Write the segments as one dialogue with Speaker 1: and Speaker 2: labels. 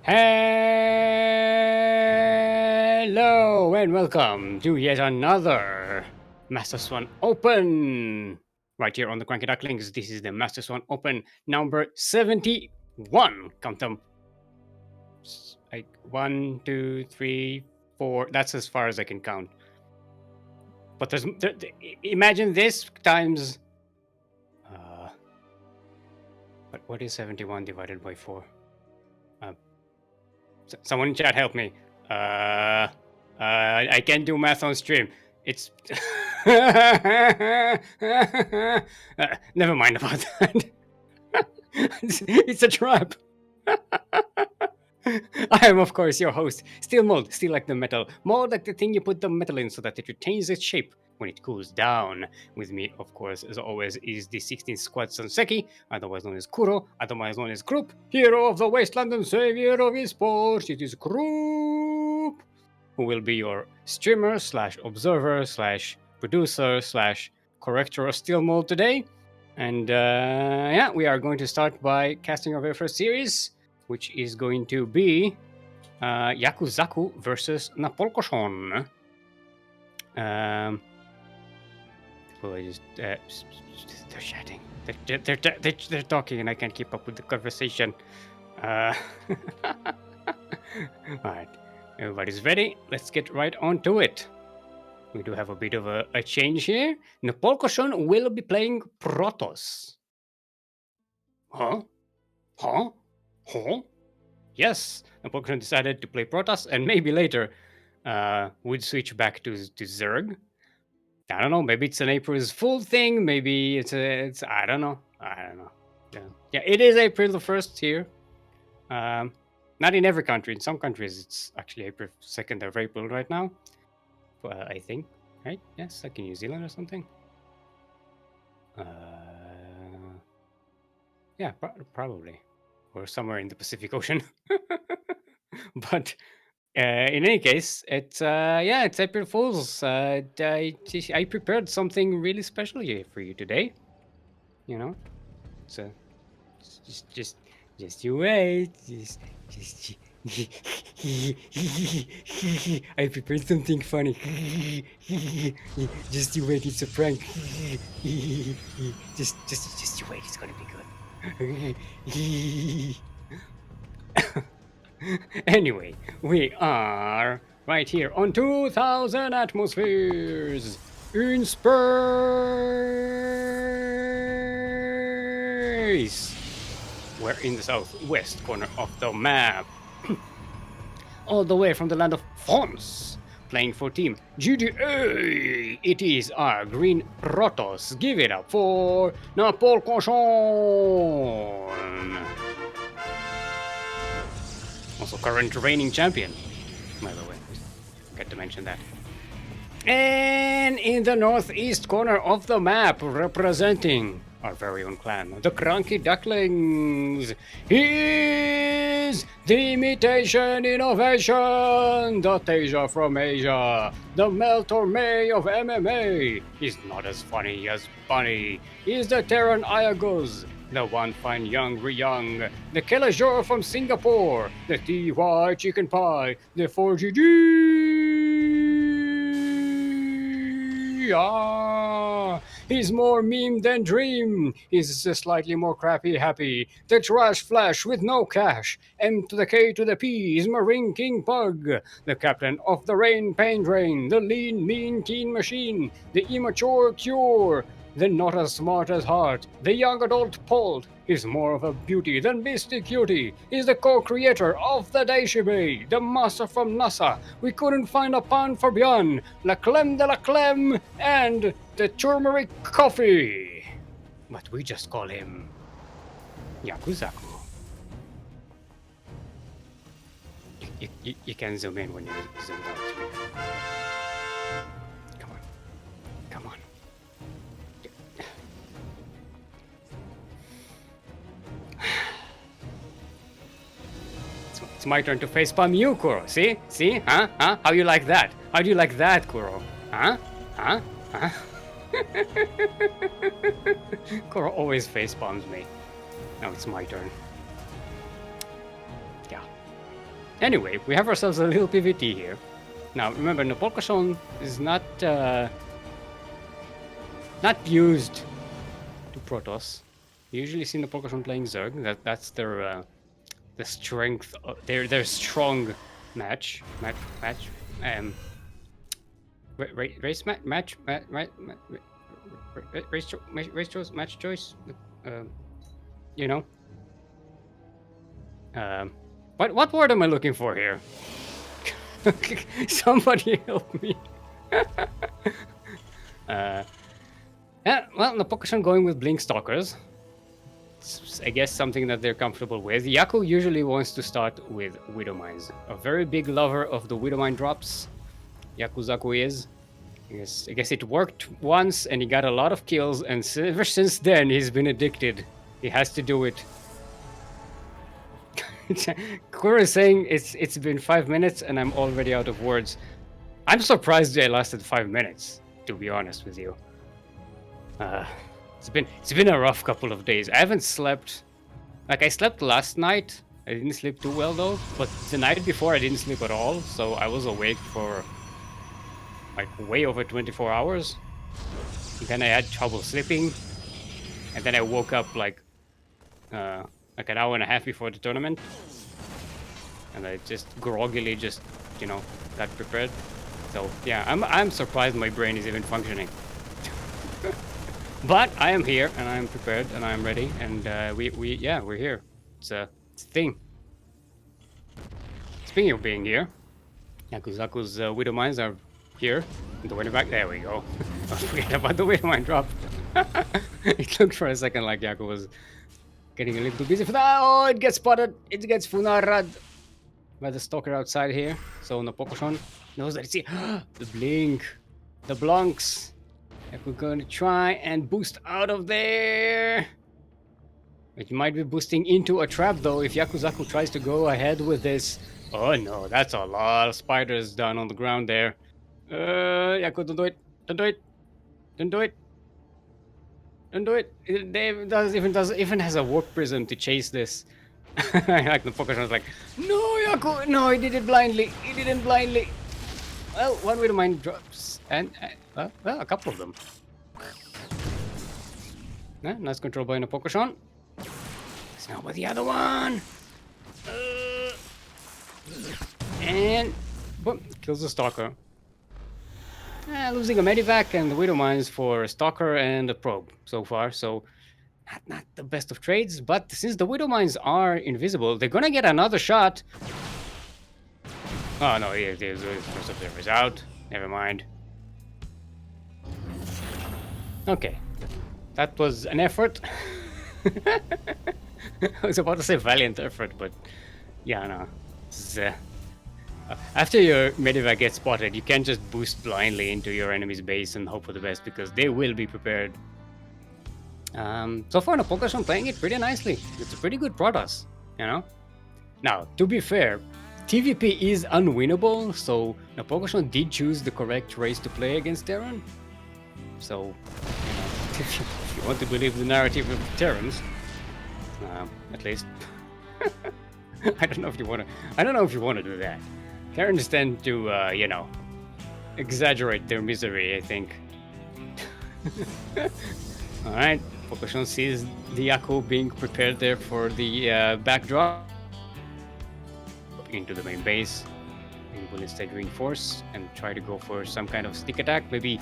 Speaker 1: Hello and welcome to yet another Master Swan Open. Right here on the CranKy Ducklings, this is the Master Swan Open number 71. Count them. Like 1, 2, 3, 4. That's as far as I can count. But imagine this times. But what is 71 divided by 4? Someone in chat help me. I can't do math on stream. It's never mind about that. It's a trap. I am, of course, your host, Steelmold, steel like the metal, mold like the thing you put the metal in so that it retains its shape when it cools down. With me, of course, as always, is the 16th Squad Sanseki, otherwise known as Kuro, otherwise known as Krupp, hero of the wasteland and savior of esports. It is Krupp, who will be your streamer slash observer slash producer slash corrector of Steelmold today. And yeah, we are going to start by casting our very first series, which is going to be Yakuzaku versus Napolcochon. Well, I just they're chatting. They're talking, and I can't keep up with the conversation. All right, everybody's ready. Let's get right on to it. We do have a bit of a change here. Napolcochon will be playing Protoss. Huh? Yes, Napolcochon decided to play Protoss, and maybe later would switch back to Zerg. I don't know. Maybe it's an April's Fool thing. Maybe it's I don't know. Yeah, it is April the 1st here. Not in every country. In some countries, it's actually April 2nd of April right now. I think, right? Yes, like in New Zealand or something. Yeah, probably, or somewhere in the Pacific Ocean. But in any case, it's yeah, it's April Fools. I prepared something really special here for you today. You know, so just you wait. Just I prepared something funny. Just you wait, it's a prank. Just you wait, it's gonna be good. Anyway, we are right here on 2000 atmospheres in space. We're in the southwest corner of the map. All the way from the land of France. Playing for team GDA. It is our green Protoss. Give it up for Napolcochon. Also current reigning champion, by the way. Forgot to mention that. And in the northeast corner of the map, representing our very own clan, the CranKy Ducklings, is the imitation innovation, the Tasia from Asia, the Melt or May of MMA. He's not as funny as Bunny. He's the Terran Iagos, the one fine young Riyang, the Kelajor from Singapore, the TY Chicken Pie, the 4GG. He's more meme than dream. He's slightly more crappy happy. The trash flash with no cash. M to the K to the P is Marine King Pug. The captain of the Rain Pain Drain. The lean, mean, teen machine. The immature cure. The not as smart as heart. The young adult Polt is more of a beauty than beastie cutie. He's the co-creator of the Daishibe, the master from NASA. We couldn't find a pun for Beyond, La Creme de la Creme, and the turmeric coffee. But we just call him Yakuzaku. You can zoom in when you zoom out. Come on. It's my turn to facepalm you, Kuro. See? Huh? How you like that? How do you like that, Kuro? Huh? Kuro always facepalms me. Now it's my turn. Yeah. Anyway, we have ourselves a little PvT here. Now, remember, Napolcochon is not used to Protoss. You usually see Napolcochon playing Zerg. That's their the strength. Their strong match. Race choice, match choice. You know. What word am I looking for here? Somebody help me. Yeah, well, Napolcochon going with Blink Stalkers. It's, I guess, something that they're comfortable with. Yaku usually wants to start with Widow Mines. A very big lover of the Widow Mine drops. Yakuzaku is. I guess it worked once and he got a lot of kills, and ever since then he's been addicted. He has to do it. Kura is saying it's been 5 minutes and I'm already out of words. I'm surprised I lasted 5 minutes, to be honest with you. It's been a rough couple of days. I haven't slept. Like, I slept last night. I didn't sleep too well though, but the night before I didn't sleep at all, so I was awake for like way over 24 hours. And then I had trouble sleeping, and then I woke up like an hour and a half before the tournament, and I just groggily got prepared. So yeah, I'm surprised my brain is even functioning. But I am here and I'm prepared and I'm ready, and we're here. It's a thing. Speaking of being here, Yakuzaku's Widow Mines are here. The Widow back. There we go. I forget about the Widow Mine drop. It looked for a second like Yaku was getting a little too busy for that. Oh, it gets spotted. It gets funarad by the stalker outside here. So Napolcochon knows that it's here. The blink. The blunks. If we're going to try and boost out of there. It might be boosting into a trap though if Yakuzaku tries to go ahead with this. Oh no, that's a lot of spiders down on the ground there. Yaku, don't do it. Don't do it. Don't do it. Don't do it. It even has a warp prism to chase this. Like the Pokemon like, no, Yaku, no, he did it blindly. He didn't blindly. Well, one Widow Mine drops, and well, a couple of them. Nice control by Napolcochon. It's not with the other one. And boom, kills the Stalker. Losing a Medivac and the Widow Mines for a Stalker and a Probe so far, so not the best of trades, but since the Widow Mines are invisible, they're gonna get another shot. Oh no, first observer is out. Never mind. Okay. That was an effort. I was about to say valiant effort, but yeah, no. After your Medivac gets spotted, you can't just boost blindly into your enemy's base and hope for the best, because they will be prepared. So far, Napolcochon playing it pretty nicely. It's a pretty good Protoss, you know? Now, to be fair, TVP is unwinnable, so Napolcochon did choose the correct race to play against Terran. So, you know, if you want to believe the narrative of the Terrans, at least, I don't know if you want to do that. Terrans tend to, exaggerate their misery, I think. All right, Napolcochon sees the Yaku being prepared there for the backdrop into the main base. He will instead reinforce and try to go for some kind of sneak attack. Maybe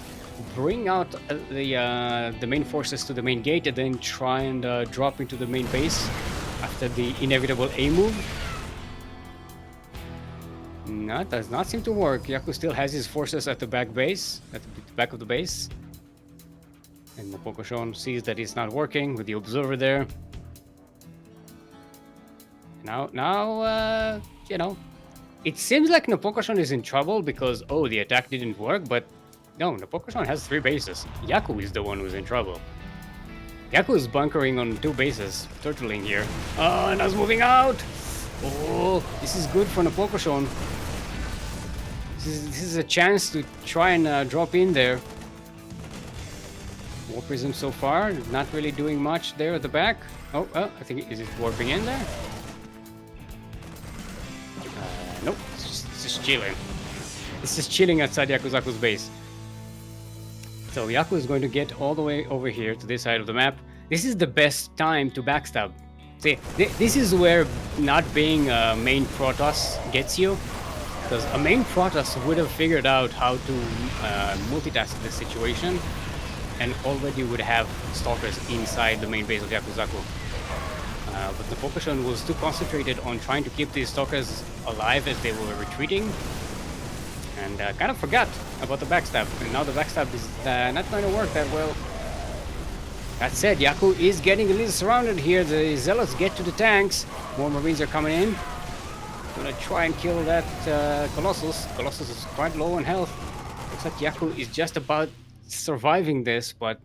Speaker 1: bring out the main forces to the main gate and then try and drop into the main base after the inevitable A move. No, it does not seem to work. Yaku still has his forces at the back base, at the back of the base. And Napolcochon sees that it's not working with the observer there. Now, it seems like Napolcochon is in trouble because, the attack didn't work, but no, Napolcochon has 3 bases. Yaku is the one who's in trouble. Yaku is bunkering on 2 bases, turtling here. Oh, and I was moving out! Oh, this is good for Napolcochon. This is a chance to try and drop in there. Warp Prism so far, not really doing much there at the back. Oh, I think, is it warping in there? Nope, it's just chilling. It's just chilling outside Yakuzaku's base. So Yaku is going to get all the way over here to this side of the map. This is the best time to backstab. See, this is where not being a main Protoss gets you. Because a main Protoss would have figured out how to multitask this situation and already would have stalkers inside the main base of Yakuzaku. But the Napolcochon was too concentrated on trying to keep these stalkers alive as they were retreating and kind of forgot about the backstab. And now the backstab is not going to work that well. That said, Yaku is getting a little surrounded here. The Zealots get to the tanks. More Marines are coming in. Gonna try and kill that Colossus. Colossus is quite low on health. Looks like Yaku is just about surviving this, but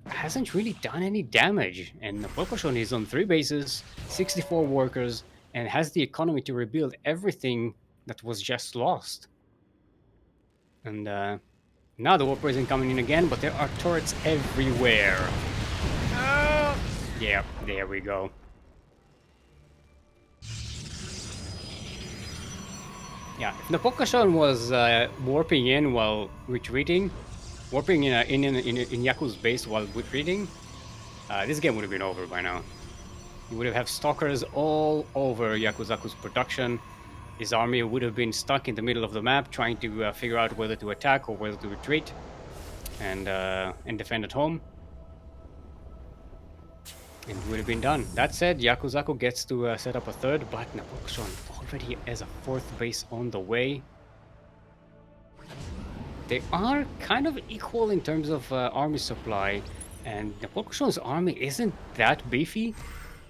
Speaker 1: hasn't really done any damage. And Napolcochon is on 3 bases, 64 workers, and has the economy to rebuild everything that was just lost. And now the Warper isn't coming in again, but there are turrets everywhere. Yeah, there we go. Yeah, if Napolcochon was warping in while retreating, warping in Yaku's base while retreating, this game would have been over by now. You would have stalkers all over Yakuzaku's production. His army would have been stuck in the middle of the map trying to figure out whether to attack or whether to retreat and defend at home. And it would have been done. That said, Yakuzaku gets to set up a third, but Napolcochon already has a 4th base on the way. They are kind of equal in terms of army supply, and Napolcochon's army isn't that beefy.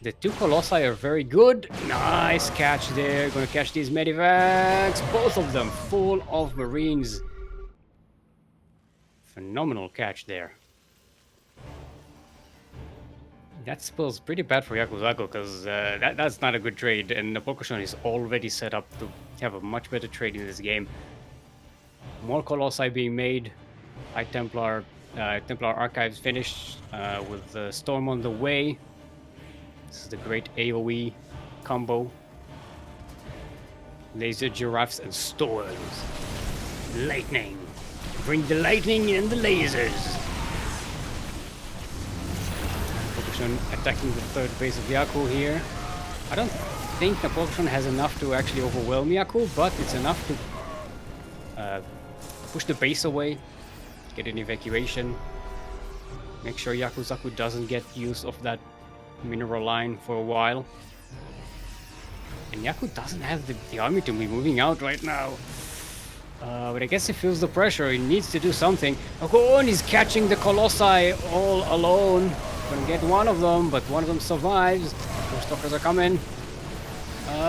Speaker 1: The 2 Colossi are very good. Nice catch there. Gonna catch these medivacs. Both of them full of Marines. Phenomenal catch there. That spells pretty bad for Yakuzaku because that's not a good trade, and Napolcochon is already set up to have a much better trade in this game. More Colossi being made. High Templar Archives finished with the Storm on the way. This is the great AoE combo. Laser giraffes and storms. Lightning. Bring the lightning and the lasers. Attacking the 3rd base of Yaku here. I don't think Napolcochon has enough to actually overwhelm Yaku, but it's enough to push the base away, get an evacuation, make sure Yakuzaku doesn't get use of that mineral line for a while. And Yaku doesn't have the army to be moving out right now. But I guess he feels the pressure, he needs to do something. Oh, and he's catching the Colossi all alone. Gonna get one of them, but one of them survives. More stalkers are coming.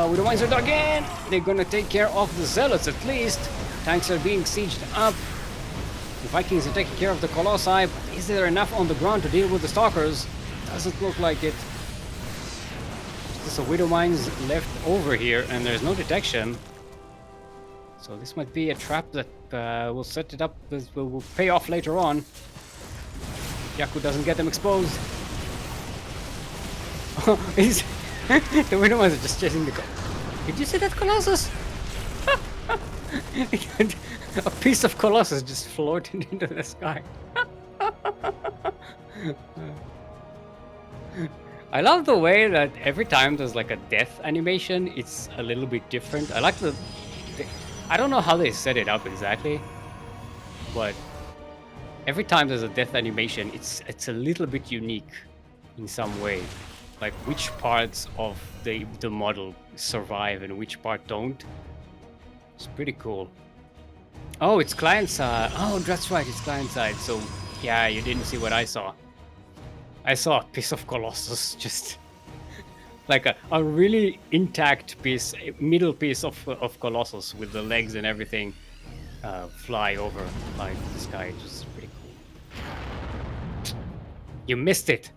Speaker 1: With the mines are dug in. They're gonna take care of the Zealots at least. Tanks are being sieged up. The Vikings are taking care of the Colossi, but is there enough on the ground to deal with the stalkers? Doesn't look like it. There's a Widow Mines left over here, and there's no detection. So this might be a trap that will set it up, will pay off later on. Yaku doesn't get them exposed. Oh, the Widow Mines are just chasing the Did you see that Colossus? A piece of Colossus just floated into the sky. I love the way that every time there's like a death animation, it's a little bit different. I like I don't know how they set it up exactly, but every time there's a death animation, it's a little bit unique in some way. Like which parts of the model survive and which part don't. It's pretty cool. Oh, it's client side. Oh, that's right, it's client side. So yeah, you didn't see what I saw. I saw a piece of Colossus, just like a really intact piece, middle piece of Colossus with the legs and everything fly over like the sky. Just pretty cool. You missed it.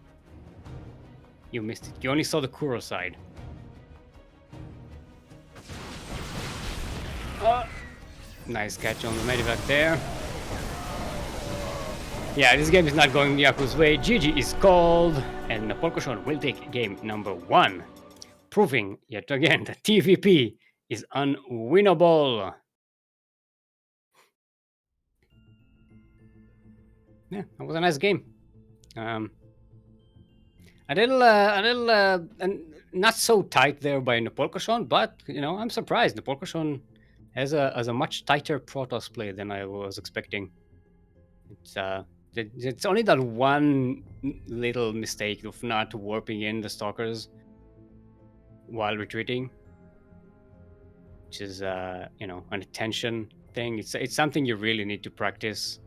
Speaker 1: You missed it. You only saw the Kuro side. Nice catch on the medevac there. Yeah, this game is not going Yaku's way. GG is called, and Napolcochon will take game number 1, proving yet again that TVP is unwinnable. Yeah, that was a nice game. And not so tight there by Napolcochon, but I'm surprised. Napolcochon has a much tighter Protoss play than I was expecting. It's only that one little mistake of not warping in the stalkers while retreating, which is an attention thing. It's something you really need to practice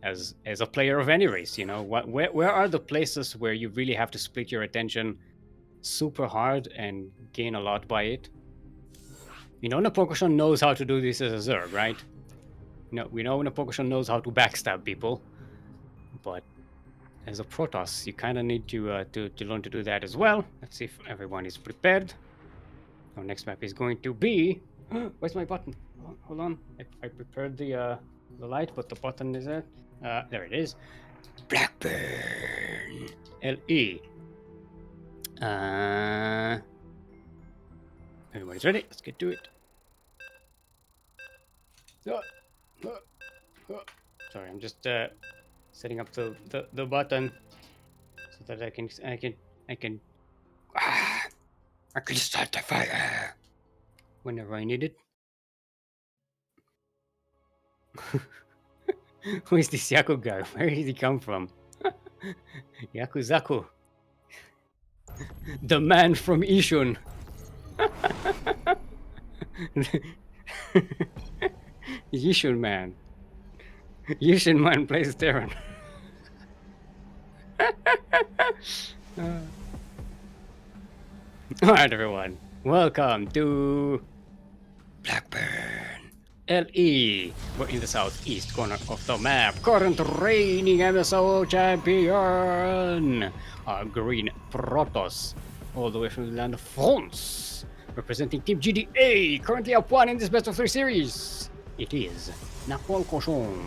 Speaker 1: as a player of any race. Where are the places where you really have to split your attention super hard and gain a lot by it? Napolcochon knows how to do this as a Zerg, right? We know Napolcochon knows how to backstab people, but as a Protoss, you kind of need to learn to do that as well. Let's see if everyone is prepared. Our next map is going to be. Where's my button? Hold on. I prepared the light, but the button is there. There it is. Blackburn. LE. Everybody's ready. Let's get to it. Sorry, I'm just setting up the button so that I can I can start the fire whenever I need it. Who is this Yaku guy? Where did he come from? Yakuzaku. The man from Ishun. Ishun man. Ishun man plays Terran. Alright, everyone. Welcome to Blackburn LE. We're in the southeast corner of the map. Current reigning MSO champion, our green Protoss, all the way from the land of France, representing Team GDA. Currently up 1 in this best of 3 series. It is Napolcochon.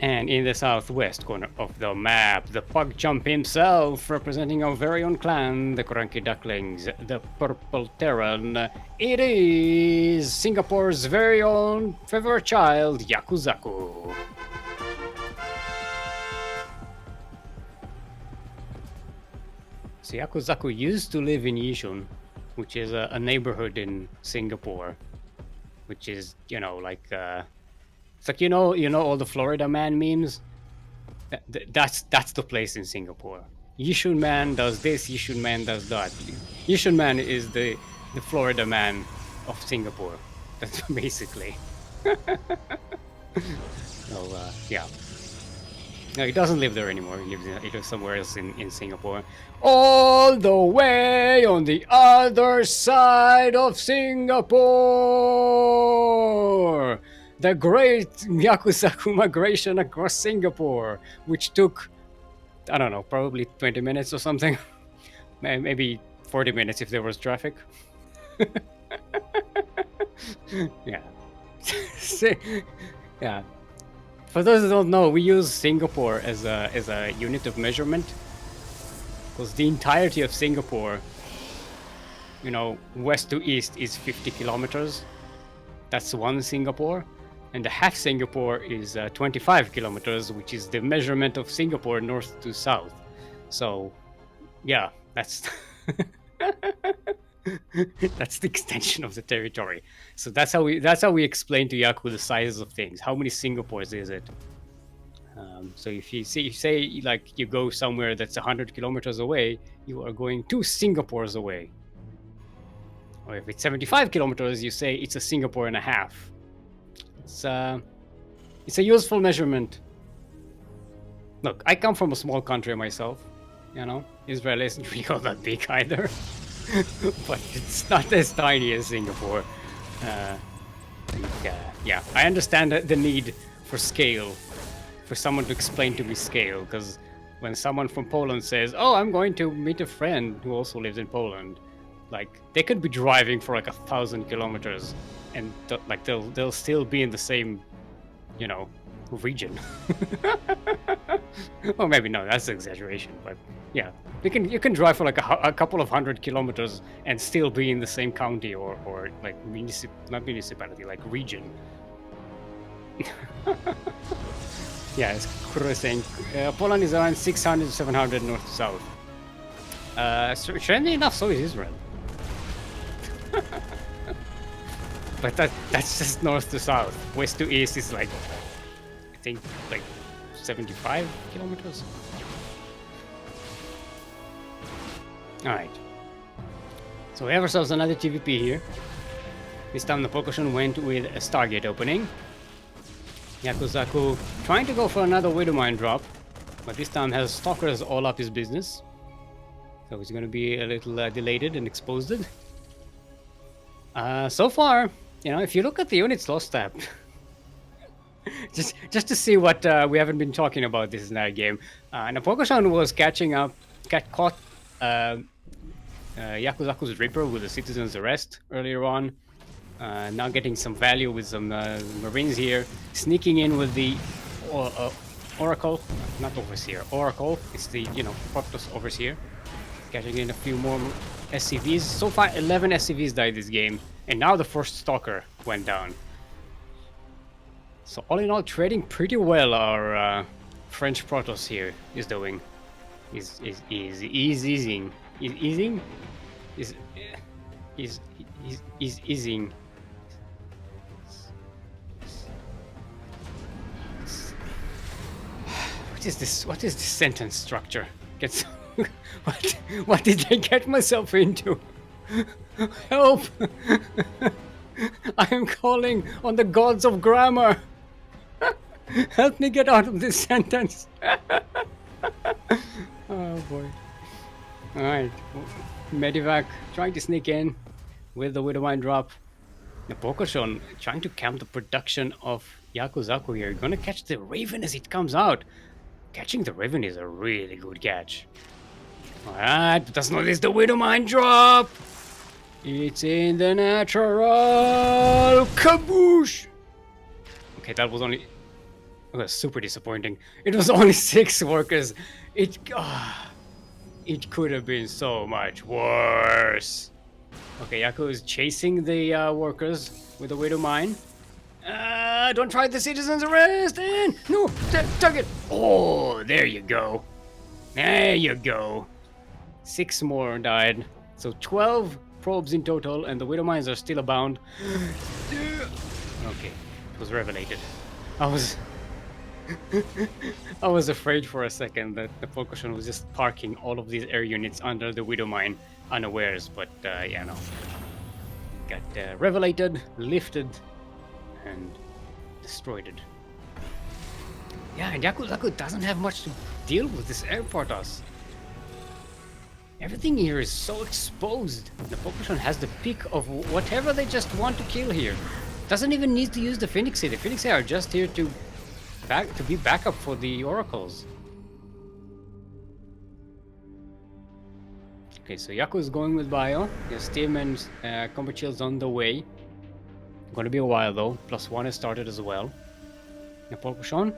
Speaker 1: And in the southwest corner of the map, the PogChamp himself, representing our very own clan, the CranKy Ducklings, the Purple Terran. It is Singapore's very own favorite child, Yakuzaku. So Yakuzaku used to live in Yishun, which is a neighborhood in Singapore, which is, it's like all the Florida Man memes. That's the place in Singapore. Yishun Man does this. Yishun Man does that. Yishun Man is the Florida Man of Singapore. That's basically. So yeah. No, he doesn't live there anymore. He lives somewhere else in Singapore. All the way on the other side of Singapore! The great Yakuzaku migration across Singapore, which took, I don't know, probably 20 minutes or something. Maybe 40 minutes if there was traffic. Yeah. Yeah. For those who don't know, we use Singapore as a unit of measurement, because the entirety of Singapore, west to east is 50 kilometers. That's one Singapore. And the half Singapore is 25 kilometers, which is the measurement of Singapore north to south. So, yeah, that's that's the extension of the territory. So that's how we explain to Yaku the sizes of things. How many Singapores is it? So if you say like you go somewhere that's 100 kilometers away, you are going 2 Singapores away. Or if it's 75 kilometers, you say it's a Singapore and a half. It's a useful measurement. Look, I come from a small country myself. Israel isn't really all that big either. But it's not as tiny as Singapore. Yeah, I understand the need for scale, for someone to explain to me scale, because when someone from Poland says, "Oh, I'm going to meet a friend who also lives in Poland," like they could be driving for like 1,000 kilometers, and they'll still be in the same, region. Or maybe no, that's an exaggeration, but Yeah, you can drive for like a couple of 100 kilometers and still be in the same county or like not municipality, like region. Yeah, it's Kuro saying Poland is around 600 700 north to south. So, strangely enough, so is Israel. But that's just north to south. West to east is like, I think, like 75 kilometers. Alright. So we have ourselves another TVP here. This time the Napolcochon went with a Stargate opening. Yakuzaku trying to go for another Widowmine drop, but this time has Stalkers all up his business. So he's going to be a little delayed and exposed. So far, you know, if you look at the units lost tab, just to see what we haven't been talking about this entire game, Napolcochon was caught Yakuzaku's Reaper with a citizen's arrest earlier on. Now getting some value with some Marines here, sneaking in with the Oracle, not Overseer, Oracle. It's the, you know, Protoss Overseer. Catching in a few more SCVs. So far, 11 SCVs died this game, and now the first Stalker went down. So all in all, trading pretty well. Our French Protoss here is doing. Is easing. What is this? What is this sentence structure? Gets what did I get myself into? Help! I am calling on the gods of grammar. Help me get out of this sentence. Oh boy. Alright. Medivac trying to sneak in with the Widowmine drop. Napolcochon trying to camp the production of Yakuzaku here. Gonna catch the Raven as it comes out. Catching the Raven is a really good catch. Alright, but that's not this the Widowmine drop! It's in the natural! Kaboosh! Okay, that was only... It was super disappointing. It was only 6 workers. It could have been so much worse. Okay, Yaku is chasing the workers with the Widowmine. Don't try the citizen's arrest! And no, target! Oh, there you go. There you go. 6 more died. So 12 probes in total, and the Widowmines are still abound. Okay, it was revelated. I was afraid for a second that the Napolcochon was just parking all of these air units under the Widowmine unawares, but yeah, no. Got revelated, lifted, and destroyed it. Yeah, and Yakuzaku doesn't have much to deal with this air Protoss. Everything here is so exposed. The Napolcochon has the pick of whatever they just want to kill here. Doesn't even need to use the Phoenixy. The Phoenixy are just here to be backup for the Oracles. Okay, so Yaku is going with Bio. There's Steam and Combat Shields on the way. Gonna be a while though. +1 has started as well. Napolcochon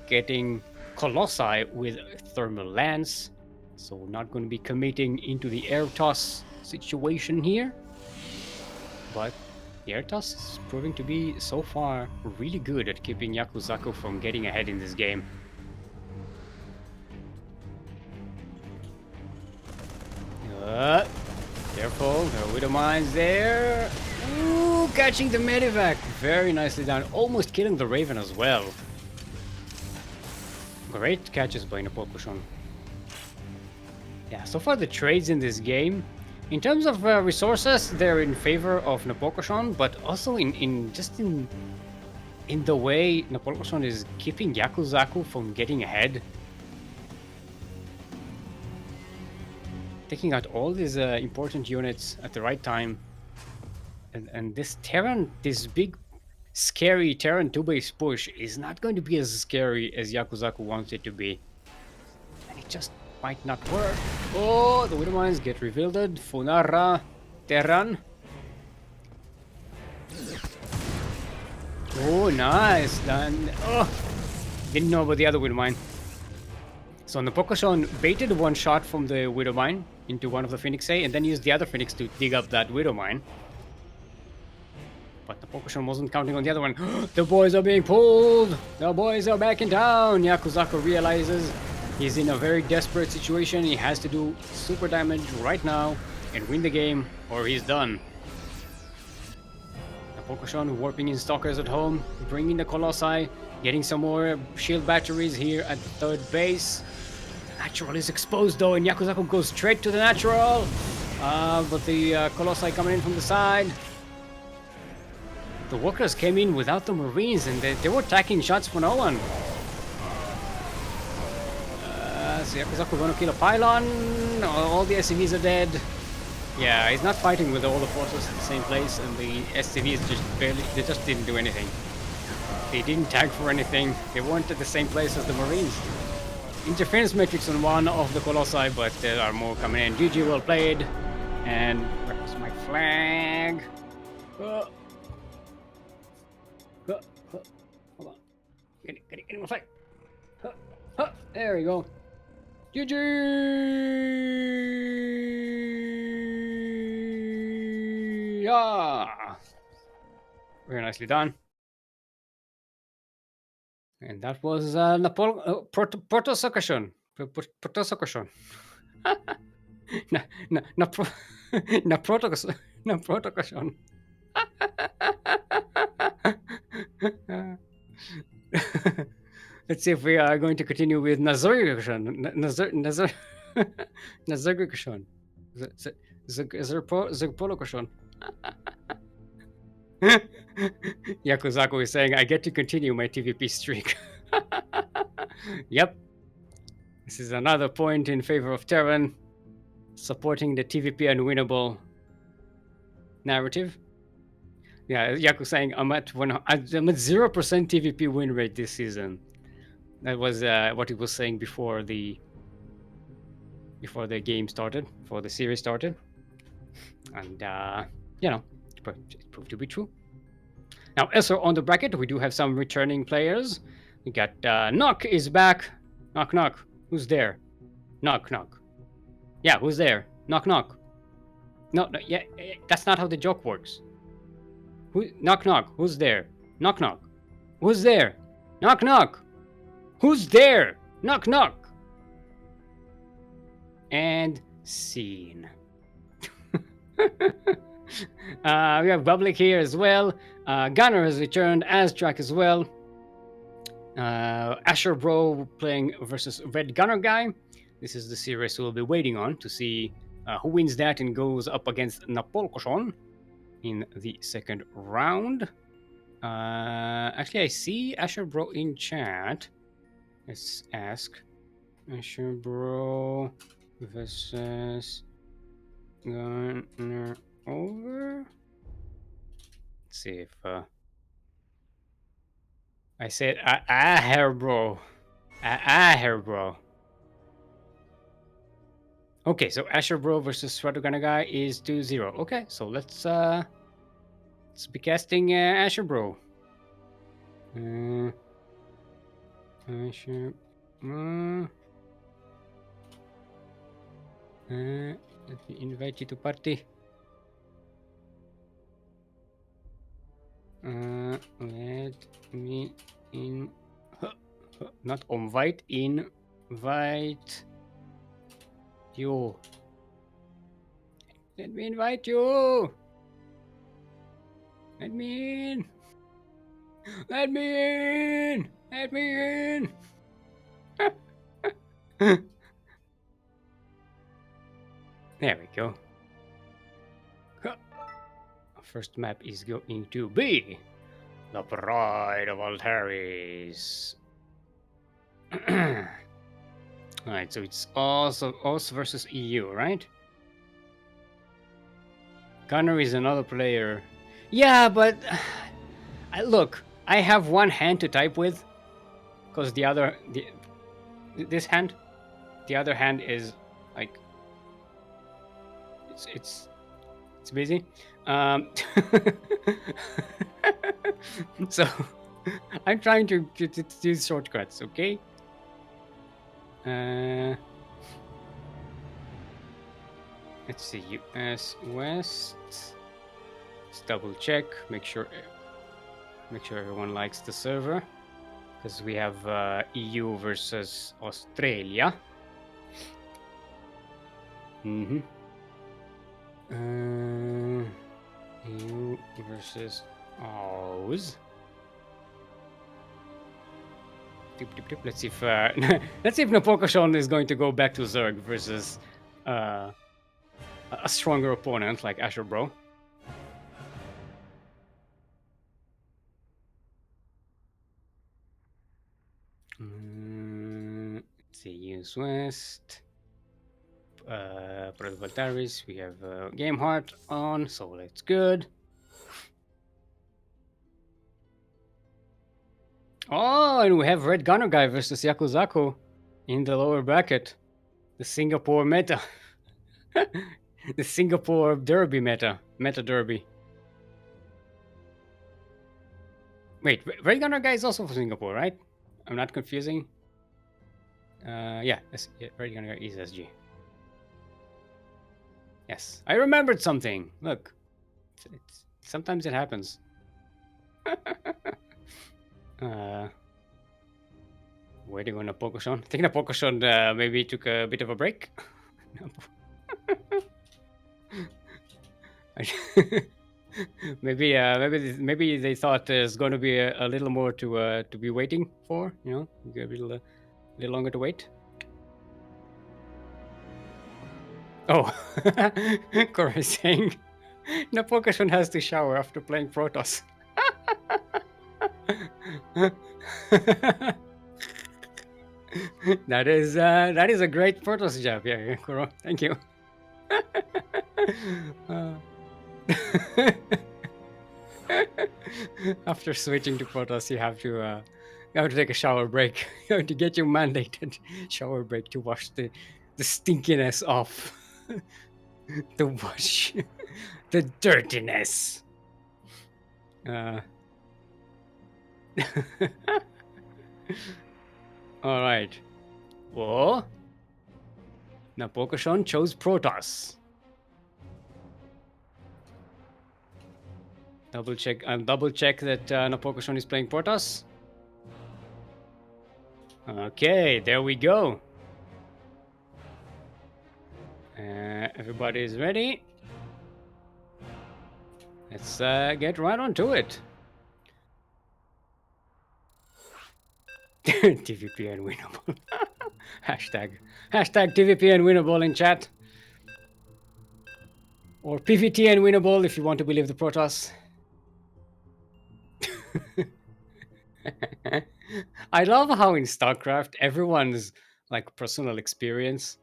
Speaker 1: getting Colossi with Thermal Lance. So not going to be committing into the air toss situation here. But the air toss is proving to be, so far, really good at keeping Yakuzaku from getting ahead in this game. Careful, there are Widowmines there. Ooh, catching the Medivac. Very nicely done. Almost killing the Raven as well. Great catches by Napolcochon. Yeah, so far the trades in this game, in terms of resources, they're in favor of Napolcochon, but also in the way Napolcochon is keeping Yakuzaku from getting ahead. Taking out all these important units at the right time. And this Terran, this big, scary Terran 2-base push is not going to be as scary as Yakuzaku wants it to be. And it just might not work. Oh, the Widowmines get revealed. Funara Terran. Oh, nice. Done. Oh, didn't know about the other Widowmine. So Napolcochon baited one shot from the Widow Mine into one of the Phoenix A and then used the other Phoenix to dig up that Widow Mine. But Napolcochon wasn't counting on the other one. The boys are being pulled! The boys are back in town! Yakuzaku realizes he's in a very desperate situation. He has to do super damage right now and win the game or he's done. Napolcochon warping in stalkers at home, bringing the Colossi, getting some more shield batteries here at the third base. The natural is exposed though, and Yakuzaku goes straight to the natural. But the Colossi coming in from the side. The workers came in without the Marines, and they were attacking shots for no one. So Yakuzaku gonna kill a pylon. All the SCVs are dead. Yeah, he's not fighting with all the forces at the same place, and the SCVs they just didn't do anything. They didn't tag for anything. They weren't at the same place as the Marines. Interference matrix on one of the Colossi, but there are more coming in. GG, well played. And where's my flag? Hold on. Get it, my flag. There we go. GG! Yeah! Very nicely done. And that was Protocochon. Protocochon. Protocochon. Let's see if we are going to continue with Nazarcochon. Nazarcochon. Zerpolocochon. Yakuzaku is saying, I get to continue my TVP streak. Yep. This is another point in favor of Terran, supporting the TVP unwinnable narrative. Yeah, Yaku saying, I'm at 0% TVP win rate this season. That was what he was saying before the game started, before the series started. And, you know, it proved to be true. Now, also on the bracket, we do have some returning players. We got Knock is back. KnockKnock. Who's there? KnockKnock. Yeah, who's there? KnockKnock. No, yeah, that's not how the joke works. KnockKnock. Who's there? KnockKnock. Who's there? KnockKnock. Who's there? KnockKnock. And scene. We have Public here as well. Gunner has returned, Aztrack as well. AsherBro playing versus Red Gunner guy. This is the series we'll be waiting on to see who wins that and goes up against Napolcochon in the second round. Actually, I see AsherBro in chat. Let's ask. AsherBro versus Gunner over. Let's see if I said AsherBro. AsherBro. Okay, so AsherBro versus Gunner is 2-0. Okay, so let's be casting AsherBro. Asher. Let me invite you to party. Let me in. Not invite. Invite you. Let me invite you. Let me in. Let me in. Let me in. There we go. First map is going to be the Pride of Altaris. Alright, so it's also us versus EU, right? Gunner is another player. Yeah, but look, I have one hand to type with, because this hand, the other hand is like it's busy. So I'm trying to use shortcuts, okay? Let's see, US West. Let's double check, make sure everyone likes the server, because we have EU versus Australia. EU versus Oz. Let's see if let's see if Napolcochon is going to go back to Zerg versus a stronger opponent like AsherBro. Let's see, US West. Voltaris, we have Game Heart on, so that's good. Oh, and we have Red Gunner Guy versus Yakuzaku in the lower bracket. The Singapore meta. The Singapore Derby meta. Meta Derby. Wait, Red Gunner Guy is also from Singapore, right? I'm not confusing. Yeah, Red Gunner Guy is SG. Yes, I remembered something. Look, sometimes it happens. Where do you go, Napolcochon? I think Napolcochon maybe took a bit of a break. maybe they thought there's going to be a little more to be waiting for. You know, a little longer to wait. Oh, Cora is saying Napolcochon has to shower after playing Protoss. that is a great Protoss job, yeah, Cora. Thank you. After switching to Protoss, you have to take a shower break. You have to get your mandated shower break to wash the stinkiness off. To wash the dirtiness. All right. Well, Napolcochon chose Protoss. Double check that Napolcochon is playing Protoss. Okay, there we go. Everybody is ready. Let's get right onto it. TVP unwinnable. Hashtag TVP unwinnable in chat. Or PVT unwinnable if you want to believe the Protoss. I love how in StarCraft everyone's like personal experience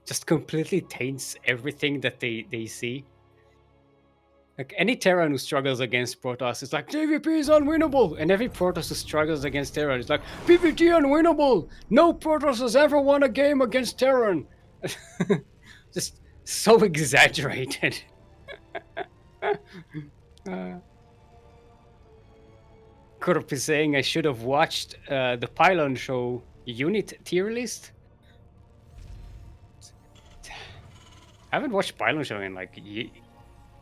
Speaker 1: just completely taints everything that they see. Like any Terran who struggles against Protoss is like TVP is unwinnable, and every Protoss who struggles against Terran is like PVT unwinnable. No Protoss has ever won a game against Terran. Just so exaggerated. Kurp is saying I should have watched the Pylon show unit tier list. I haven't watched Pylon show in like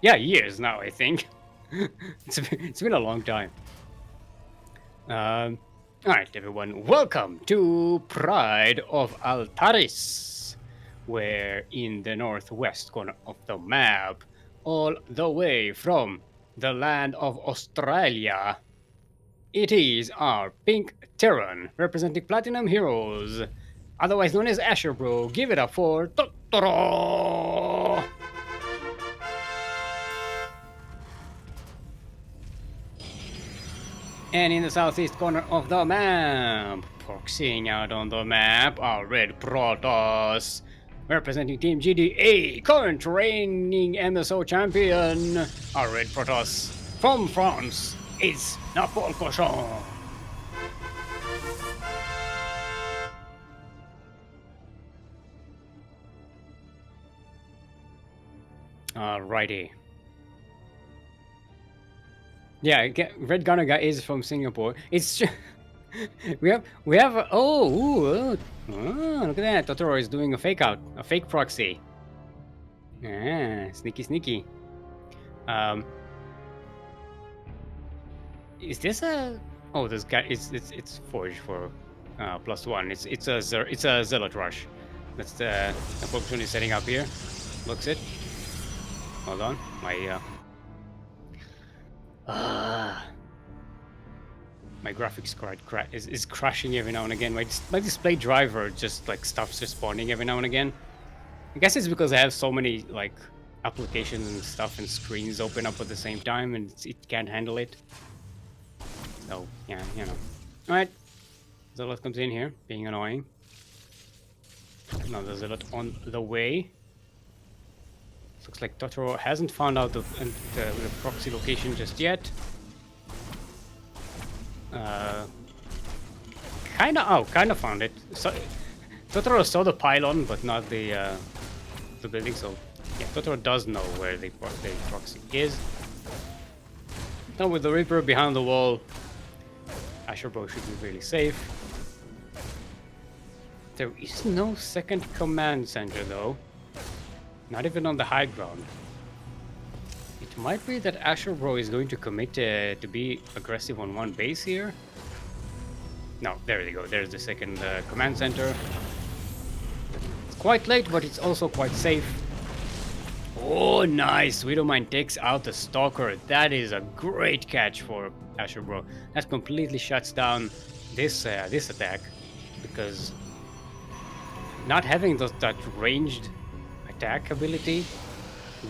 Speaker 1: years now, I think. It's been a long time. All right, everyone, welcome to Pride of Altaris, where in the northwest corner of the map, all the way from the land of Australia, it is our pink Terran representing Platinum Heroes, otherwise known as AsherBro. Give it up for Totoro! And in the southeast corner of the map, proxying out on the map, our red Protoss, representing Team GDA, current reigning MSO champion, our red Protoss from France, is Napolcochon. Alrighty. Yeah, Red Gunner Guy is from Singapore. It's Look at that. Totoro is doing a fake out, a fake proxy. Ah, sneaky, sneaky. Um, is this a? Oh, this guy. It's forged for +1. It's a zealot rush. That's the Napolcochon is setting up here. Looks it. Hold on, my graphics card is crashing every now and again. My display driver just like stops responding every now and again. I guess it's because I have so many like applications and stuff and screens open up at the same time, and it can't handle it. So yeah, you know. All right, Zealot comes in here, being annoying. Another Zealot on the way. Looks like Totoro hasn't found out the proxy location just yet. Kind of found it. So Totoro saw the pylon, but not the building. So yeah, Totoro does know where the proxy is. Now with the Reaper behind the wall, AsherBro should be really safe. There is no second command center though. Not even on the high ground. It might be that AsherBro is going to commit to be aggressive on one base here. No, there they go. There's the second command center. It's quite late, but it's also quite safe. Oh, nice! Widowmine takes out the Stalker. That is a great catch for AsherBro. That completely shuts down this attack, because not having that ranged attack ability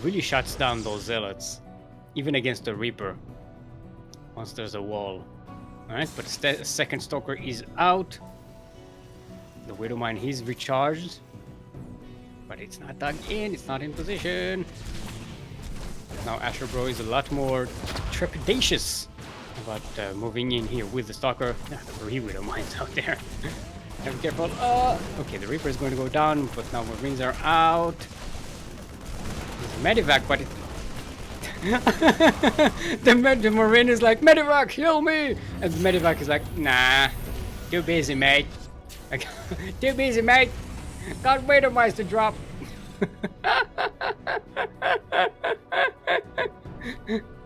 Speaker 1: really shuts down those zealots, even against the Reaper, once there's a wall. Alright, but the second Stalker is out. The Widowmine, he's recharged, but it's not dug in, it's not in position. Now AsherBro is a lot more trepidatious about moving in here with the Stalker. 3 Widowmines out there. Be careful. Okay, the Reaper is going to go down, but now Marines are out. Medivac, but it... the Marine is like, Medivac, heal me! And the Medivac is like, nah, too busy, mate. Too busy, mate. Got Widowmines to drop.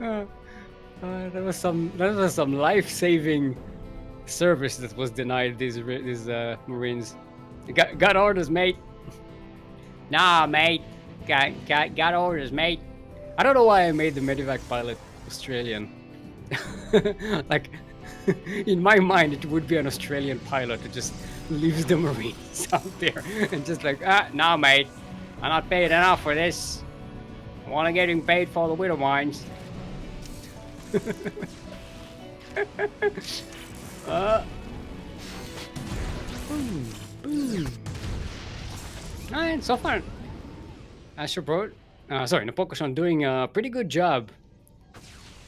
Speaker 1: That was some life-saving service that was denied these Marines. Got orders, mate. Nah, mate. Got orders, mate. I don't know why I made the Medivac pilot Australian. Like, in my mind, it would be an Australian pilot who just leaves the Marines out there and just like, nah, mate. I'm not paid enough for this. I want to get paid for the Widowmines. Boom. And so far, AsherBro, Napolcochon doing a pretty good job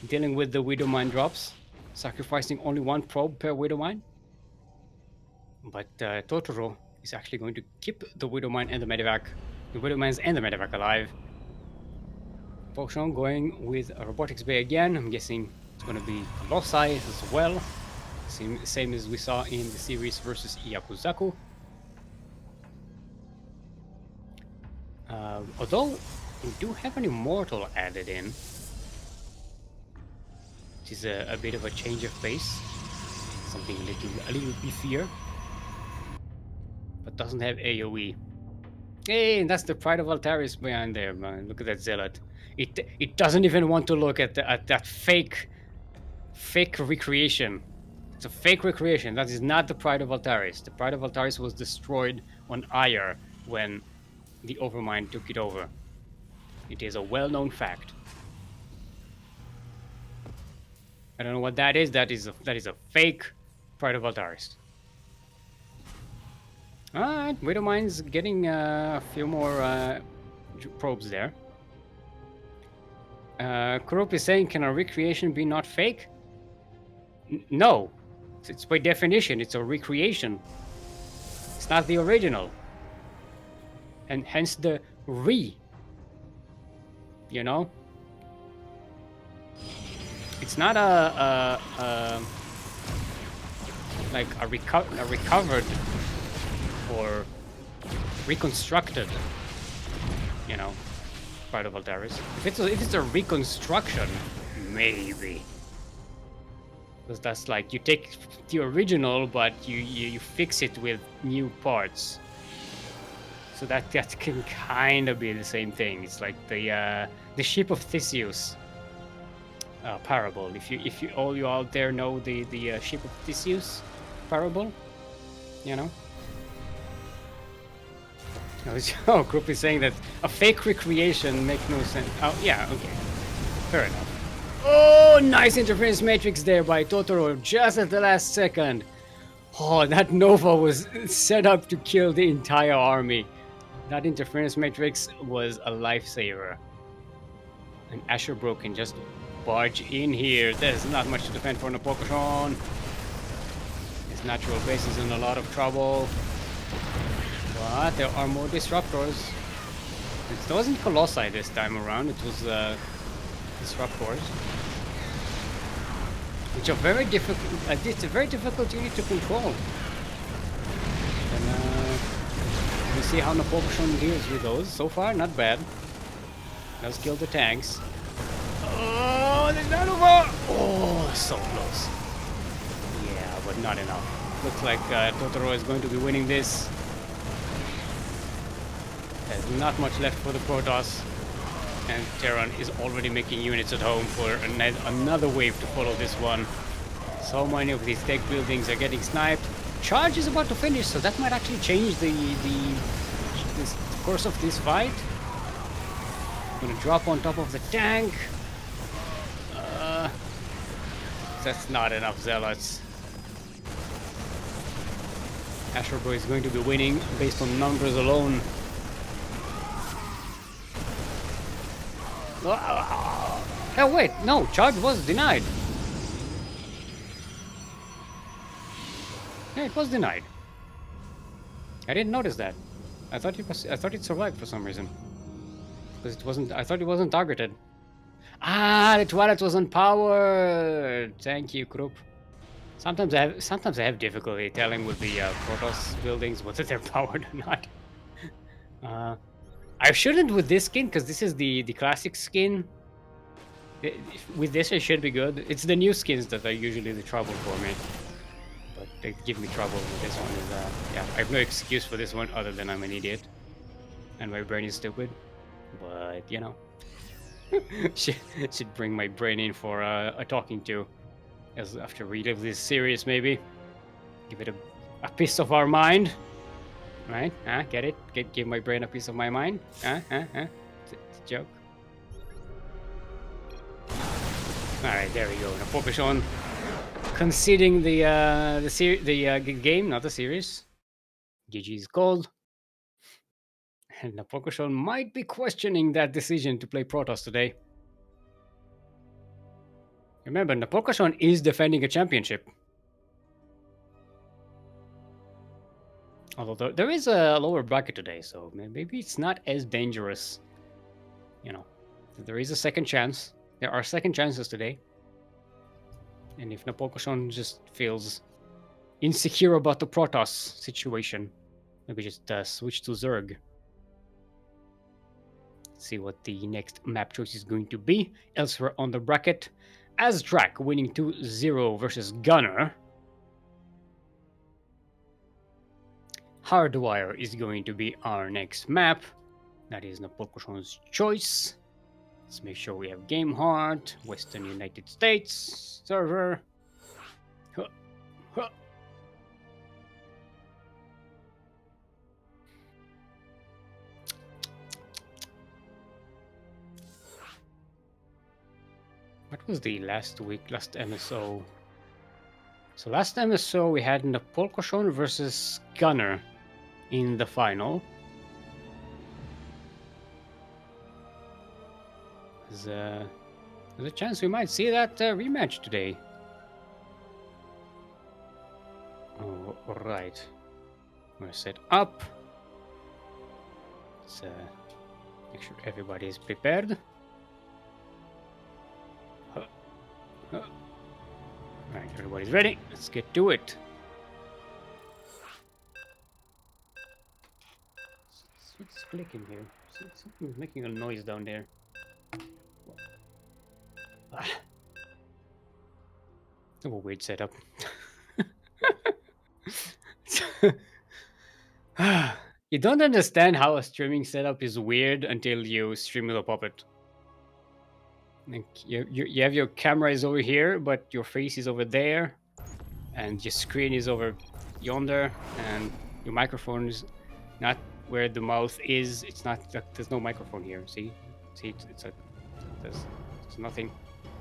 Speaker 1: dealing with the Widowmine drops, sacrificing only 1 probe per Widowmine. But Totoro is actually going to keep the Widowmine and the Widowmines and the Medivac alive. Napolcochon going with a Robotics Bay again. I'm guessing it's going to be Colossi as well. Same as we saw in the series versus Yakuzaku. Although we do have an Immortal added in, which is a bit of a change of pace. Something a little beefier, but doesn't have AoE. Hey, and that's the Pride of Altaris behind there, man. Look at that Zealot. It doesn't even want to look at that fake recreation. It's a fake recreation. That is not the Pride of Altaris. The Pride of Altaris was destroyed on Ire when the Overmind took it over. It is a well-known fact. I don't know what that is. That is a fake Pride of Altaris. Alright, Widowmine's getting a few more probes there. Kurup is saying, can a recreation be not fake? No. It's by definition, it's a recreation. It's not the original. And hence the re. You know? It's not like a recovered or reconstructed, you know, part of Altaris. If it's a reconstruction, maybe. Because that's like you take the original, but you fix it with new parts. So that can kind of be the same thing. It's like the ship of Theseus parable. If you all you out there know the ship of Theseus parable, you know. Oh, Group is saying that a fake recreation makes no sense. Oh yeah, okay, fair enough. Oh, nice interference matrix there by Totoro just at the last second. Oh, that Nova was set up to kill the entire army. That interference matrix was a lifesaver. And AsherBro can just barge in here. There's not much to defend for Napolcochon. His natural base is in a lot of trouble. But there are more disruptors. It wasn't Colossi this time around, it was disruptors. Which are very difficult. It's a very difficult unit to control. And we'll see how Napolcochon deals with those. So far, not bad. Does kill the tanks. Oh, there's not over! Oh, so close. Yeah, but not enough. Looks like Totoro is going to be winning this. There's not much left for the Protoss. And Terran is already making units at home for another wave to follow this one. So many of these tech buildings are getting sniped. Charge is about to finish, so that might actually change the course of this fight. Gonna drop on top of the tank. That's not enough zealots. AsherBro is going to be winning based on numbers alone. Oh wait, no, charge was denied. Yeah, it was denied. I didn't notice that. I thought it survived for some reason. Because it wasn't. I thought it wasn't targeted. Ah, the Twilight was unpowered. Thank you, Krupp. Sometimes I have difficulty telling with the Protoss buildings whether they're powered or not. I shouldn't with this skin because this is the classic skin. With this, it should be good. It's the new skins that are usually the trouble for me. But they give me trouble with this one. Yeah, I have no excuse for this one other than I'm an idiot. And my brain is stupid. But, you know. should bring my brain in for a talking to. As after we relive this series, maybe. Give it a piece of our mind. Right? Get it? Give my brain a piece of my mind? It's a joke. Alright, there we go. Napolcochon conceding the game, not the series. GG's gold. And Napolcochon might be questioning that decision to play Protoss today. Remember, Napolcochon is defending a championship. Although there is a lower bracket today, so maybe it's not as dangerous. You know, there is a second chance. There are second chances today. And if Napolcochon just feels insecure about the Protoss situation, maybe just switch to Zerg. See what the next map choice is going to be. Elsewhere on the bracket, Aztrack winning 2-0 versus Gunner. Hardwire is going to be our next map. That is Napolcochon's choice. Let's make sure we have Game Heart, Western United States server. Huh. Huh. What was the last MSO? So last MSO we had Napolcochon versus Gunner in the final. There's a chance we might see that rematch today. Oh, alright. We're set up. Let's make sure everybody is prepared. Alright, everybody's ready. Let's get to it. It's clicking here. Something's making a noise down there. Ah. Oh, a weird setup. You don't understand how a streaming setup is weird until you stream with a puppet. Like you have your camera is over here, but your face is over there, and your screen is over yonder, and your microphone is not where the mouth is. It's not. There's no microphone here. See, there's nothing.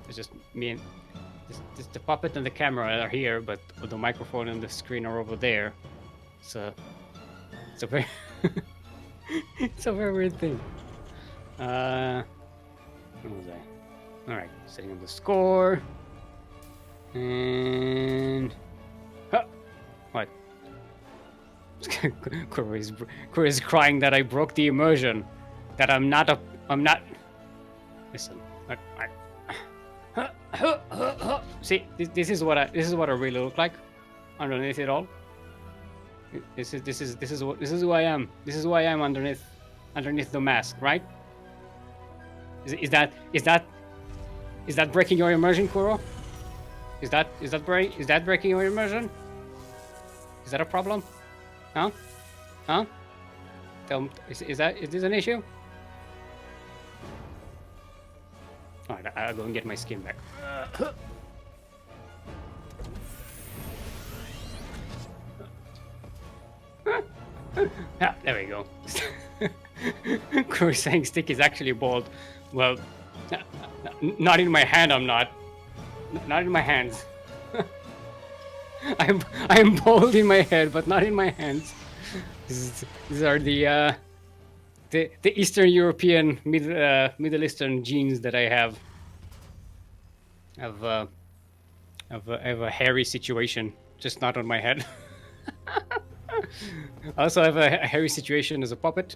Speaker 1: It's just me and the puppet and the camera are here, but the microphone and the screen are over there. It's a very it's a very weird thing. What was I? All right, setting up the score, and what? Corey is crying that I broke the immersion. That I'm not. Listen. See, this is what I really look like underneath it all. This is who I am. This is who I am underneath the mask, right? Is that breaking your immersion, Kuro? Is that breaking your immersion? Is that a problem? Huh? Tell me, is this an issue? Alright, I'll go and get my skin back. Ah, there we go. Corey saying stick is actually bald. Well, not in my hand. I'm not. Not in my hands. I am bald in my head, but not in my hands. These are the Eastern European, Middle Eastern genes that I have. I have a hairy situation, just not on my head. I also have a hairy situation as a puppet.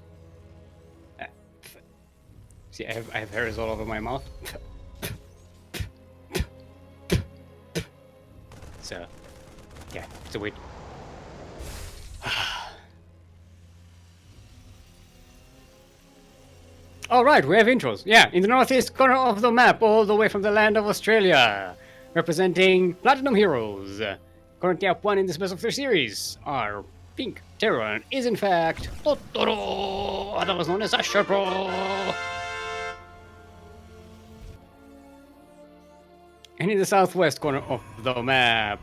Speaker 1: See, I have hairs all over my mouth. So, yeah, it's a weird. All right, we have intros. Yeah, in the northeast corner of the map, all the way from the land of Australia, representing Platinum Heroes. Currently up 1 in this best of 3 series. Our pink Terran is in fact Totoro, otherwise known as AsherBro. And in the southwest corner of the map,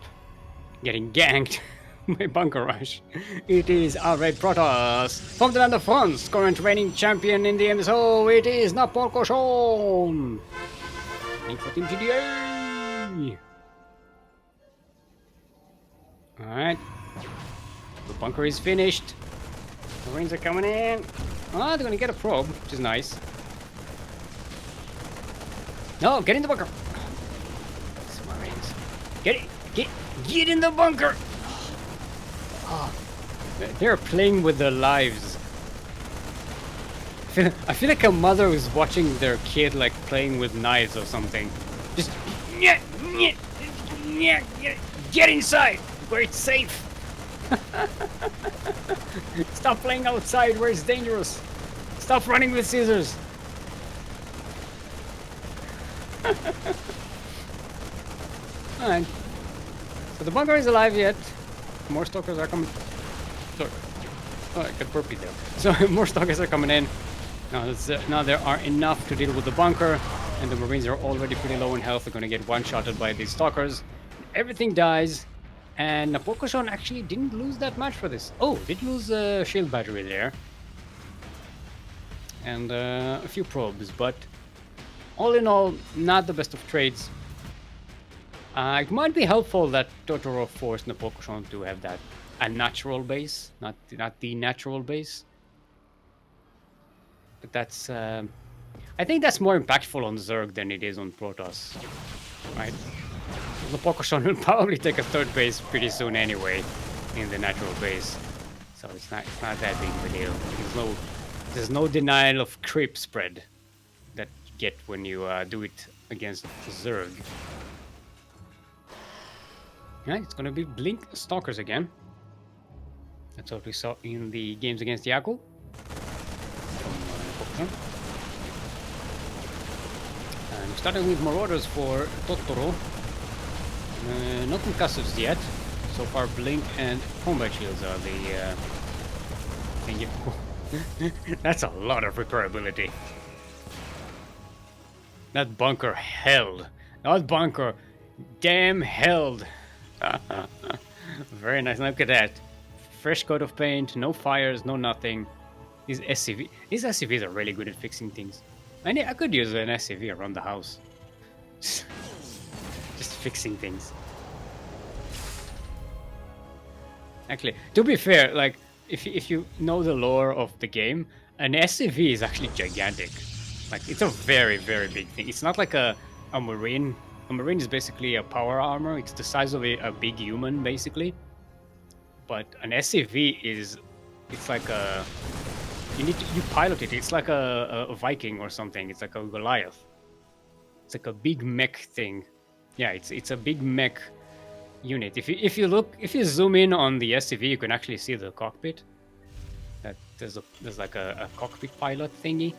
Speaker 1: getting ganked by Bunker Rush, it is our Red Protoss. From the land of France, current reigning champion in the MSO, it is Napolcochon. Playing for Team GDA. Alright. The bunker is finished. The Marines are coming in. Oh, they're gonna get a probe, which is nice. No, get in the bunker. Marines. Get in the bunker! Oh, they're playing with their lives. I feel like a mother who's watching their kid like playing with knives or something. Just get inside where it's safe. Stop playing outside where it's dangerous. Stop running with scissors. Alright. So the bunker is alive yet. More stalkers are coming. Sorry. Oh, I got burpee there. So more stalkers are coming in. Now there are enough to deal with the bunker, and the Marines are already pretty low in health. They're going to get one-shotted by these stalkers. Everything dies, and Napolcochon actually didn't lose that much for this. Oh, did lose a shield battery there. And a few probes, but all in all, not the best of trades. It might be helpful that Totoro forced Napolcochon to have that a natural base, not the natural base. But that's, I think that's more impactful on Zerg than it is on Protoss, right? Napolcochon will probably take a third base pretty soon anyway, in the natural base, so it's not that big of a deal. There's no denial of creep spread that you get when you do it against Zerg. Yeah, it's gonna be Blink Stalkers again. That's what we saw in the games against Yaku. Okay. I'm starting with Marauders for Totoro. No concussives yet. So far, Blink and Combat Shields are the thing you... That's a lot of repairability. That bunker held. That bunker damn held. Very nice. Look at that. Fresh coat of paint, no fires, no nothing. These SCVs are really good at fixing things. I could use an SCV around the house. Just fixing things. Actually, to be fair, like if you know the lore of the game, an SCV is actually gigantic. Like it's a very big thing. It's not like a marine. A marine is basically a power armor. It's the size of a big human, basically. But an SCV is, it's like a, you pilot it. It's like a Viking or something. It's like a Goliath. It's like a big mech thing. Yeah, it's a big mech unit. If you zoom in on the SCV, you can actually see the cockpit. That there's like a cockpit pilot thingy.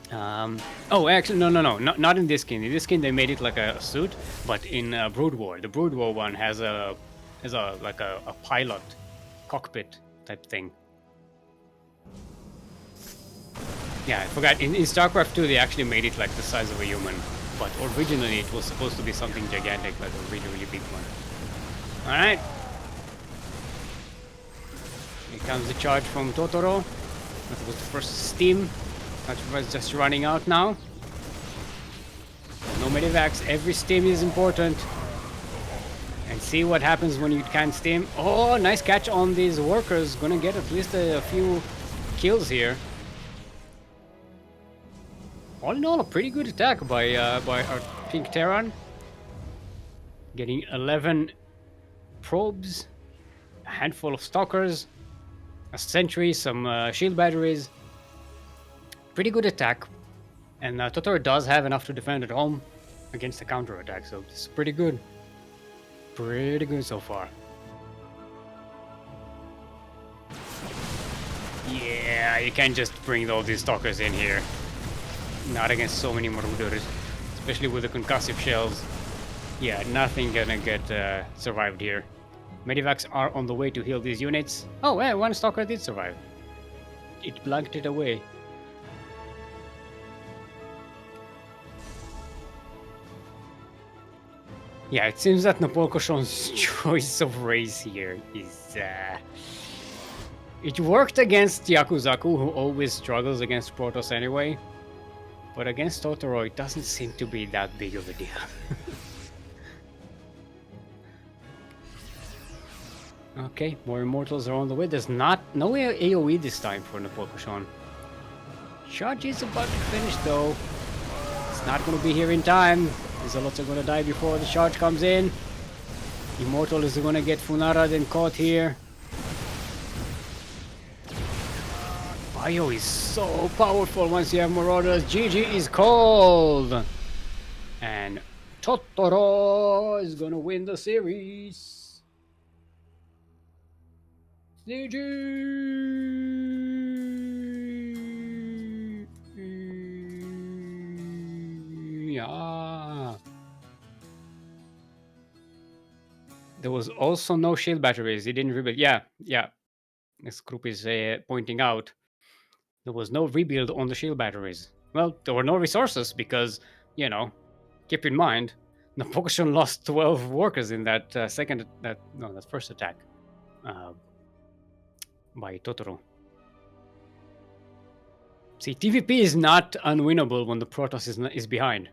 Speaker 1: Oh, actually, no, not in this skin. In this skin, they made it like a suit, but in Brood War, the Brood War one has a like a pilot cockpit type thing. Yeah, I forgot. In StarCraft 2, they actually made it like the size of a human, but originally it was supposed to be something gigantic, like a really big one. All right. Here comes the charge from Totoro. That was the first steam. That was just running out now. No medivacs. Every steam is important. And see what happens when you can't steam. Oh, nice catch on these workers. Gonna get at least a few kills here. All in all, a pretty good attack by our Pink Terran. Getting 11 probes, a handful of stalkers, a sentry, some shield batteries. Pretty good attack. And Totoro does have enough to defend at home against the counter attack, so this is pretty good. Pretty good so far. Yeah, you can't just bring all these stalkers in here. Not against so many Marauders, especially with the concussive shells. Yeah, nothing gonna get survived here. Medivacs are on the way to heal these units. Oh, yeah, one stalker did survive. It blanked it away. Yeah, it seems that Napolcochon's choice of race here is... It worked against Yakuzaku, who always struggles against Protoss anyway. But against Totoro, it doesn't seem to be that big of a deal. Okay, more Immortals are on the way. There's no AoE this time for Napolcochon. Charge is about to finish though. It's not going to be here in time. Zealots are going to die before the charge comes in. Immortal is going to get Funara then caught here. Bio is so powerful once you have Marauders. GG is called. And Totoro is going to win the series. GG. Yeah. There was also no shield batteries. He didn't rebuild. Yeah. This group is pointing out there was no rebuild on the shield batteries. Well, there were no resources because, you know, keep in mind, Napolcochon lost 12 workers in that that first attack by Totoro. See, TVP is not unwinnable when the Protoss is behind.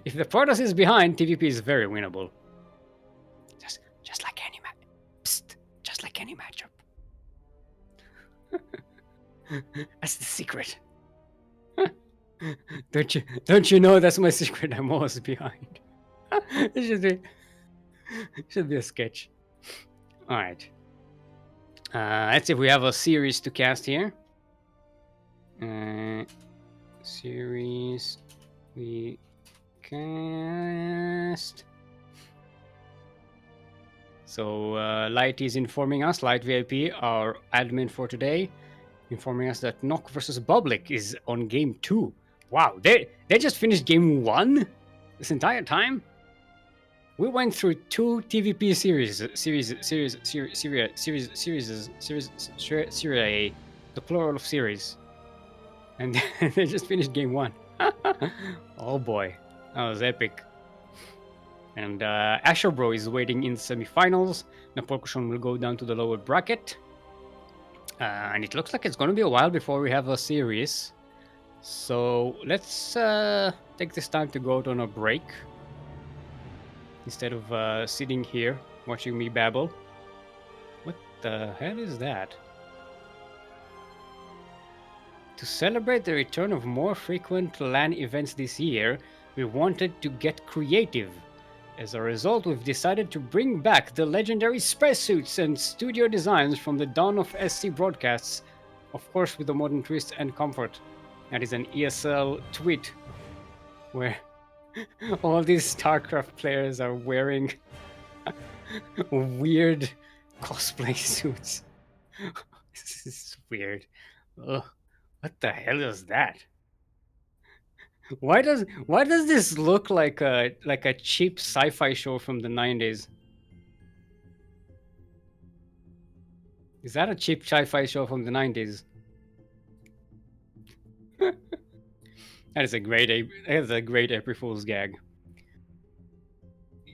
Speaker 1: If the Protoss is behind, TVP is very winnable. Just like any just like any matchup. That's the secret. Don't you know that's my secret? I'm always behind. It should be a sketch. All right. Let's see if we have a series to cast here. Series we cast. So Light is informing us. Light VIP, our admin for today, informing us that Knock versus Public is on game 2. Wow, they just finished game 1 this entire time. We went through 2 TVP series, the plural of series, and they just finished game 1. Oh boy, that was epic. And AsherBro is waiting in the semifinals. Napolcochon will go down to the lower bracket. And it looks like it's going to be a while before we have a series. So let's take this time to go out on a break. Instead of sitting here watching me babble. What the hell is that? To celebrate the return of more frequent LAN events this year, we wanted to get creative. As a result, we've decided to bring back the legendary spacesuits and studio designs from the dawn of SC broadcasts, of course with a modern twist and comfort. That is an ESL tweet where all these StarCraft players are wearing weird cosplay suits. This is weird. Ugh, what the hell is that? Why does this look like a cheap sci-fi show from the 90s? Is that a cheap sci-fi show from the 90s? That is a great April Fool's gag.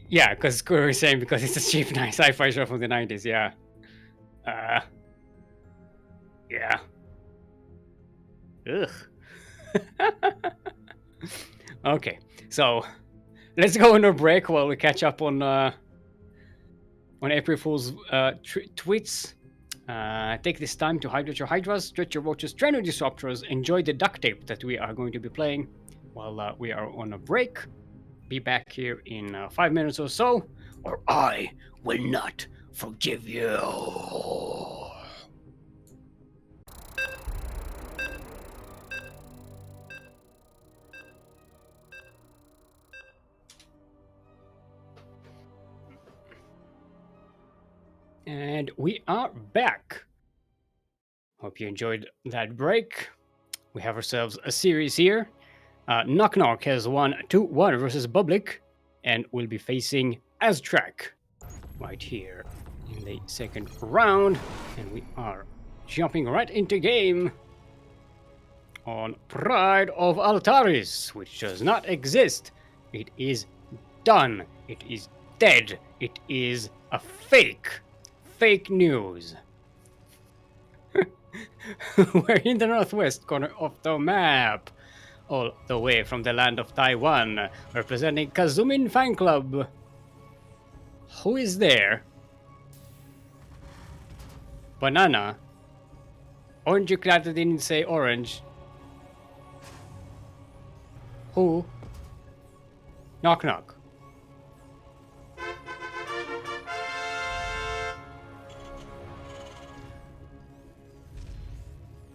Speaker 1: Yeah, because Kuro is saying because it's a cheap sci-fi show from the 90s. Yeah. Yeah. Ugh. Okay, so let's go on a break while we catch up on April Fool's tweets. Take this time to hydrate your hydras, stretch your roaches, train your disruptors, enjoy the duct tape that we are going to be playing while we are on a break. Be back here in 5 minutes or so, or I will not forgive you. And we are back. Hope you enjoyed that break. We have ourselves a series here. KnockKnock has won 2-1 versus Public and will be facing Aztrack right here in the second round. And we are jumping right into game on Pride of Altaris, which does not exist. It is done. It is dead. It is a fake. Fake news. We're in the northwest corner of the map, all the way from the land of Taiwan, representing Kazumin Fan Club. Who is there? Banana. Orange Clatter didn't say orange. Who? KnockKnock.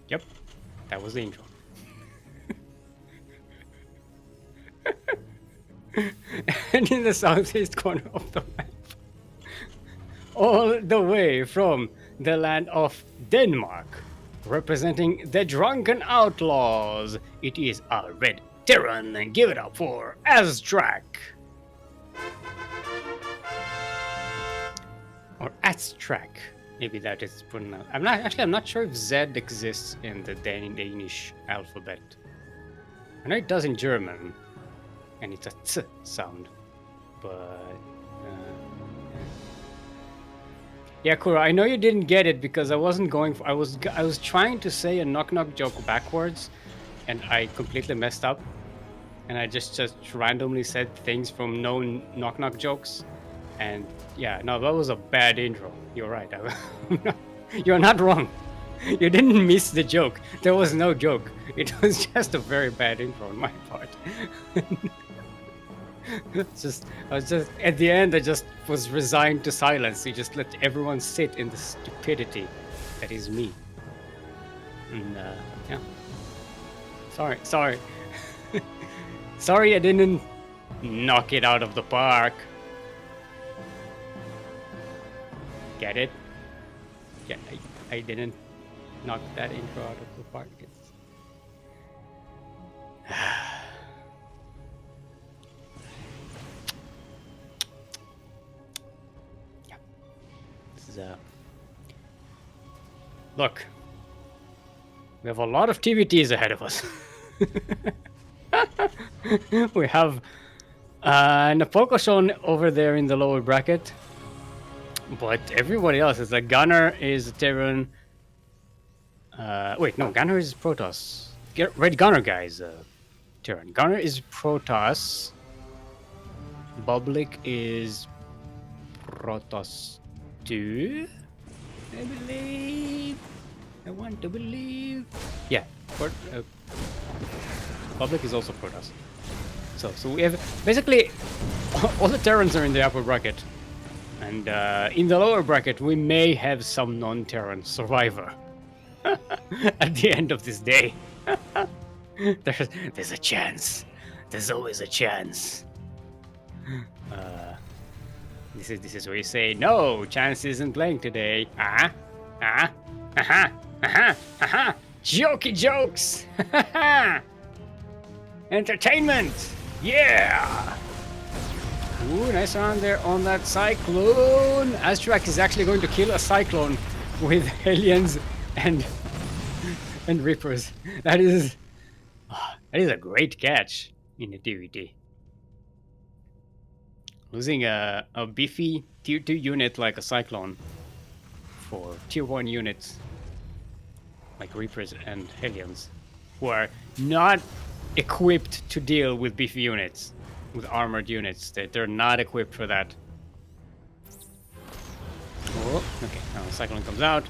Speaker 1: Yep, that was the intro. And in the southeast corner of the map, all the way from the land of Denmark, representing the Drunken Outlaws, it is a Red Terran, and give it up for Aztrack. Or Aztrack. Maybe that is pronounced. I'm not sure if Z exists in the Danish alphabet. I know it does in German, and it's a T sound. But yeah, Kura, I know you didn't get it because I wasn't going for. I was trying to say a KnockKnock joke backwards, and I completely messed up. And I just randomly said things from known KnockKnock jokes. And yeah, no, that was a bad intro. You're right. You're not wrong. You didn't miss the joke. There was no joke. It was just a very bad intro on my part. I was just at the end. I just was resigned to silence. You just let everyone sit in the stupidity that is me. And yeah. Sorry. Sorry, I didn't knock it out of the park. Get it? Yeah, I didn't Knock that intro out of the park. Yeah. This is look. We have a lot of TVTs ahead of us. We have Napolcochon over there in the lower bracket. But everybody else is like Gunner is Terran. Wait, no, Gunner is Protoss. Red Gunner guy is Terran. Gunner is Protoss. Bublik is Protoss 2, I believe. I want to believe. Yeah, Bublik is also Protoss. So we have basically all the Terrans are in the upper bracket. And in the lower bracket, we may have some non-Terran survivor at the end of this day. There's a chance. There's always a chance. This is where you say, no, Chance isn't playing today. Jokey jokes. Entertainment. Yeah. Ooh, nice round there on that Cyclone. Aztrack is actually going to kill a Cyclone with Aliens and Reapers. That is a great catch in a TVT. Losing a beefy tier 2 unit like a Cyclone for tier 1 units like Reapers and Hellions who are not equipped to deal with beefy units. With armored units, they're not equipped for that. Oh, okay. Now the Cyclone comes out.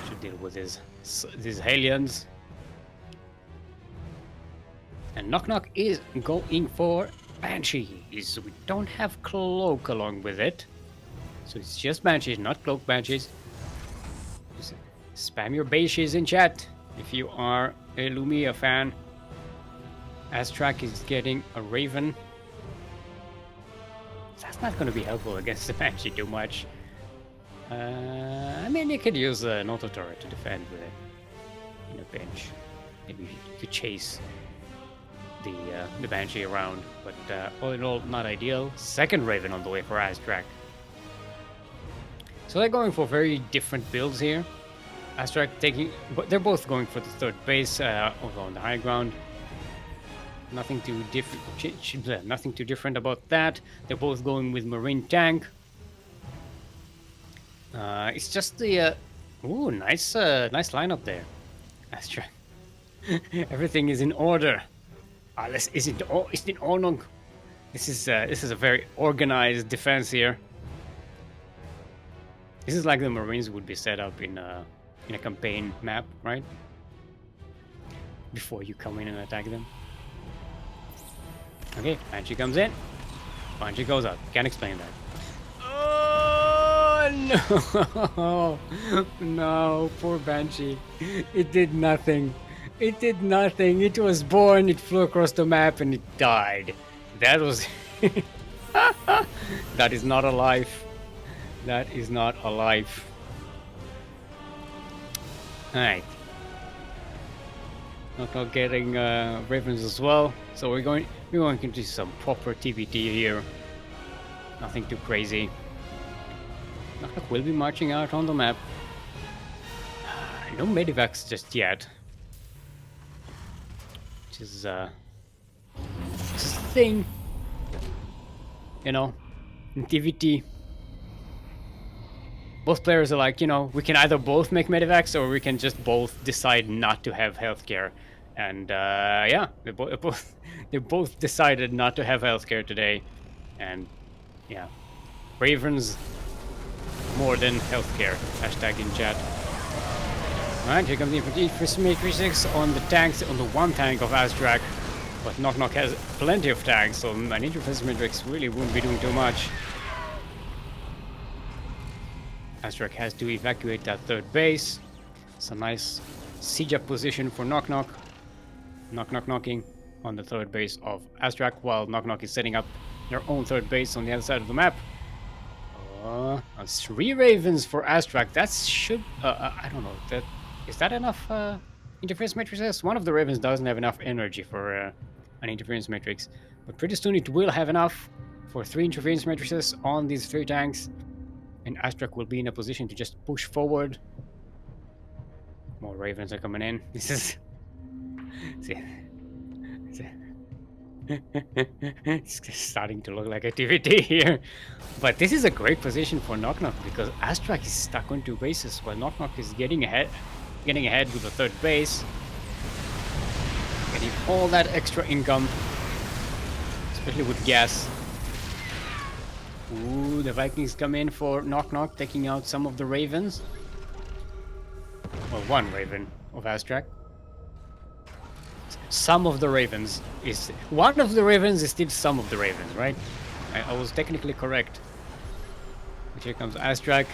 Speaker 1: Should deal with these Hellions. And KnockKnock is going for Banshees. We don't have Cloak along with it, so it's just Banshees, not Cloak Banshees. Just spam your Banshees in chat if you are a Lumia fan. Aztrack is getting a Raven. That's not going to be helpful against the Banshee too much. I mean, you could use an auto turret to defend with it in a pinch. Maybe you could chase the Banshee around, but all in all, not ideal. Second Raven on the way for Aztrack. So they're going for very different builds here. Aztrack taking, but they're both going for the third base, although on the high ground. Nothing too different. Nothing too different about that. They're both going with Marine Tank. It's just the ooh, nice lineup there. Aztrack. Everything is in order. Is in Ordnung. This is a very organized defense here. This is like the Marines would be set up in a campaign map, right? Before you come in and attack them. Okay, Banshee comes in. Banshee goes out. Can't explain that. Oh no! No, poor Banshee. It did nothing. It did nothing. It was born, it flew across the map, and it died. That was... That is not a life. That is not a life. Alright. KnockKnock getting Ravens as well. So we're going to do some proper TVT here. Nothing too crazy. KnockKnock will be marching out on the map. No medivacs just yet. Which is a thing. You know, in TVT. Both players are like, you know, we can either both make medivacs or we can just both decide not to have healthcare. And yeah, they both decided not to have healthcare today. And yeah, Ravens more than healthcare. Hashtag in chat. Alright, here comes the infantry for 36 on the tanks, on the one tank of Aztrack. But KnockKnock has plenty of tanks, so an interface matrix really wouldn't be doing too much. Aztrack has to evacuate that third base. It's a nice siege up position for KnockKnock. KnockKnock knocking on the third base of Aztrack, while KnockKnock is setting up their own third base on the other side of the map. 3 Ravens for Aztrack. That should... I don't know. Is that enough interference matrices? One of the Ravens doesn't have enough energy for an interference matrix, but pretty soon it will have enough for 3 interference matrices on these 3 tanks, and Aztrack will be in a position to just push forward. More Ravens are coming in. This is... it's starting to look like a TVT here. But this is a great position for KnockKnock because Aztrack is stuck on 2 bases while KnockKnock is getting ahead with the 3rd base. Getting all that extra income, especially with gas. Ooh, the Vikings come in for KnockKnock, taking out some of the Ravens. Well, 1 Raven of Aztrack. Some of the Ravens is... One of the Ravens is still some of the Ravens, right? I was technically correct. But here comes Aztrack,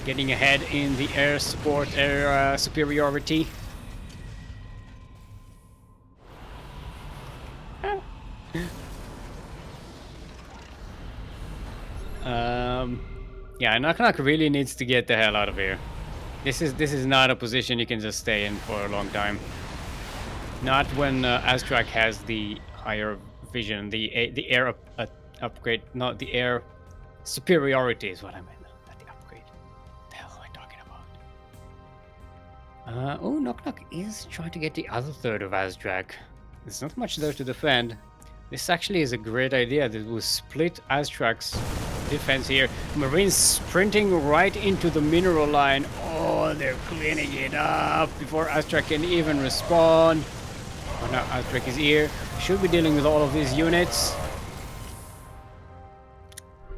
Speaker 1: getting ahead in the air support, air superiority. Yeah, KnockKnock really needs to get the hell out of here. This is not a position you can just stay in for a long time. Not when Aztrack has the higher vision, the air upgrade, not the air superiority is what I meant, not the upgrade. What the hell am I talking about? Oh, KnockKnock is trying to get the other 3rd of Aztrack. There's not much there to defend. This actually is a great idea. That will split Aztrack's defense here. Marines sprinting right into the mineral line. Oh, they're cleaning it up before Aztrack can even respond. Oh, now Aztrack is here. Should be dealing with all of these units.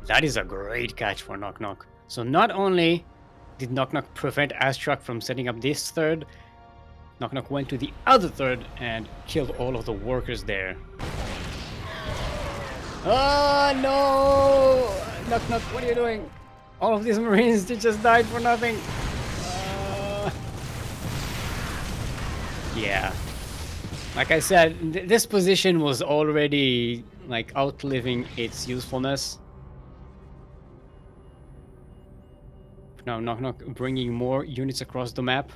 Speaker 1: That is a great catch for KnockKnock. So not only did KnockKnock prevent Aztrack from setting up this 3rd, KnockKnock went to the other 3rd and killed all of the workers there. Oh no! KnockKnock, what are you doing? All of these Marines, they just died for nothing. Yeah. Like I said, this position was already like outliving its usefulness. Now KnockKnock bringing more units across the map.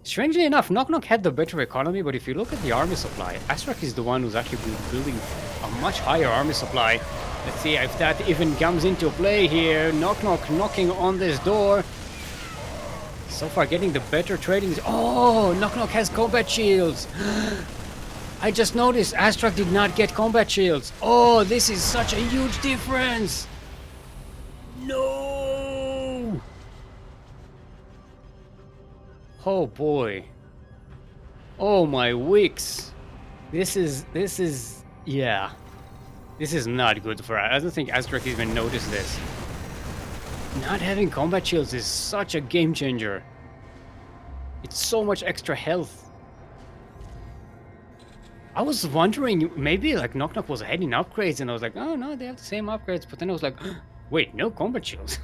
Speaker 1: Strangely enough, KnockKnock had the better economy, but if you look at the army supply, Aztrack is the one who's actually building a much higher army supply. Let's see if that even comes into play here. KnockKnock knocking on this door. So far getting the better trading. Oh, KnockKnock has combat shields. I just noticed Aztrack did not get combat shields. Oh, this is such a huge difference. No. Oh boy. Oh my wicks. This is yeah. This is not good for us. I don't think Aztrack even noticed this. Not having combat shields is such a game changer. It's so much extra health. I was wondering, maybe like KnockKnock was ahead in upgrades, and I was like, oh no, they have the same upgrades. But then I was like, wait, no combat shields.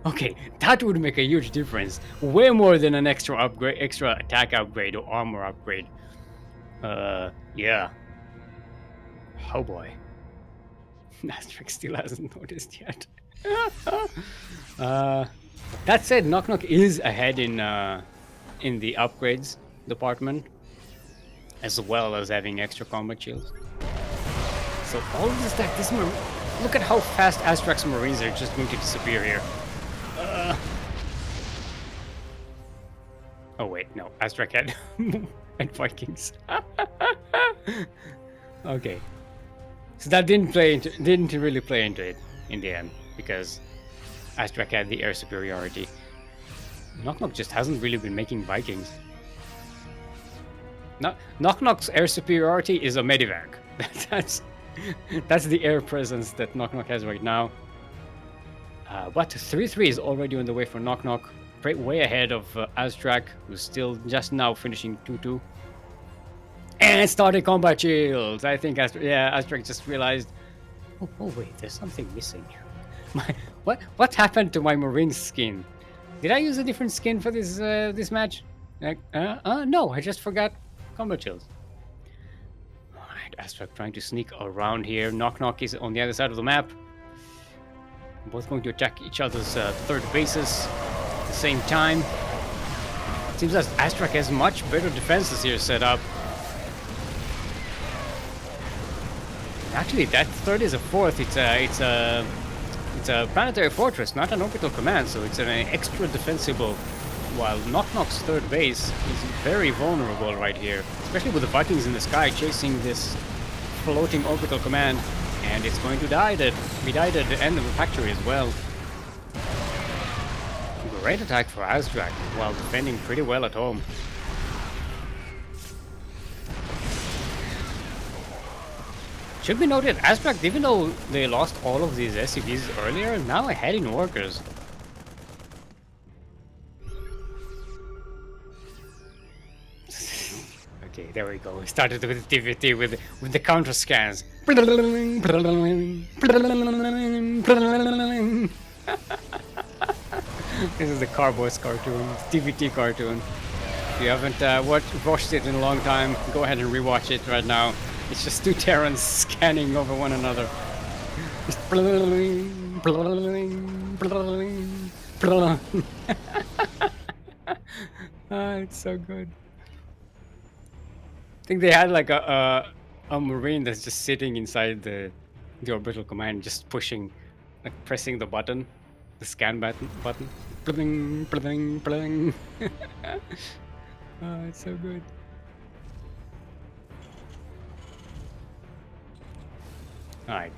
Speaker 1: Okay, that would make a huge difference. Way more than an extra upgrade, extra attack upgrade or armor upgrade. Yeah. Oh boy. Aztrack still hasn't noticed yet. That said, KnockKnock is ahead in the upgrades department, as well as having extra combat shields. So all of this stack, look at how fast Aztrack's Marines are just going to disappear here. Oh wait, no, Aztrack had and Vikings. Okay, so that didn't really play into it in the end because Aztrack had the air superiority. KnockKnock just hasn't really been making Vikings. KnockKnock's air superiority is a medivac. That's the air presence that KnockKnock has right now. What 3-3 is already on the way for KnockKnock, way ahead of Aztrack, who's still just now finishing 2-2. And started combat shields. I think Aztrack just realized. Oh wait, there's something missing. What happened to my Marine skin? Did I use a different skin for this this match? No, I just forgot combat shields. Alright, Aztrack trying to sneak around here. KnockKnock is on the other side of the map. Both going to attack each other's third bases at the same time. Seems as Aztrack has much better defenses here set up. Actually, that third is a fourth. It's a planetary fortress, not an orbital command, so it's an extra defensible. While KnockKnock's third base is very vulnerable right here, especially with the Vikings in the sky chasing this floating orbital command, and it's going to die. We died at the end of the factory as well. Great attack for Aztrack, while defending pretty well at home. Should be noted, Aztrack, even though they lost all of these SCVs earlier, now ahead in workers. Okay, there we go. We started with TVT with the counter scans. This is the Carboys cartoon, TVT cartoon. If you haven't watched it in a long time, go ahead and rewatch it right now. It's just two Terrans scanning over one another. It's so good. I think they had like a Marine that's just sitting inside the orbital command, just pushing, like pressing the button, the scan button. Bling, bling, bling. Oh, it's so good. Alright.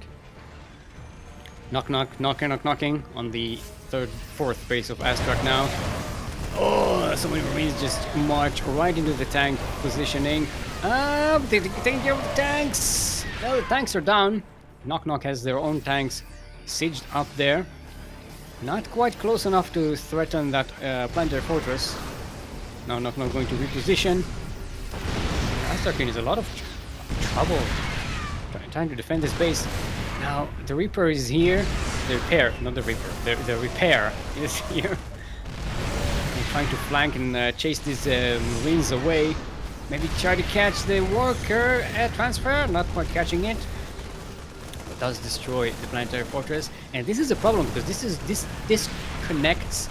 Speaker 1: Knocking on the fourth base of Aztrack now. Oh, so many Marines just march right into the tank positioning. Taking care of the tanks. Well, the tanks are down. KnockKnock has their own tanks sieged up there. Not quite close enough to threaten that planetary fortress. Now KnockKnock going to reposition. Aztrack is a lot of trouble trying to defend this base. Now the Reaper is here. The repair, not the Reaper. The repair is here. I'm trying to flank and chase these Marines away. Maybe try to catch the worker transfer. Not quite catching it. But does destroy the planetary fortress. And this is a problem because this disconnects.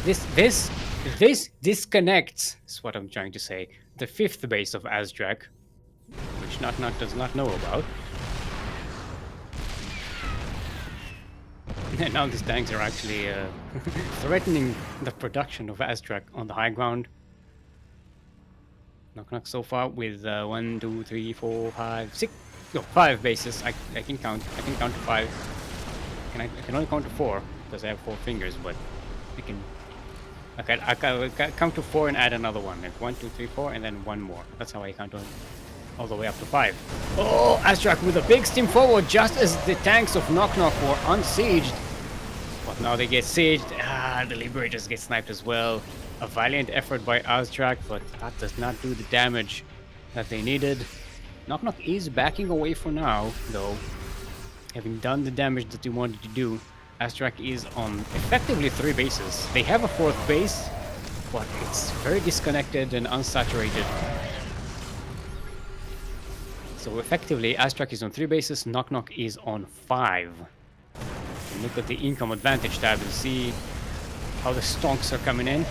Speaker 1: This disconnects. Is what I'm trying to say. The fifth base of Aztrack, which KnockKnock does not know about. And now these tanks are actually threatening the production of Aztrack on the high ground. KnockKnock so far with 1, 2, 3, 4, 5, 6, no, 5 bases. I can count. I can count to 5. I can only count to 4 because I have 4 fingers, but I can. I can count to 4 and add another one. Like 1, 2, 3, 4, and then one more. That's how I count all the way up to 5. Oh, Aztrack with a big steam forward just as the tanks of KnockKnock were unsieged. But now they get sieged. The Liberators get sniped as well. A valiant effort by Aztrack, but that does not do the damage that they needed. KnockKnock is backing away for now, though. Having done the damage that they wanted to do, Aztrack is on effectively 3 bases. They have a 4th base, but it's very disconnected and unsaturated. So effectively, Aztrack is on 3 bases, KnockKnock is on 5. And look at the income advantage tab and see how the stonks are coming in.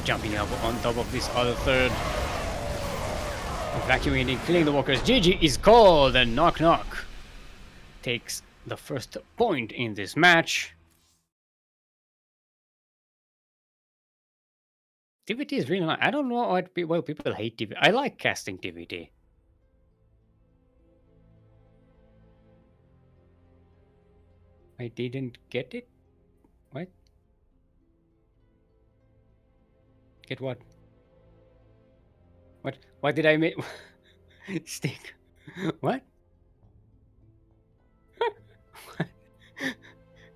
Speaker 1: Jumping up on top of this other third. Evacuating, killing the walkers. GG is called, and KnockKnock takes the first point in this match. TVT is really not. I don't know what people hate TVT. I like casting TVT. I didn't get it. What? Get what? What? What did I make? Stick. What?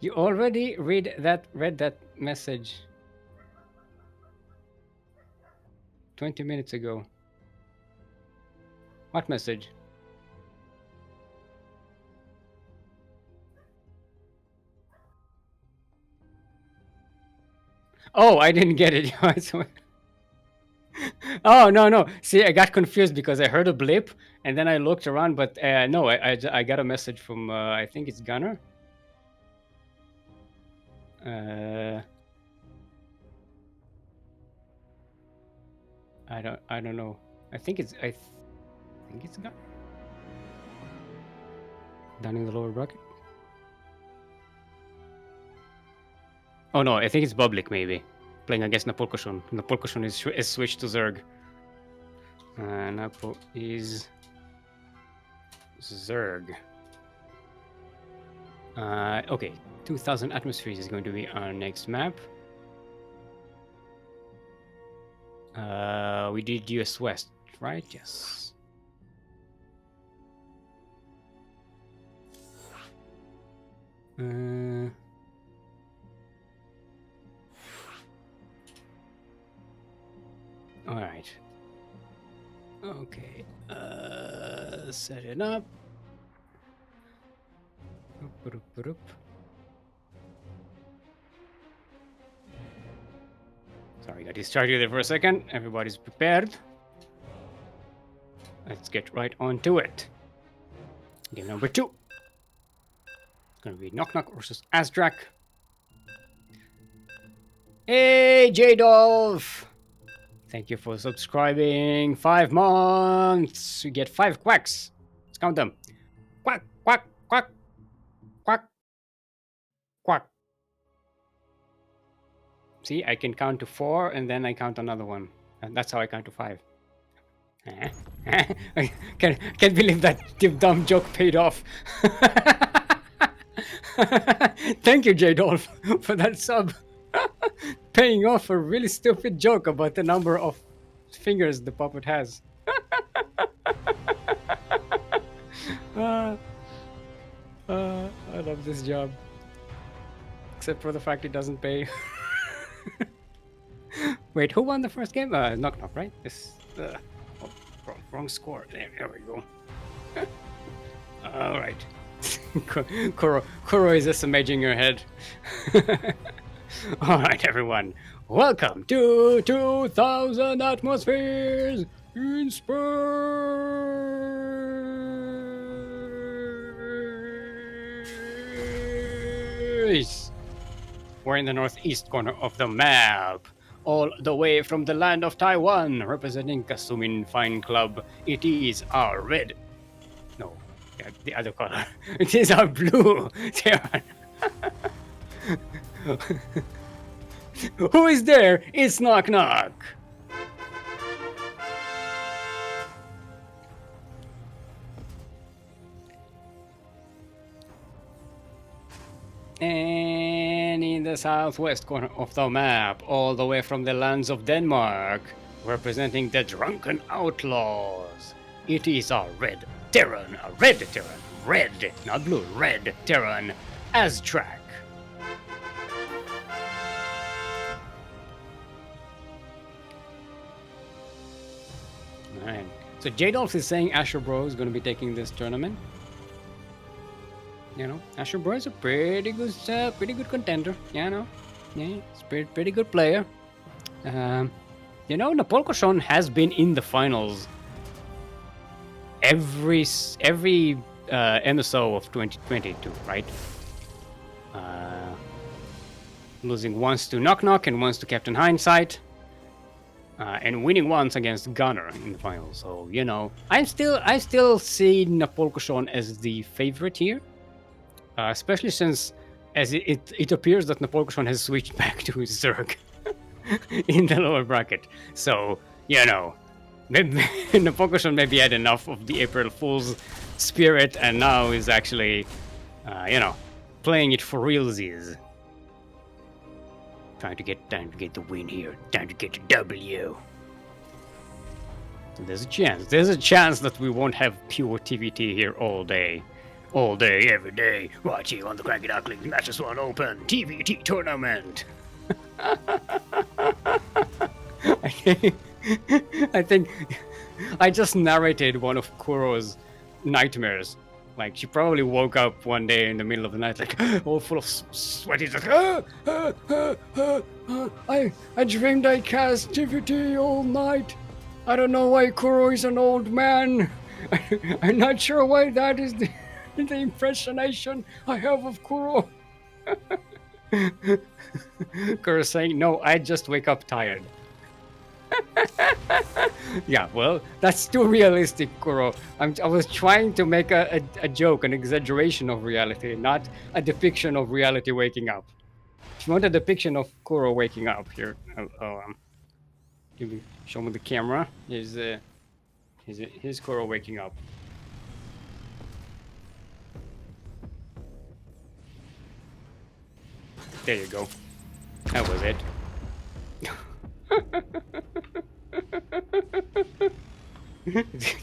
Speaker 1: You already read that message 20 minutes ago. What message? Oh, I didn't get it. Oh, no. See, I got confused because I heard a blip and then I looked around, but no, I got a message from, I think it's Gunner. I don't know. I think it's done. Down in the lower bracket. Oh no, I think it's Public maybe. Playing against Napolcochon. Napolcochon is switched to Zerg. Napo is Zerg. Okay, 2000 atmospheres is going to be our next map. We did US West, right? Yes. All right. Okay. Set it up. Sorry, got distracted there for a second. Everybody's prepared. Let's get right on to it. Game number 2. It's gonna be KnockKnock versus Aztrack. Hey, J-Dolph! Thank you for subscribing. 5 months. You get 5 quacks. Let's count them. Quack, quack, quack, quack, quack. See, I can count to 4 and then I count another one. And that's how I count to 5. I can't believe that dumb joke paid off. Thank you, J-Dolph, for that sub. Paying off a really stupid joke about the number of fingers the puppet has. I love this job. Except for the fact it doesn't pay. Wait, who won the first game? KnockKnock, right? This. Wrong score. There we go. All right. Kuro is just imaging your head. All right, everyone. Welcome to 2000 Atmospheres in Space. We're in the northeast corner of the map, all the way from the land of Taiwan, representing Kasumin Fine Club. It is our red. No, the other color. It is our blue. Who is there? It's KnockKnock. And in the southwest corner of the map, all the way from the lands of Denmark, representing the Drunken Outlaws, it is our red Terran, red, not blue, red Terran, Aztrack. Alright, so J-Dolph is saying AsherBro is going to be taking this tournament. You know, AsherBro is a pretty good contender. You know, yeah, it's pretty good player. You know, Napolcochon has been in the finals every MSO of 2022, right? Losing once to KnockKnock and once to Captain Hindsight, and winning once against Gunner in the finals. So you know, I still see Napolcochon as the favorite here. Especially since, as it appears that Napolcochon has switched back to Zerg in the lower bracket. So, you know, Napolcochon maybe had enough of the April Fool's spirit and now is actually, you know, playing it for realsies. Trying to get the win here. Trying to get the W. So there's a chance that we won't have pure TVT here all day. All day, every day, watching on the CranKy Ducklings Master Swan Open TVT tournament. I think I just narrated one of Kuro's nightmares. Like, she probably woke up one day in the middle of the night, like, all full of sweat. He's like, I dreamed I cast TVT all night. I don't know why Kuro is an old man. I'm not sure why that is the impressionation I have of Kuro. Kuro saying, no, I just wake up tired. Yeah, well, that's too realistic, Kuro. I was trying to make a joke, an exaggeration of reality, not a depiction of reality waking up. If you want a depiction of Kuro waking up, here, show me the camera. Here's Kuro waking up. There you go. That was it.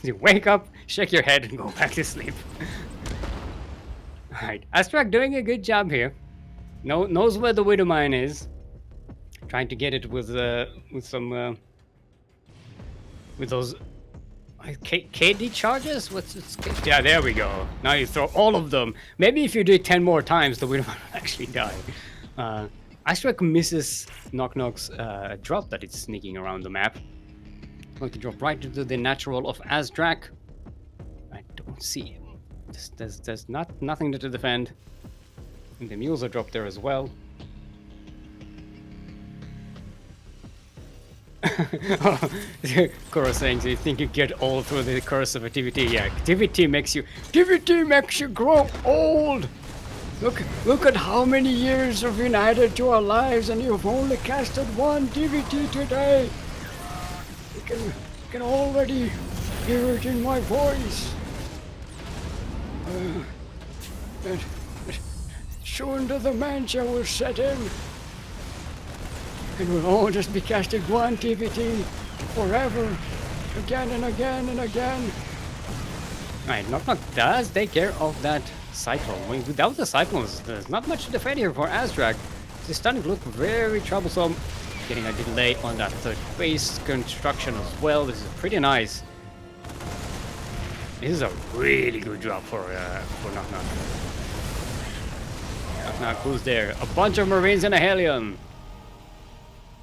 Speaker 1: You wake up, shake your head, and go back to sleep. Alright, Aztrack doing a good job here. Knows where the Widow Mine is. Trying to get it with some with those KD charges. Yeah, there we go. Now you throw all of them. Maybe if you do it 10 more times, the Widow Mine will actually die. Aztrack misses KnockKnock's drop that it's sneaking around the map. Going to drop right into the natural of Aztrack. I don't see him. There's nothing to defend. And the mules are dropped there as well. Kuro saying, so you think you get old through the curse of activity? Yeah, activity makes you grow old. Look at how many years have been added to our lives, and you've only casted one DVT today. You can already hear it in my voice. Soon the dementia will set in, and we'll all just be casting one TVT forever, again and again and again. Alright, KnockKnock does take care of that cyclone. Without the cyclones, there's not much to defend here for Aztrack. It's starting to look very troublesome. Getting a delay on that third base construction as well. This is pretty nice. This is a really good job for KnockKnock. KnockKnock, who's there? A bunch of Marines and a Hellion.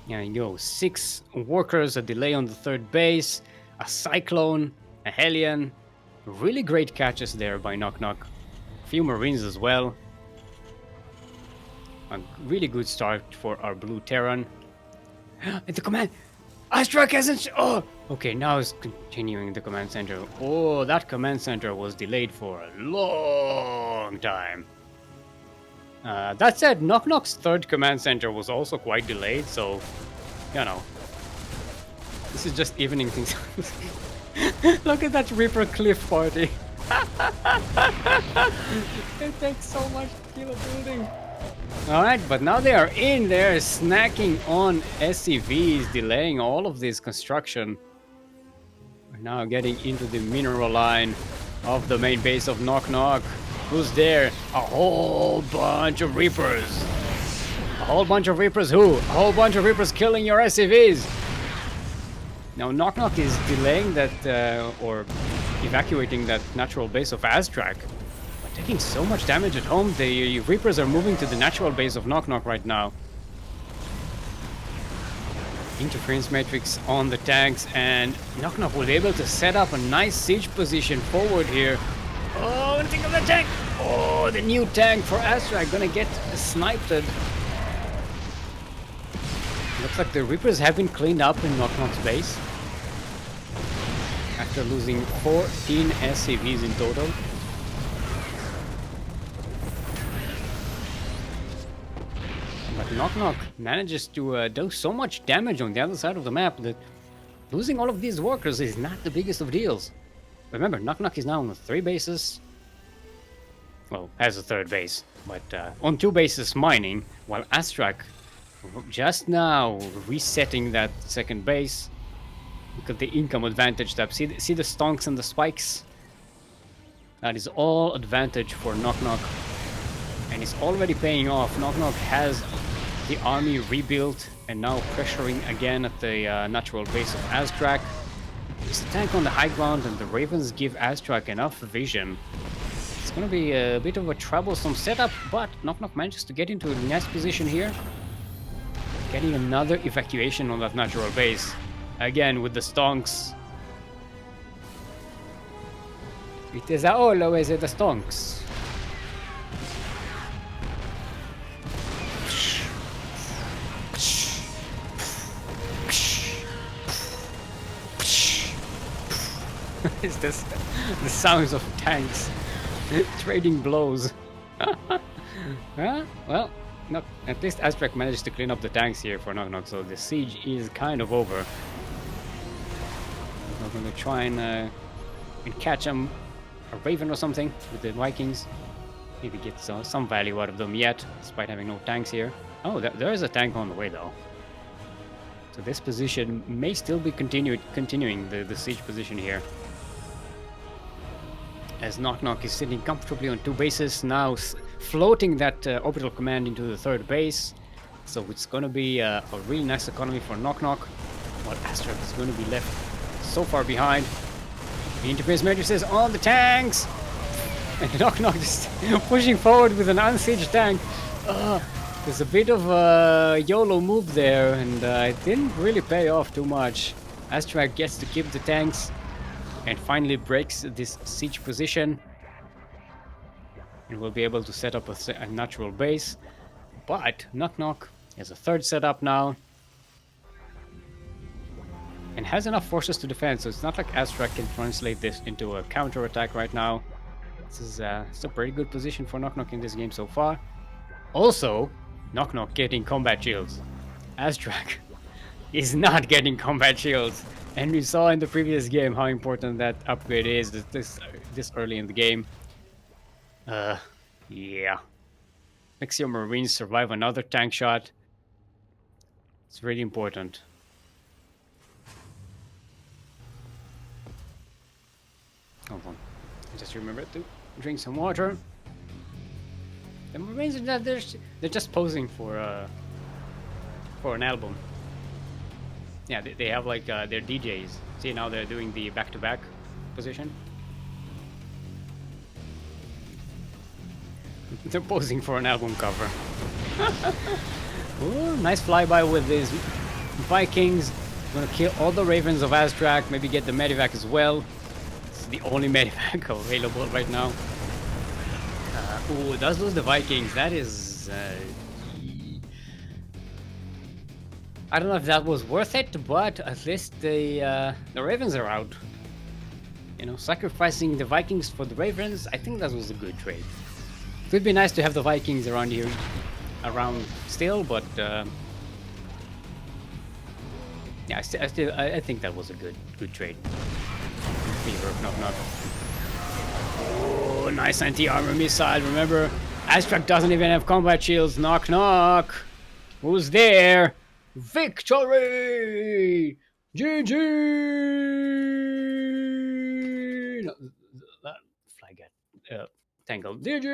Speaker 1: Yeah, you know, 6 workers, a delay on the third base, a Cyclone, a Hellion. Really great catches there by KnockKnock. A few Marines as well. A really good start for our Blue Terran. And the command... Aztrack hasn't... Oh! Okay, now it's continuing the command center. Oh, that command center was delayed for a long time. That said, KnockKnock's third command center was also quite delayed, so... You know. This is just evening things. Look at that Reaper Cliff Party. It takes so much to kill a building. Alright, but now they are in there snacking on SCVs, delaying all of this construction. We're now getting into the mineral line of the main base of KnockKnock. Who's there? A whole bunch of Reapers. A whole bunch of Reapers who? A whole bunch of Reapers killing your SCVs. Now KnockKnock is delaying that, or evacuating that natural base of Aztrack. Taking so much damage at home, the Reapers are moving to the natural base of KnockKnock right now. Interference matrix on the tanks, and KnockKnock will be able to set up a nice siege position forward here. Oh, and think of the tank! Oh, the new tank for Aztrack gonna get sniped. Looks like the Reapers have been cleaned up in KnockKnock's base. After losing 14 SCVs in total. But KnockKnock manages to do so much damage on the other side of the map that losing all of these workers is not the biggest of deals. Remember, KnockKnock is now on 3 bases. Well, has a third base, but on 2 bases mining, while Aztrack just now resetting that second base. Look at the income advantage tab. See the stonks and the spikes? That is all advantage for KnockKnock. And it's already paying off. KnockKnock has the army rebuilt and now pressuring again at the natural base of Aztrack. There's a tank on the high ground and the Ravens give Aztrack enough vision. It's gonna be a bit of a troublesome setup, but KnockKnock manages to get into a nice position here. Getting another evacuation on that natural base. Again with the stonks. It is always the stonks. Is this the sounds of tanks trading blows? Well, not at least Aztrack managed to clean up the tanks here for KnockKnock, so the siege is kind of over. We're gonna try and catch them, a Raven or something with the Vikings. Maybe get some value out of them yet, despite having no tanks here. Oh, there is a tank on the way though. So this position may still be continuing the siege position here. As KnockKnock is sitting comfortably on 2 bases, now floating that orbital command into the 3rd base. So it's gonna be a really nice economy for KnockKnock, while Aztrack is gonna be left so far behind. The interface matrices on the tanks! And KnockKnock just pushing forward with an unsieged tank. There's a bit of a YOLO move there, and it didn't really pay off too much. Aztrack gets to keep the tanks and finally breaks this siege position. And will be able to set up a natural base. But KnockKnock has a 3rd setup now. And has enough forces to defend, so it's not like Aztrack can translate this into a counter-attack right now. This is it's a pretty good position for KnockKnock in this game so far. Also, KnockKnock getting combat shields. Aztrack is not getting combat shields. And we saw in the previous game how important that upgrade is this early in the game. Yeah. Makes your Marines survive another tank shot. It's really important. Hold on. I just remembered to drink some water. The Marines are they're just posing for an album. Yeah, they have like their DJs. See, now they're doing the back-to-back position. They're posing for an album cover. Ooh, nice flyby with these Vikings. Gonna kill all the Ravens of Aztrack. Maybe get the Medivac as well. It's the only Medivac available right now. Ooh, it does lose the Vikings. That is... I don't know if that was worth it, but at least the Ravens are out. You know, sacrificing the Vikings for the Ravens, I think that was a good trade. It would be nice to have the Vikings around here, still, but yeah, I think that was a good trade. Fever, KnockKnock. Oh, nice anti-armor missile. Remember, Aztrack doesn't even have combat shields. KnockKnock. Who's there? Victory! GG! No, that flag got tangled. GG!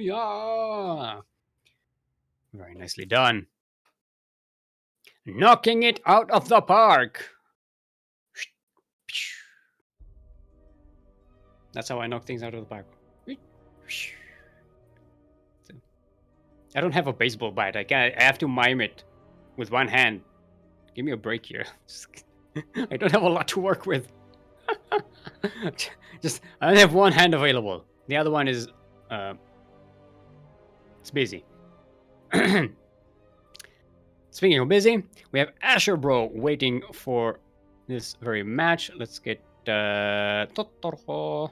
Speaker 1: Yeah! Very nicely done. Knocking it out of the park! That's how I knock things out of the park. I don't have a baseball bat. I have to mime it with one hand. Give me a break here. I don't have a lot to work with. I only have one hand available. The other one is it's busy. Speaking of busy, we have AsherBro waiting for this very match. Let's get Totoro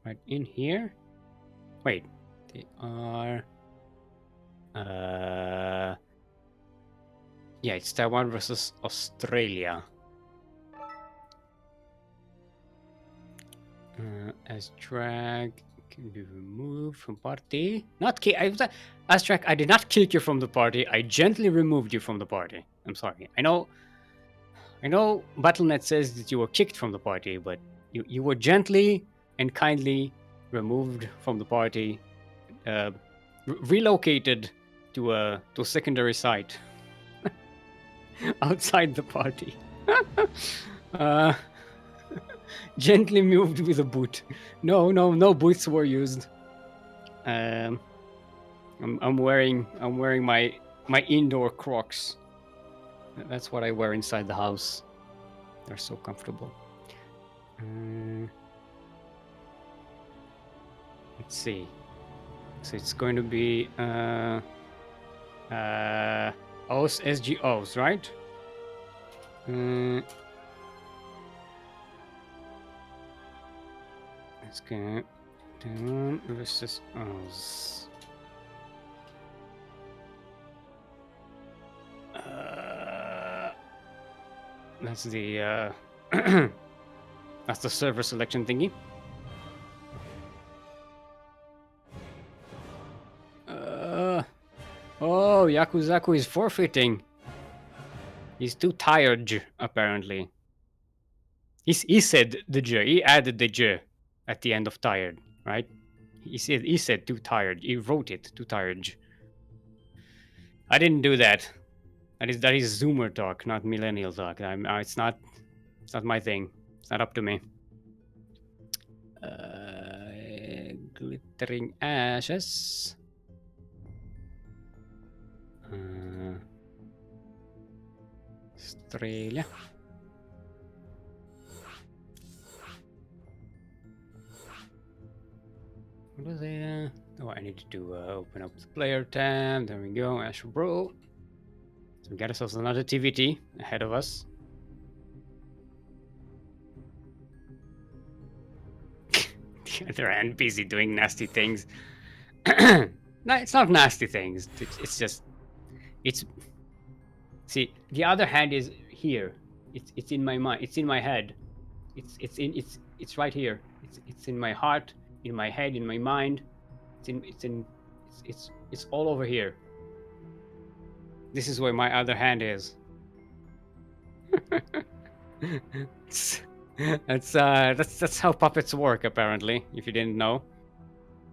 Speaker 1: right in here. Wait, they are. Yeah, it's Taiwan versus Australia. Aztrack can be removed from party. Not kick. Aztrack, I did not kick you from the party. I gently removed you from the party. I'm sorry. I know Battle.net says that you were kicked from the party, but you were gently and kindly removed from the party, relocated to a secondary site outside the party. Gently moved with a boot. No boots were used. I'm wearing my indoor Crocs. That's what I wear inside the house. They're so comfortable. Let's see. So it's going to be SGOs, right? Let's go. Down versus Oz. That's the that's the server selection thingy. Oh, Yakuzaku is forfeiting. He's too tired, apparently. He said the J. He added the J at the end of tired, right? He said too tired. He wrote it too tired. I didn't do that. That is Zoomer talk, not millennial talk. It's not my thing. It's not up to me. Glittering ashes. Australia. What was it? Oh, I need to open up the player tab. There we go, AsherBro. So we got ourselves another TVT ahead of us. The other hand busy doing nasty things. No, it's not nasty things. It's just, see, the other hand is here. It's in my mind. It's in my head. It's right here. It's in my heart, in my head, in my mind. It's all over here. This is where my other hand is. That's how puppets work, apparently. If you didn't know,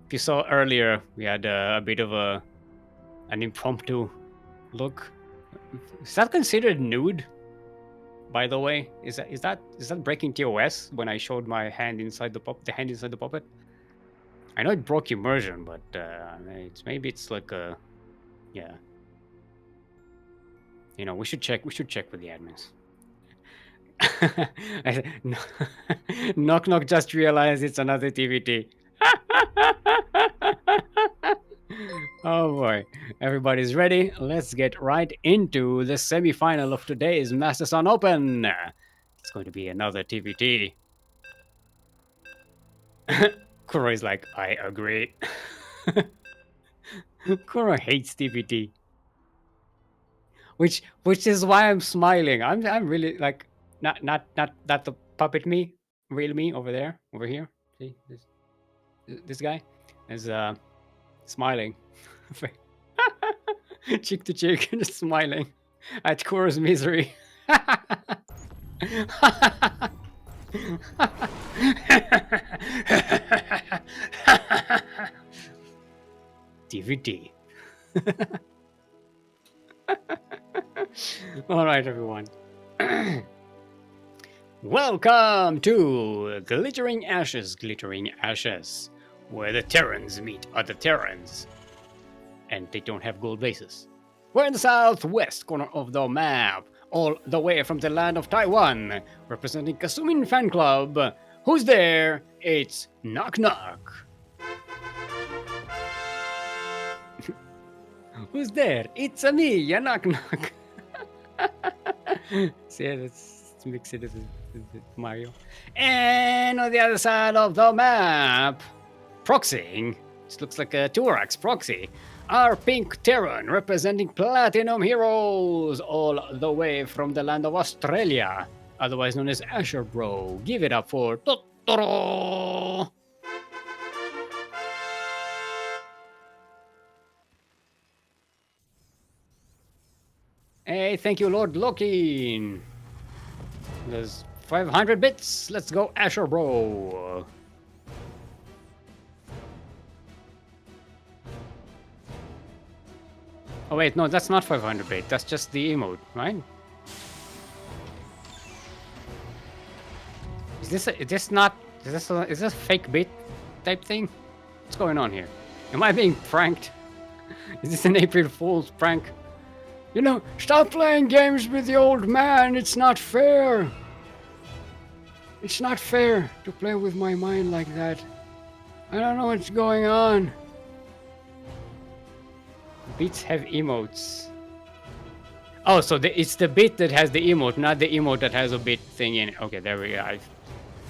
Speaker 1: if you saw earlier, we had a bit of an impromptu look. Is that considered nude? By the way, is that breaking TOS when I showed my hand inside the hand inside the puppet? I know it broke immersion, but maybe it's like a, yeah. You know, we should check with the admins. KnockKnock just realized it's another TVT. Oh boy, everybody's ready. Let's get right into the semi-final of today's Master Swan Open. It's going to be another TVT. Kuro is like, I agree. Kuro hates TVT. Which is why I'm smiling. I'm really like not the puppet me, real me over here. See this guy is smiling, cheek to cheek, just smiling at Kuro's misery. DVD. All right, everyone. Welcome to Glittering Ashes, where the Terrans meet other Terrans, and they don't have gold bases. We're in the southwest corner of the map, all the way from the land of Taiwan, representing Kasumin Fan Club. Who's there? It's KnockKnock. Who's there? It's me, ya KnockKnock. See, let's mix it with Mario. And on the other side of the map, proxying, this looks like a Turax proxy, our Pink Terran representing Platinum Heroes, all the way from the land of Australia, otherwise known as AsherBro. Give it up for Totoro! Hey, thank you, Lord Loki. There's 500 bits. Let's go, AsherBro. Oh wait, no, that's not 500 bit. That's just the emote, right? Is this a fake bit type thing? What's going on here? Am I being pranked? Is this an April Fool's prank? You know, stop playing games with the old man. It's not fair. It's not fair to play with my mind like that. I don't know what's going on. Bits have emotes. Oh, so it's the bit that has the emote, not the emote that has a bit thing in it. Okay, there we go.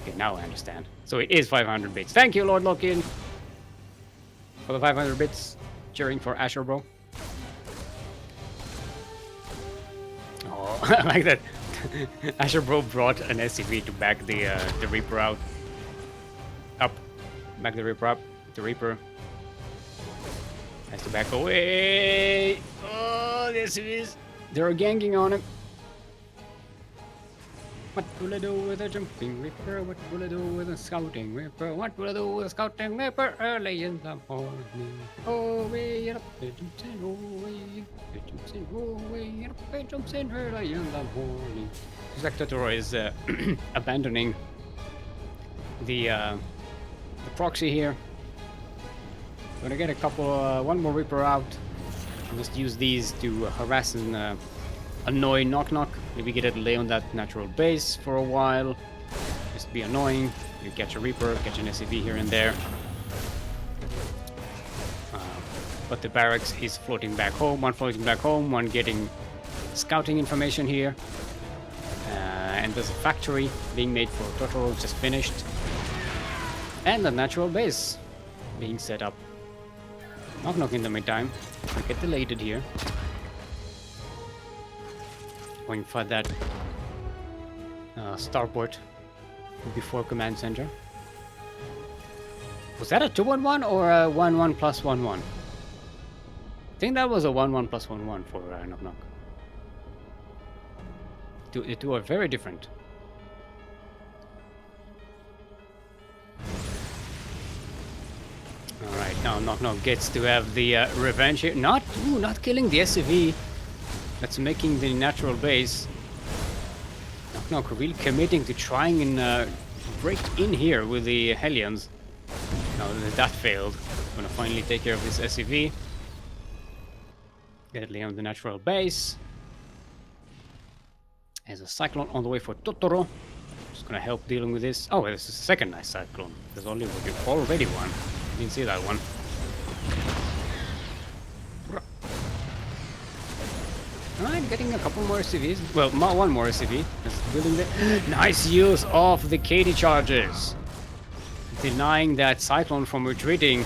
Speaker 1: Okay, now I understand. So it is 500 bits. Thank you, Lord Lokin, for the 500 bits. Cheering for AsherBro. Oh, I like that. AsherBro brought an SCV to back the Reaper out. Up. Back the Reaper up. The Reaper has to back away. Oh, the SCVs. They're ganging on him. What will I do with a jumping Reaper? What will I do with a scouting Reaper? What will I do with a scouting Reaper early in the morning? Oh, way up, it jumps in, oh, way up, it jumps in, oh, way up, it jumps in early in the morning. Looks like Totoro is abandoning the proxy here. Gonna get a couple, one more Reaper out. Just use these to harass and annoy KnockKnock. Maybe get a delay on that natural base for a while. Just be annoying. You catch a Reaper, catch an SCV here and there. But the barracks is floating back home. One floating back home, one getting scouting information here. And there's a factory being made for Totoro, just finished. And a natural base being set up. KnockKnock in the meantime. I get delayed here. Going for that starport before command center. Was that a 2-1-1 or a 1-1 plus 1-1? I think that was a 1-1 plus 1-1 for KnockKnock. The two are very different. Alright, now KnockKnock gets to have the revenge here. Not killing the SCV. That's making the natural base. KnockKnock really committing to trying and break in here with the Hellions. Now that failed. Gonna finally take care of this SCV. Get it on the natural base. There's a Cyclone on the way for Totoro. Just gonna help dealing with this. Oh, this is the second nice Cyclone. There's already one. Didn't see that one. Alright, getting a couple more SCVs. Well, one more SCV. Just building the nice use of the KD charges. Denying that Cyclone from retreating.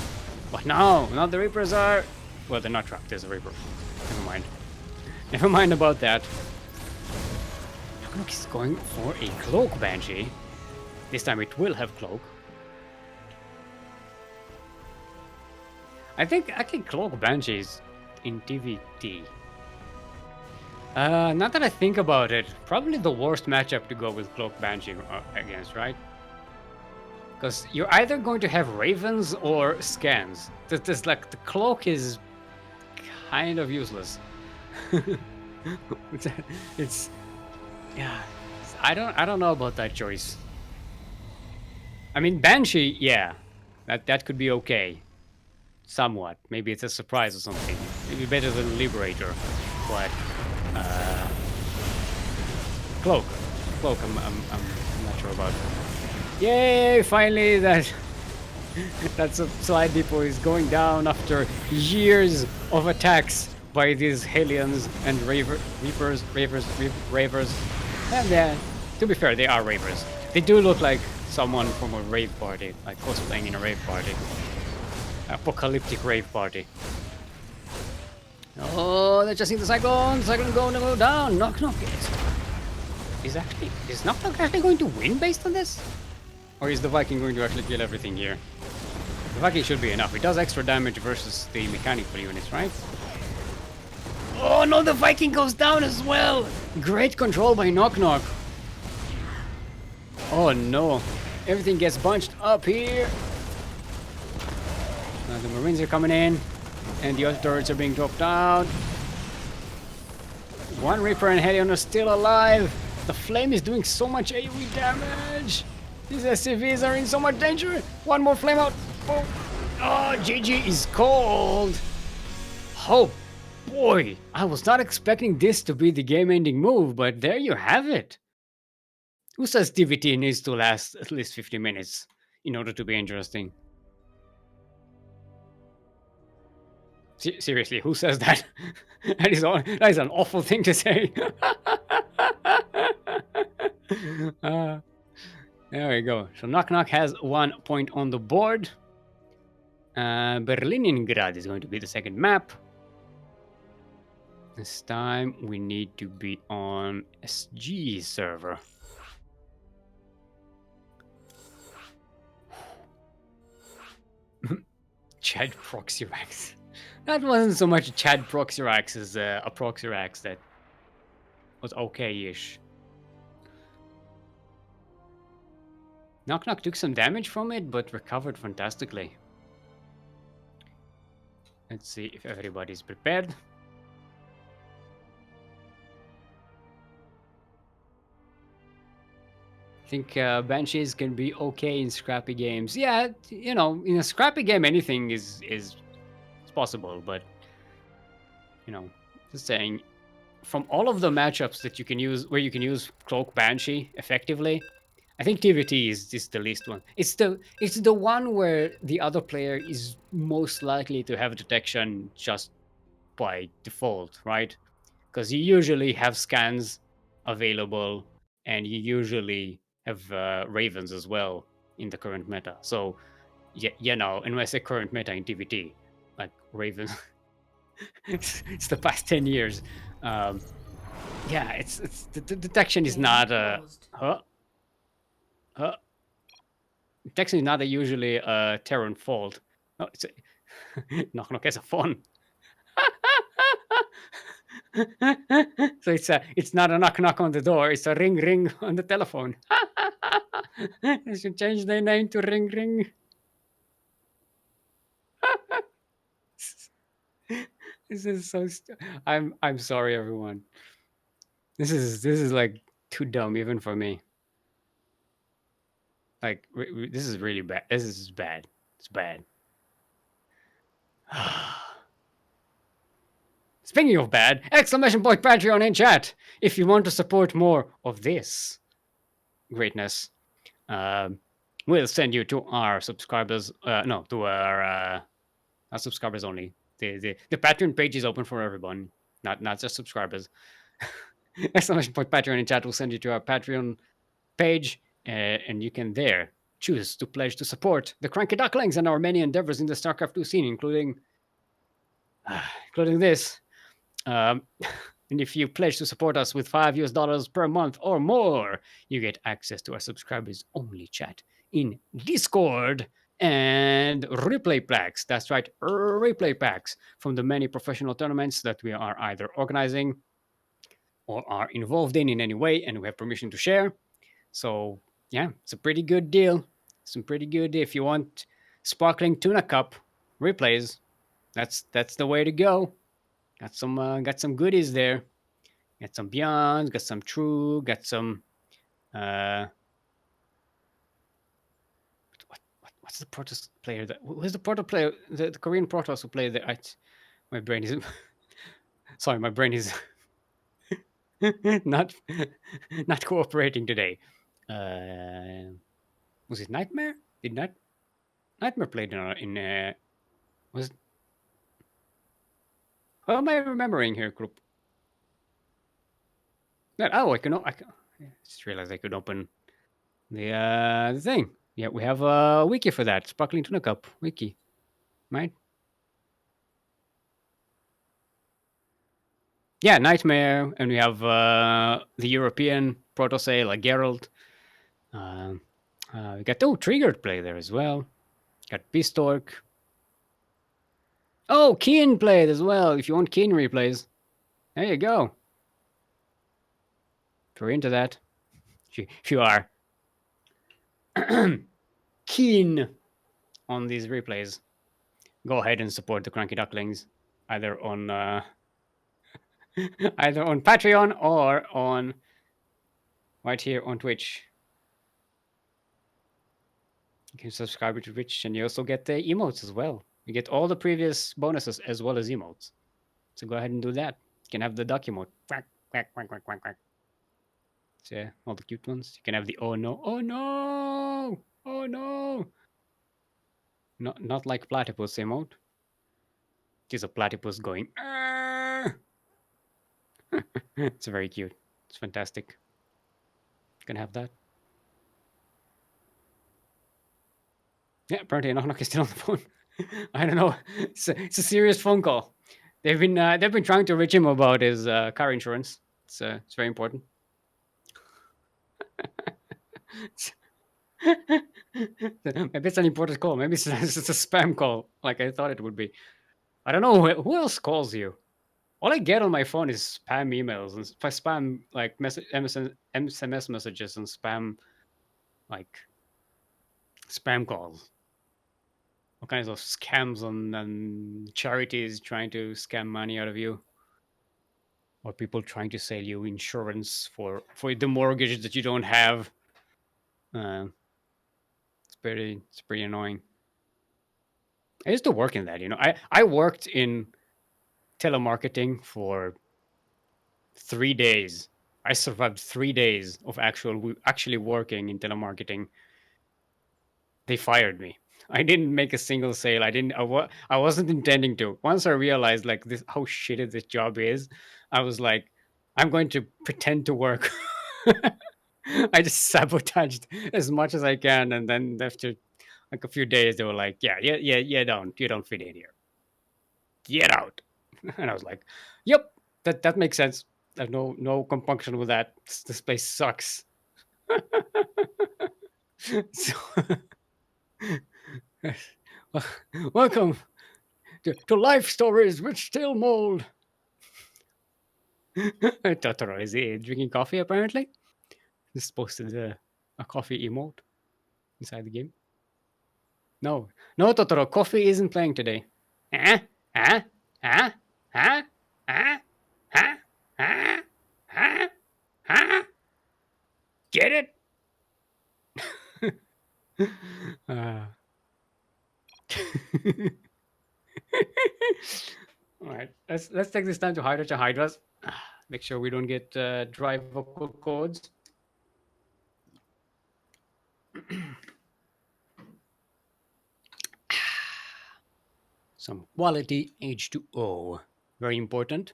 Speaker 1: But now the Reapers are... Well, they're not trapped. There's a Reaper. Never mind. Never mind about that. KnockKnock is going for a Cloak Banshee. This time it will have Cloak. I think Cloak Banshees in TVT. Now that I think about it, probably the worst matchup to go with Cloak Banshee against, right? Because you're either going to have Ravens or Scans. There's like the Cloak is kind of useless. it's yeah. I don't know about that choice. I mean Banshee, yeah, that could be okay. Somewhat. Maybe it's a surprise or something. Maybe better than Liberator. But Cloak, I'm not sure about. Yay! Finally, that slide depot is going down after years of attacks by these Hellions and Ravers. And to be fair, they are Ravers. They do look like someone from a rave party, like cosplaying in a rave party, apocalyptic rave party. Oh, they're just seeing the Cyclone going to go down. KnockKnock is KnockKnock actually going to win based on this? Or is the Viking going to actually kill everything here? The Viking should be enough. It does extra damage versus the mechanical units, right? Oh no, the Viking goes down as well! Great control by KnockKnock. Oh no. Everything gets bunched up here. The Marines are coming in. And the other turrets are being dropped out. One Reaper and Hellion are still alive. The flame is doing so much AoE damage. These SCVs are in so much danger. One more flame out. Oh, GG is cold. Oh boy, I was not expecting this to be the game-ending move, but there you have it. Who says TVT needs to last at least 50 minutes in order to be interesting? Seriously, who says that? That is an awful thing to say. There we go. So KnockKnock has 1 point on the board. Berliningrad is going to be the second map. This time we need to be on SG server. Chad Proxyrax. That wasn't so much Chad Proxyrax as a Proxyrax that was okay-ish. KnockKnock took some damage from it, but recovered fantastically. Let's see if everybody's prepared. I think Banshees can be okay in scrappy games. Yeah, you know, in a scrappy game, anything is possible. But you know, just saying, from all of the matchups that you can use, where you can use Cloak Banshee effectively, I think TVT is the least one. It's the one where the other player is most likely to have detection just by default, right? Because you usually have scans available, and you usually have ravens as well in the current meta. So, yeah, you know, and when I say current meta in TVT, like ravens, it's the past 10 years. Um, yeah, it's the detection is not huh, huh, detection is not usually a Terran fault. No, it's a, knock has a phone. So it's not a knock on the door, it's a ring on the telephone. They should change their name to ring. This is so I'm sorry everyone. This is like too dumb even for me. Like this is really bad. This is bad. It's bad. Speaking of bad, exclamation point Patreon in chat if you want to support more of this greatness. Um, we'll send you to our subscribers. No, to our subscribers only. The Patreon page is open for everyone, not just subscribers. Exclamation point Patreon in chat will send you to our Patreon page, and you can there choose to pledge to support the CranKy Ducklings and our many endeavors in the StarCraft 2 scene, including this. Um, and if you pledge to support us with $5 per month or more, you get access to our subscribers only chat in Discord and replay packs. That's right, replay packs from the many professional tournaments that we are either organizing or are involved in any way, and we have permission to share. So yeah, it's a pretty good deal. Some pretty good if you want sparkling tuna cup replays. That's the way to go. Got some goodies there. Got some Beyonds, got some True, got some uh what's the Protoss player that who's the Proto player the Korean Protoss who played the my brain is sorry, my brain is not not cooperating today. Was it Nightmare? Did not Nightmare played in was what am I remembering here, group? Oh, I just realized I could open the thing. Yeah, we have a wiki for that. Sparkling Tuna Cup wiki, right? Yeah, Nightmare, and we have the European Protosay like Geralt. Um, we got Triggered play there as well. Got Beastork. Oh, Keen played as well. If you want Keen replays, there you go. If you're into that, if you are keen on these replays, go ahead and support the CranKy Ducklings either on either on Patreon or on right here on Twitch. You can subscribe to Twitch, and you also get the emotes as well. You get all the previous bonuses as well as emotes. So go ahead and do that. You can have the duck emote. Quack, quack, quack, quack, quack, quack. So yeah, all the cute ones. You can have the oh no, oh no, oh no. Not like platypus emote. It is a platypus going. It's very cute. It's fantastic. You can have that. Yeah, apparently KnockKnock is still on the phone. I don't know. It's a serious phone call. They've been trying to reach him about his car insurance. It's very important. Maybe it's an important call. Maybe it's a spam call, like I thought it would be. I don't know who else calls you. All I get on my phone is spam emails and spam like MSN, SMS messages and spam like spam calls. All kinds of scams and charities trying to scam money out of you, or people trying to sell you insurance for the mortgage that you don't have. Uh, it's pretty annoying. I used to work in that. I worked in telemarketing for 3 days. I survived 3 days of actually working in telemarketing. They fired me. I didn't make a single sale. I wasn't intending to. Once I realized like this how shitty this job is, I was like, I'm going to pretend to work. I just sabotaged as much as I can, and then after like a few days, they were like, "Yeah, yeah, yeah, you don't fit in here. Get out." And I was like, "Yep, that makes sense. There's no compunction with that. This place sucks." So, welcome to Life Stories with Steelmold. Totoro is he drinking coffee apparently? He's posted a coffee emote inside the game. No, no, Totoro, coffee isn't playing today. Huh? Huh? Huh? Huh? Huh? Huh? Huh? Huh? Huh? Get it? uh. All right, let's take this time to hydrate your hydras. Make sure we don't get dry vocal cords. Some quality H2O, very important.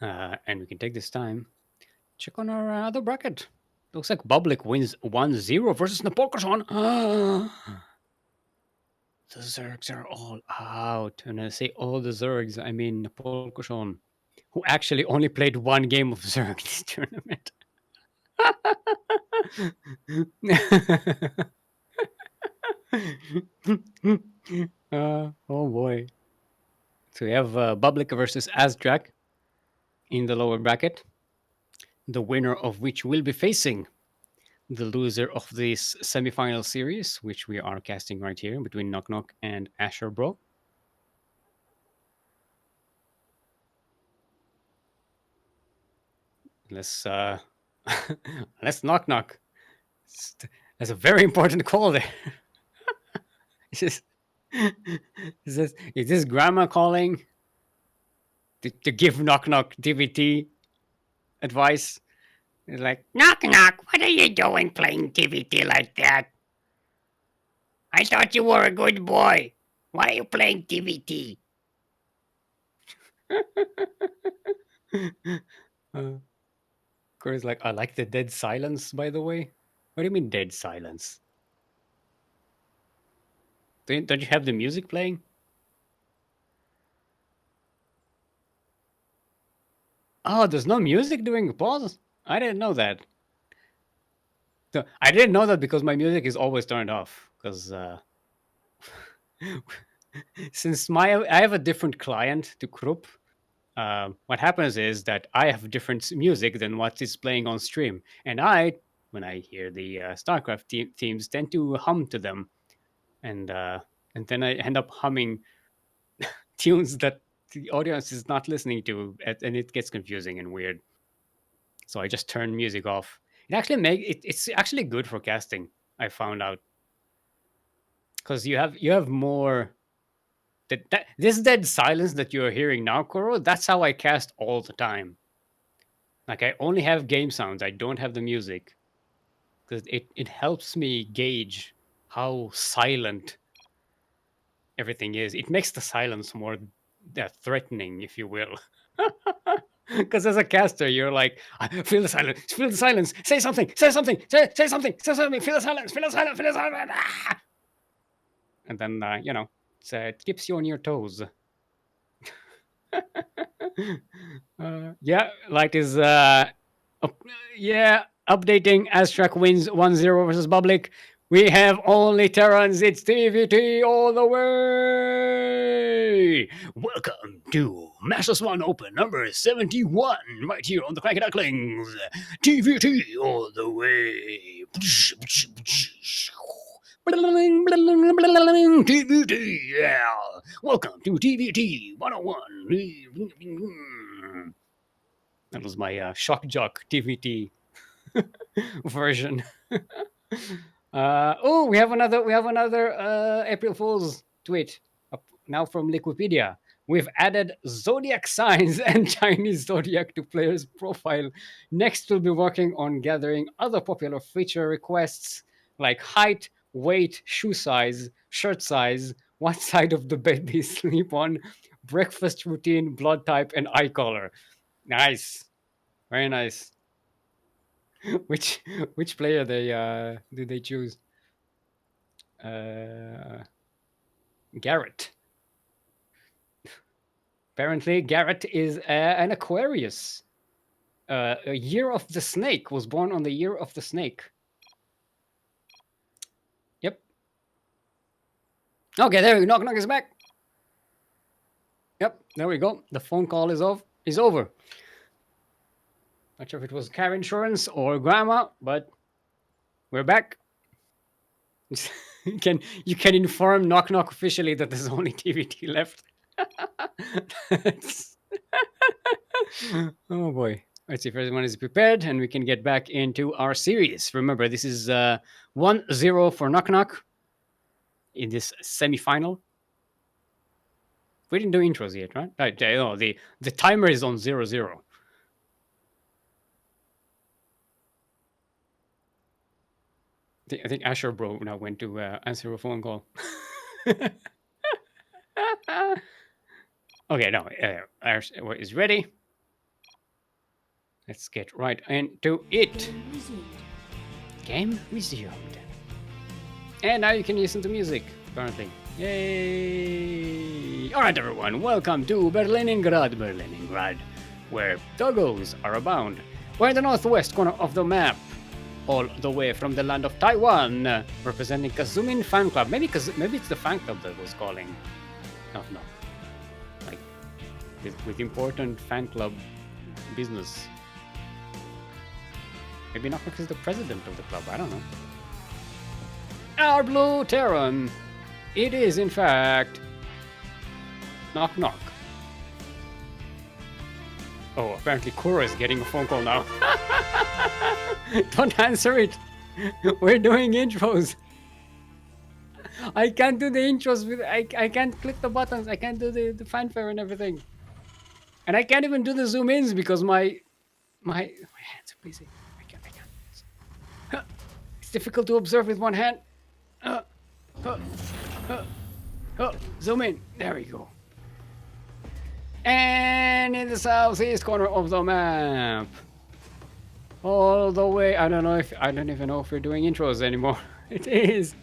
Speaker 1: And we can take this time check on our other bracket. Looks like Public wins 1-0 versus Napolcochon. The Zergs are all out. And I say all the Zergs, I mean Napolcochon, who actually only played one game of Zerg this tournament. Oh boy. So we have Public versus Aztrack in the lower bracket, the winner of which will be facing the loser of this semifinal series, which we are casting right here between KnockKnock and AsherBro. Let's let's KnockKnock. That's a very important call there. is, this, is this grandma calling to give KnockKnock DVT advice? It's like, KnockKnock, what are you doing playing DVT like that? I thought you were a good boy. Why are you playing DVT? Corey's like, I like the dead silence, by the way. What do you mean dead silence? Don't you have the music playing? Oh, there's no music during the pause? I didn't know that. So, I didn't know that because my music is always turned off. Because since I have a different client to Krupp, what happens is that I have different music than what is playing on stream, and when I hear the StarCraft themes, tend to hum to them, and then I end up humming tunes that the audience is not listening to, and it gets confusing and weird. So I just turn music off. It's actually good for casting. I found out because you have more this dead silence that you're hearing now, Koro. That's how I cast all the time. Like I only have game sounds. I don't have the music because it helps me gauge how silent everything is. It makes the silence more threatening, if you will. Because as a caster, you're like, feel the silence, feel the silence, say something, say something, say something, say something, feel the silence, feel the silence, feel the silence. Ah! and then it keeps you on your toes. Yeah, light is yeah, updating. Aztrack wins 1-0 versus Public. We have only Terrans. It's TVT all the way. Welcome to Master Swan Open number 71, right here on the KranKy Ducklings. TVT all the way. TVT, yeah. Welcome to TVT 101. That was my shock jock TVT version. We have another April Fool's tweet now from Liquipedia. We've added zodiac signs and Chinese zodiac to players' profile. Next, we'll be working on gathering other popular feature requests like height, weight, shoe size, shirt size, what side of the bed they sleep on, breakfast routine, blood type, and eye color. Nice, very nice. which which player did they choose? Garrett. Apparently, Garrett is an Aquarius. A year of the snake, was born on the year of the snake. Yep. Okay, there we go. KnockKnock is back. Yep, there we go. The phone call is over. Not sure if it was car insurance or grandma, but we're back. you can inform KnockKnock officially that there's only TVT left. Oh boy. Let's see if everyone is prepared and we can get back into our series. Remember, this is 1-0 for KnockKnock in this semi-final. We didn't do intros yet, right? No, the timer is on 0-0. I think AsherBro now went to answer a phone call. Okay, no, Asher is ready. Let's get right into it. Game resumed. And now you can listen to music, apparently. Yay! Alright, everyone, welcome to Berliningrad, where doggos are abound. We're in the northwest corner of the map, all the way from the land of Taiwan, representing Kazumin Fan Club. Maybe it's the fan club that was calling. Oh, no. Like, with important fan club business. Maybe KnockKnock is the president of the club, I don't know. Our blue Terran. It is, in fact, KnockKnock. Oh, apparently Kura is getting a phone call now. Don't answer it. We're doing intros. I can't do the intros with. I can't click the buttons. I can't do the fanfare and everything. And I can't even do the zoom ins because my hands are busy. I can't. It's difficult to observe with one hand. Zoom in. There we go. And in the southeast corner of the map, all the way. I don't even know if we're doing intros anymore. It is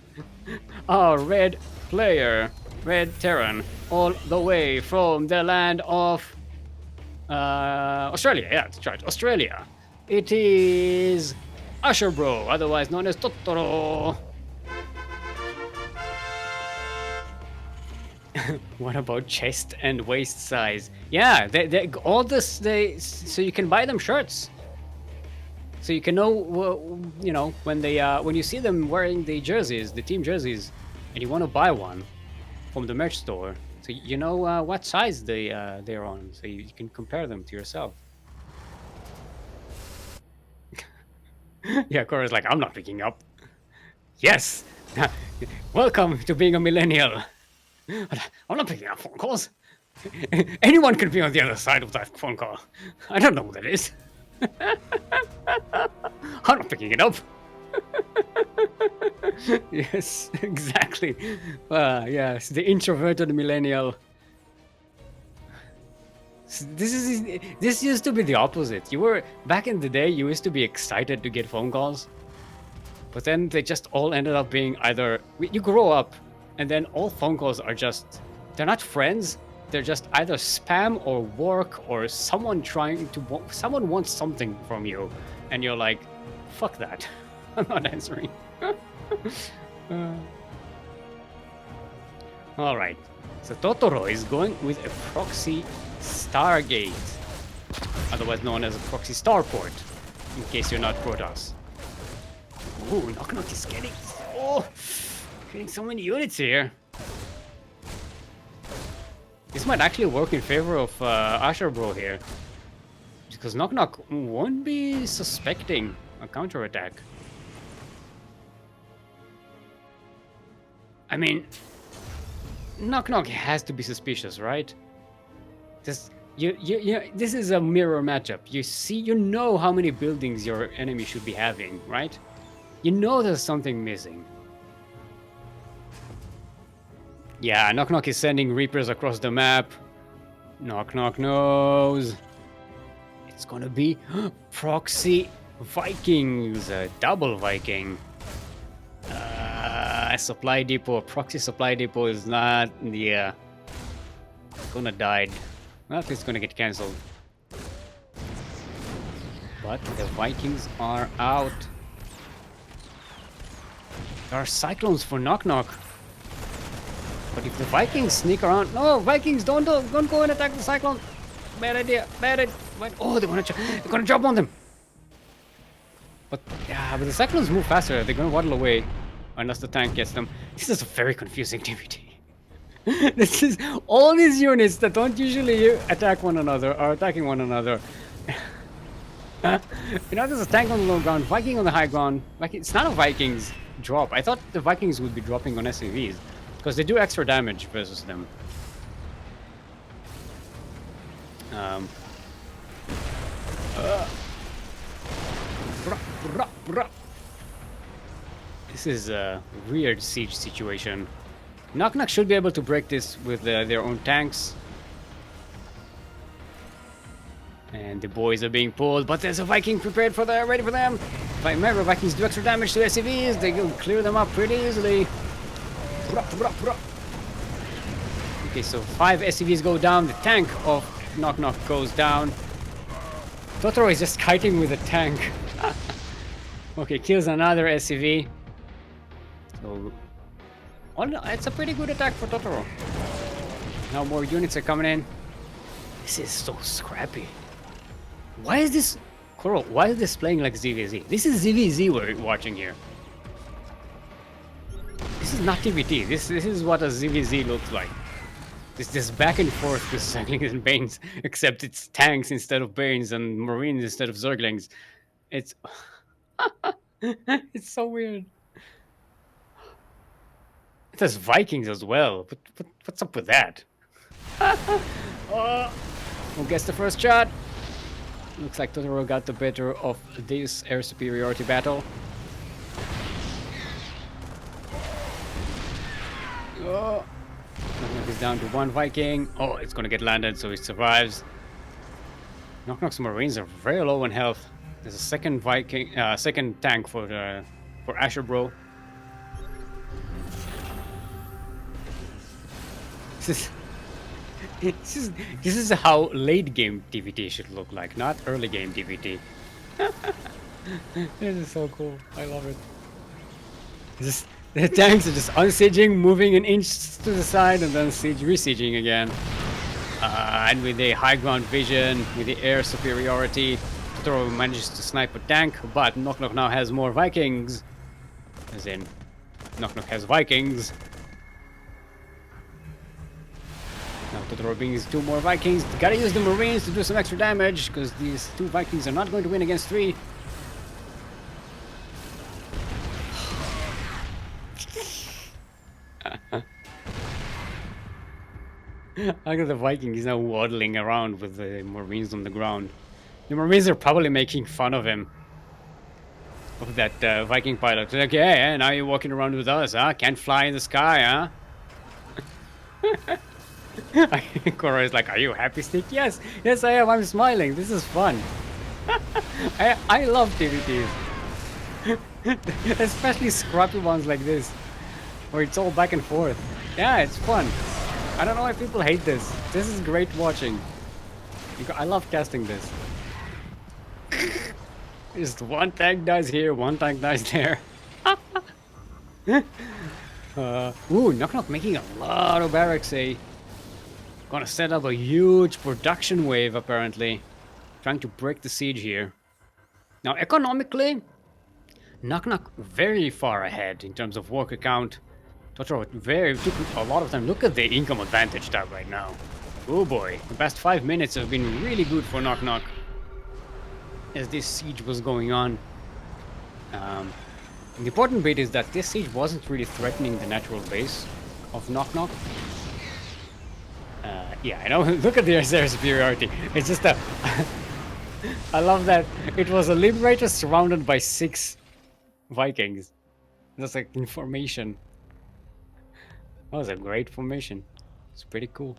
Speaker 1: our red player, red Terran, all the way from the land of Australia. Yeah, that's right, Australia. It is AsherBro, otherwise known as Totoro. What about chest and waist size? Yeah, they all this. So you can buy them shirts. So you can know, when you see them wearing the jerseys, the team jerseys, and you want to buy one from the merch store, so you know what size they're on, so you can compare them to yourself. Yeah, Cora's like, I'm not picking up. Yes, welcome to being a millennial. I'm not picking up phone calls. Anyone could be on the other side of that phone call. I don't know who that is. I'm not picking it up. Yes, exactly. Yes, the introverted millennial. This used to be the opposite. Back in the day, you used to be excited to get phone calls, but then they just all ended up being either you grow up And then all phone calls are just, they're not friends. They're just either spam or work or someone trying to, someone wants something from you. And you're like, fuck that. I'm not answering. All right. So Totoro is going with a proxy Stargate, otherwise known as a proxy starport, in case you're not Protoss. Ooh, KnockKnock is getting so many units here. This might actually work in favor of AsherBro here, because KnockKnock won't be suspecting a counterattack. I mean, KnockKnock has to be suspicious, right? This this is a mirror matchup. You know how many buildings your enemy should be having, right? You know there's something missing. Yeah, KnockKnock is sending Reapers across the map. KnockKnock knows. It's gonna be proxy Vikings, double Viking. A supply depot, proxy supply depot is not, yeah. It's gonna die. Well, it's gonna get cancelled. But the Vikings are out. There are cyclones for KnockKnock. But if the Vikings sneak around, no, Vikings don't go and attack the cyclone. Bad idea, bad idea. Oh, they're gonna jump on them. But yeah, but the cyclones move faster. They're gonna waddle away unless the tank gets them. This is a very confusing DVD. This is all these units that don't usually attack one another are attacking one another. You know, there's a tank on the low ground, Viking on the high ground. Like, it's not a Vikings drop. I thought the Vikings would be dropping on SCVs because they do extra damage versus them. This is a weird siege situation. KnockKnock should be able to break this with their own tanks. And the boys are being pulled, but there's a Viking prepared for them, ready for them. If I remember, Vikings do extra damage to SCVs. They can clear them up pretty easily. Okay, so 5 SCVs go down. The tank of KnockKnock goes down. Totoro is just kiting with a tank. Okay, kills another SCV. So, it's a pretty good attack for Totoro. Now more units are coming in. This is so scrappy. Why is this... Coral, why is this playing like ZVZ? This is ZVZ we're watching here. This is not TVT. This is what a ZVZ looks like. This back and forth with Zerglings and Banes, except it's tanks instead of Banes and Marines instead of Zerglings. It's... it's so weird. It has Vikings as well. But what's up with that? Who gets the first shot? Looks like Totoro got the better of this air superiority battle. Oh, KnockKnock is down to 1 Viking. Oh, it's gonna get landed, so he survives. KnockKnock's Marines are very low in health. There's a second Viking, second tank for AsherBro. This is how late game DVT should look like, not early game DVT. This is so cool. I love it. The tanks are just unsieging, moving an inch to the side, and then resieging again. And with the high ground vision, with the air superiority, Totoro manages to snipe a tank, but KnockKnock now has more Vikings. As in, KnockKnock has Vikings. Now Totoro brings 2 more Vikings. Gotta use the Marines to do some extra damage, because these 2 Vikings are not going to win against 3. Look at the Viking, he's now waddling around with the Marines on the ground. The Marines are probably making fun of him. Of that Viking pilot. They're like, yeah, now you're walking around with us, huh? Can't fly in the sky, huh? Koro is like, are you happy, Stick? Yes, yes I am, I'm smiling, this is fun. I love TVTs. Especially scrappy ones like this. where it's all back and forth. Yeah, it's fun. I don't know why people hate this. This is great watching. I love casting this. Just one tank dies here, one tank dies there. Ooh, KnockKnock making a lot of barracks, eh? Gonna set up a huge production wave, apparently. Trying to break the siege here. Now, economically, KnockKnock very far ahead in terms of worker count. Totoro took a lot of time. Look at the income advantage tab right now. Oh boy, the past 5 minutes have been really good for KnockKnock as this siege was going on. The important bit is that this siege wasn't really threatening the natural base of KnockKnock. Yeah, I know. Look at the air superiority. It's just a... I love that it was a Liberator surrounded by 6 Vikings. That's like information. That was a great formation. It's pretty cool.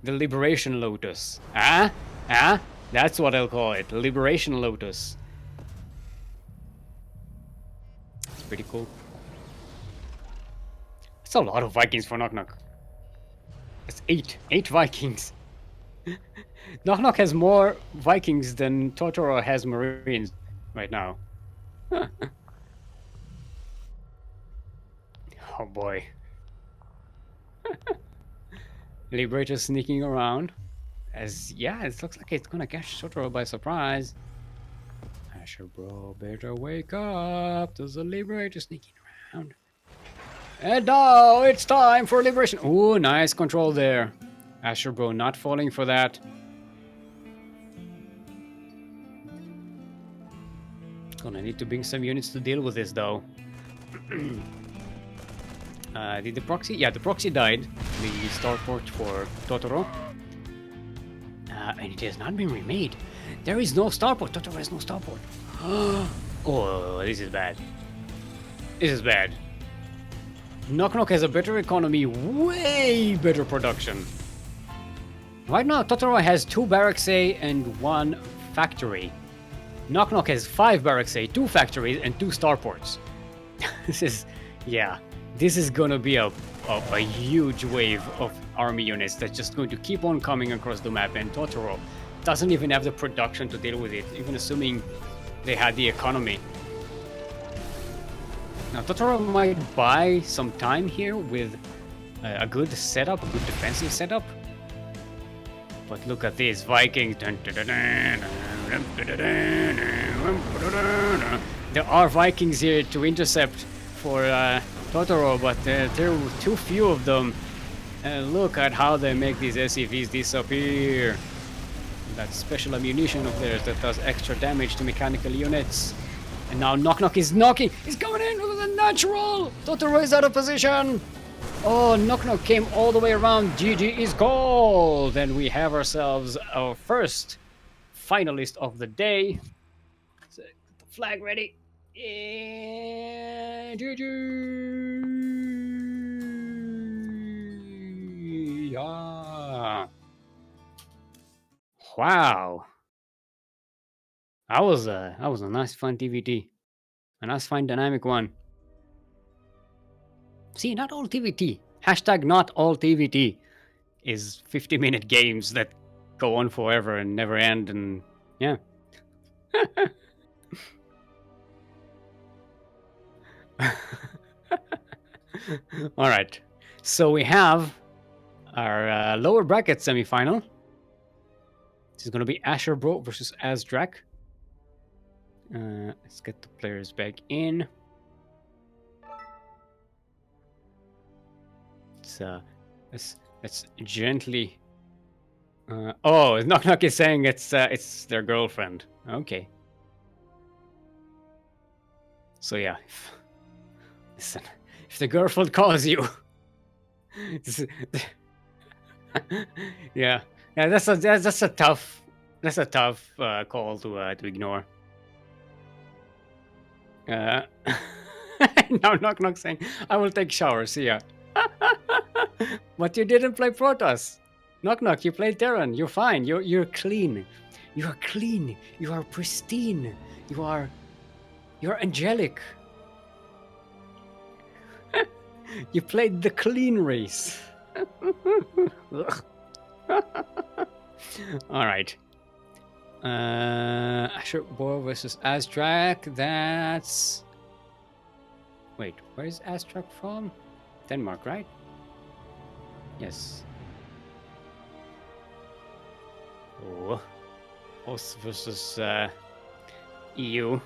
Speaker 1: The Liberation Lotus. Ah? Ah? That's what I'll call it. Liberation Lotus. It's pretty cool. It's a lot of Vikings for KnockKnock. It's 8. 8 Vikings. KnockKnock has more Vikings than Totoro has Marines right now. Oh boy. Liberator sneaking around. Yeah, it looks like it's gonna catch Totoro by surprise. AsherBro, better wake up. There's a Liberator sneaking around. And now it's time for liberation. Ooh, nice control there. AsherBro not falling for that. Gonna need to bring some units to deal with this though. Did the proxy? Yeah, the proxy died. The starport for Totoro. And it has not been remade. There is no starport. Totoro has no starport. Oh, this is bad. This is bad. KnockKnock has a better economy, way better production. Right now, Totoro has 2 barracks A and 1 factory. KnockKnock has 5 barracks A, 2 factories, and 2 starports. This is, yeah, this is gonna be a huge wave of army units that's just going to keep on coming across the map, and Totoro doesn't even have the production to deal with it, even assuming they had the economy. Now, Totoro might buy some time here with a good setup, a good defensive setup. But look at these Vikings. There are Vikings here to intercept for Totoro, but there are too few of them. Look at how they make these SCVs disappear. That special ammunition of theirs that does extra damage to mechanical units. And now KnockKnock is knocking. He's coming in with a natural. Totoro is out of position. Oh, KnockKnock came all the way around. GG is called. And we have ourselves our first finalist of the day. So, get the flag ready. And GG. Yeah. Wow. That was a nice fun TVT. A nice fun dynamic one. See, not all TVT. Hashtag not all TVT is 50-minute games that go on forever and never end, and yeah. All right. So we have our lower bracket semifinal. This is going to be AsherBro versus Aztrack. Let's get the players back in. Let's gently. Oh, KnockKnock is saying it's their girlfriend. Okay. So yeah, listen, if the girlfriend calls you, yeah, that's a tough call to ignore. Now KnockKnock saying, "I will take shower. See ya." But you didn't play Protoss. KnockKnock, you played Terran. You're fine. You're clean. You are clean. You are pristine. You're angelic. You played the clean race. All right. AsherBro versus Aztrack. That's. Wait, where is Aztrack from? Denmark, right? Yes. Oh. Us versus EU.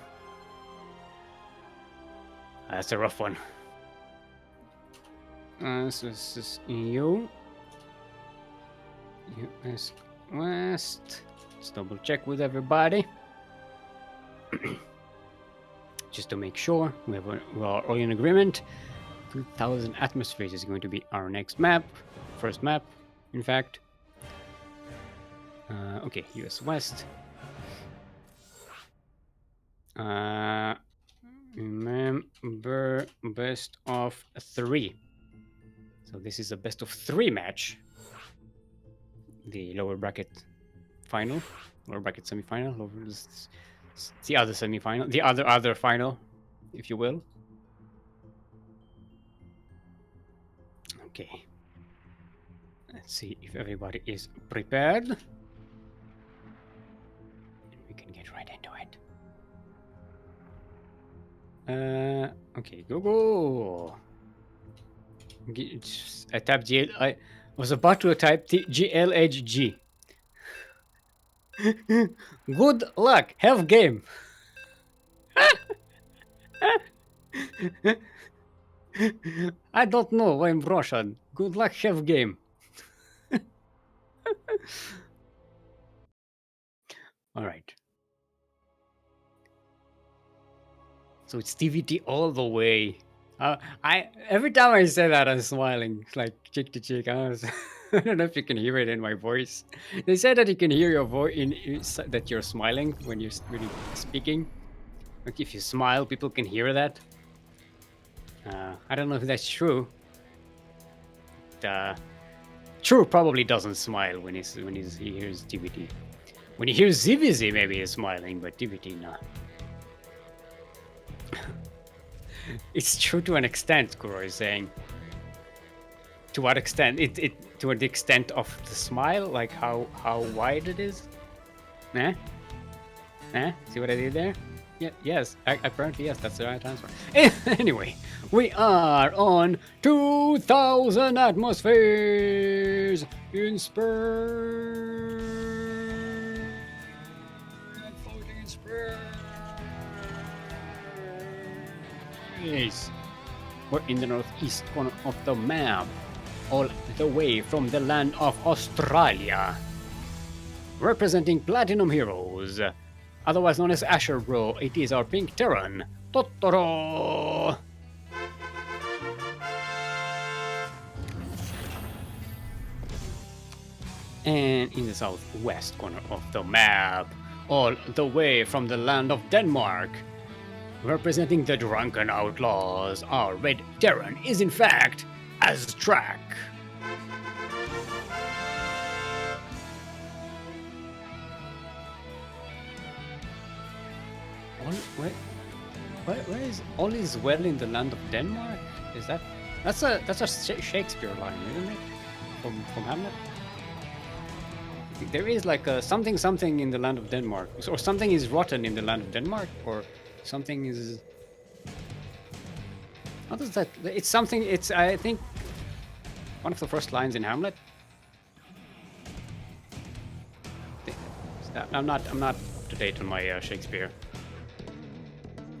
Speaker 1: That's a rough one. Us versus EU. US West. Let's double check with everybody. Just to make sure we are all in agreement. 2000 atmospheres is going to be our next map. First map, in fact. Okay, US West. Remember, best of 3. So this is a best of 3 match. The lower bracket final, lower bracket semi-final, the other semi-final, the other final, if you will. Okay. Let's see if everybody is prepared. We can get right into it. Okay, go. I tapped GL. I was about to type GLHG. Good luck. Have game. I don't know. I'm Russian. Good luck. Have game. All right. So it's TVT all the way. Every time I say that, I'm smiling, like cheek to cheek. I don't know if you can hear it in my voice. They said that you can hear your voice, that you're smiling when you're speaking. Like if you smile, people can hear that. I don't know if that's true. True probably doesn't smile when he hears TVT. When he hears ZVZ, maybe he's smiling, but TVT, no. It's true to an extent, Kuro is saying. To what extent? To the extent of the smile, like how wide it is. See what I did there? Yeah, yes. Apparently, yes. That's the right answer. Anyway, we are on 2,000 atmospheres in space. Floating in space. We're in the northeast corner of the map, all the way from the land of Australia. Representing Platinum Heroes, otherwise known as AsherBro, it is our pink Terran, Totoro! And in the southwest corner of the map, all the way from the land of Denmark, representing the Drunken Outlaws, our red Terran is in fact Aztrack. Where is all is well in the land of Denmark? Is that's a Shakespeare line, isn't it? From Hamlet. There is like a something in the land of Denmark, or something is rotten in the land of Denmark, or something is. How does that? It's something. It's I think one of the first lines in Hamlet. I'm not up to date on my Shakespeare.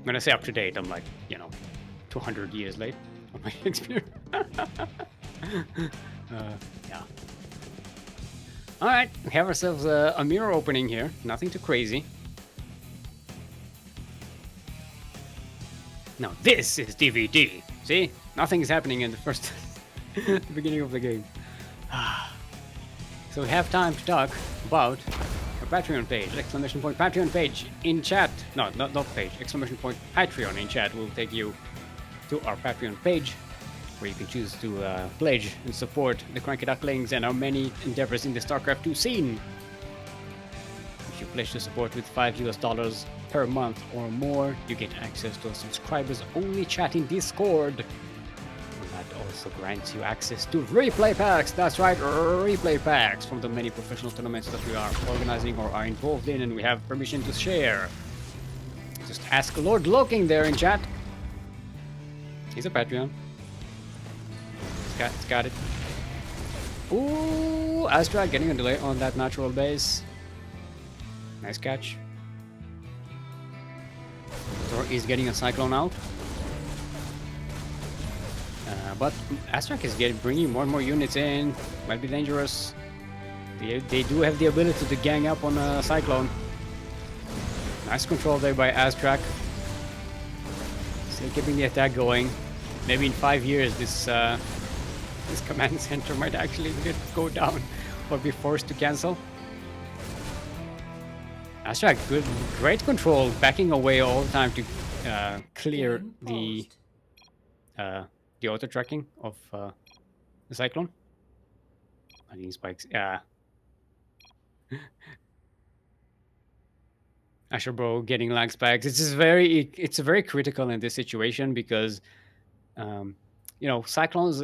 Speaker 1: When I say up to date, I'm like 200 years late on my Shakespeare. Yeah. All right, we have ourselves a mirror opening here. Nothing too crazy. Now this is DVD. See, nothing is happening in the first, the beginning of the game. So we have time to talk about our Patreon page! Exclamation point Patreon page in chat. No, not page. Exclamation point Patreon in chat will take you to our Patreon page, where you can choose to pledge and support the CranKy Ducklings and our many endeavors in the StarCraft 2 scene. If you pledge to support with $5 per month or more, you get access to a subscribers-only chat in Discord. That also grants you access to replay packs. That's right, replay packs from the many professional tournaments that we are organizing or are involved in, and we have permission to share. Just ask Lord Loking there in chat. He's a Patreon. It's got it. Ooh, Aztrack getting a delay on that natural base. Nice catch. Thor is getting a Cyclone out. But Aztrack is bringing more and more units in. Might be dangerous. They do have the ability to gang up on a Cyclone. Nice control there by Aztrack. Still keeping the attack going. Maybe in 5 years this command center might actually go down or be forced to cancel. Aztrack, great control, backing away all the time to clear the auto tracking of the Cyclone. I think spikes. AsherBro getting lag spikes. It's very critical in this situation because you know, Cyclones.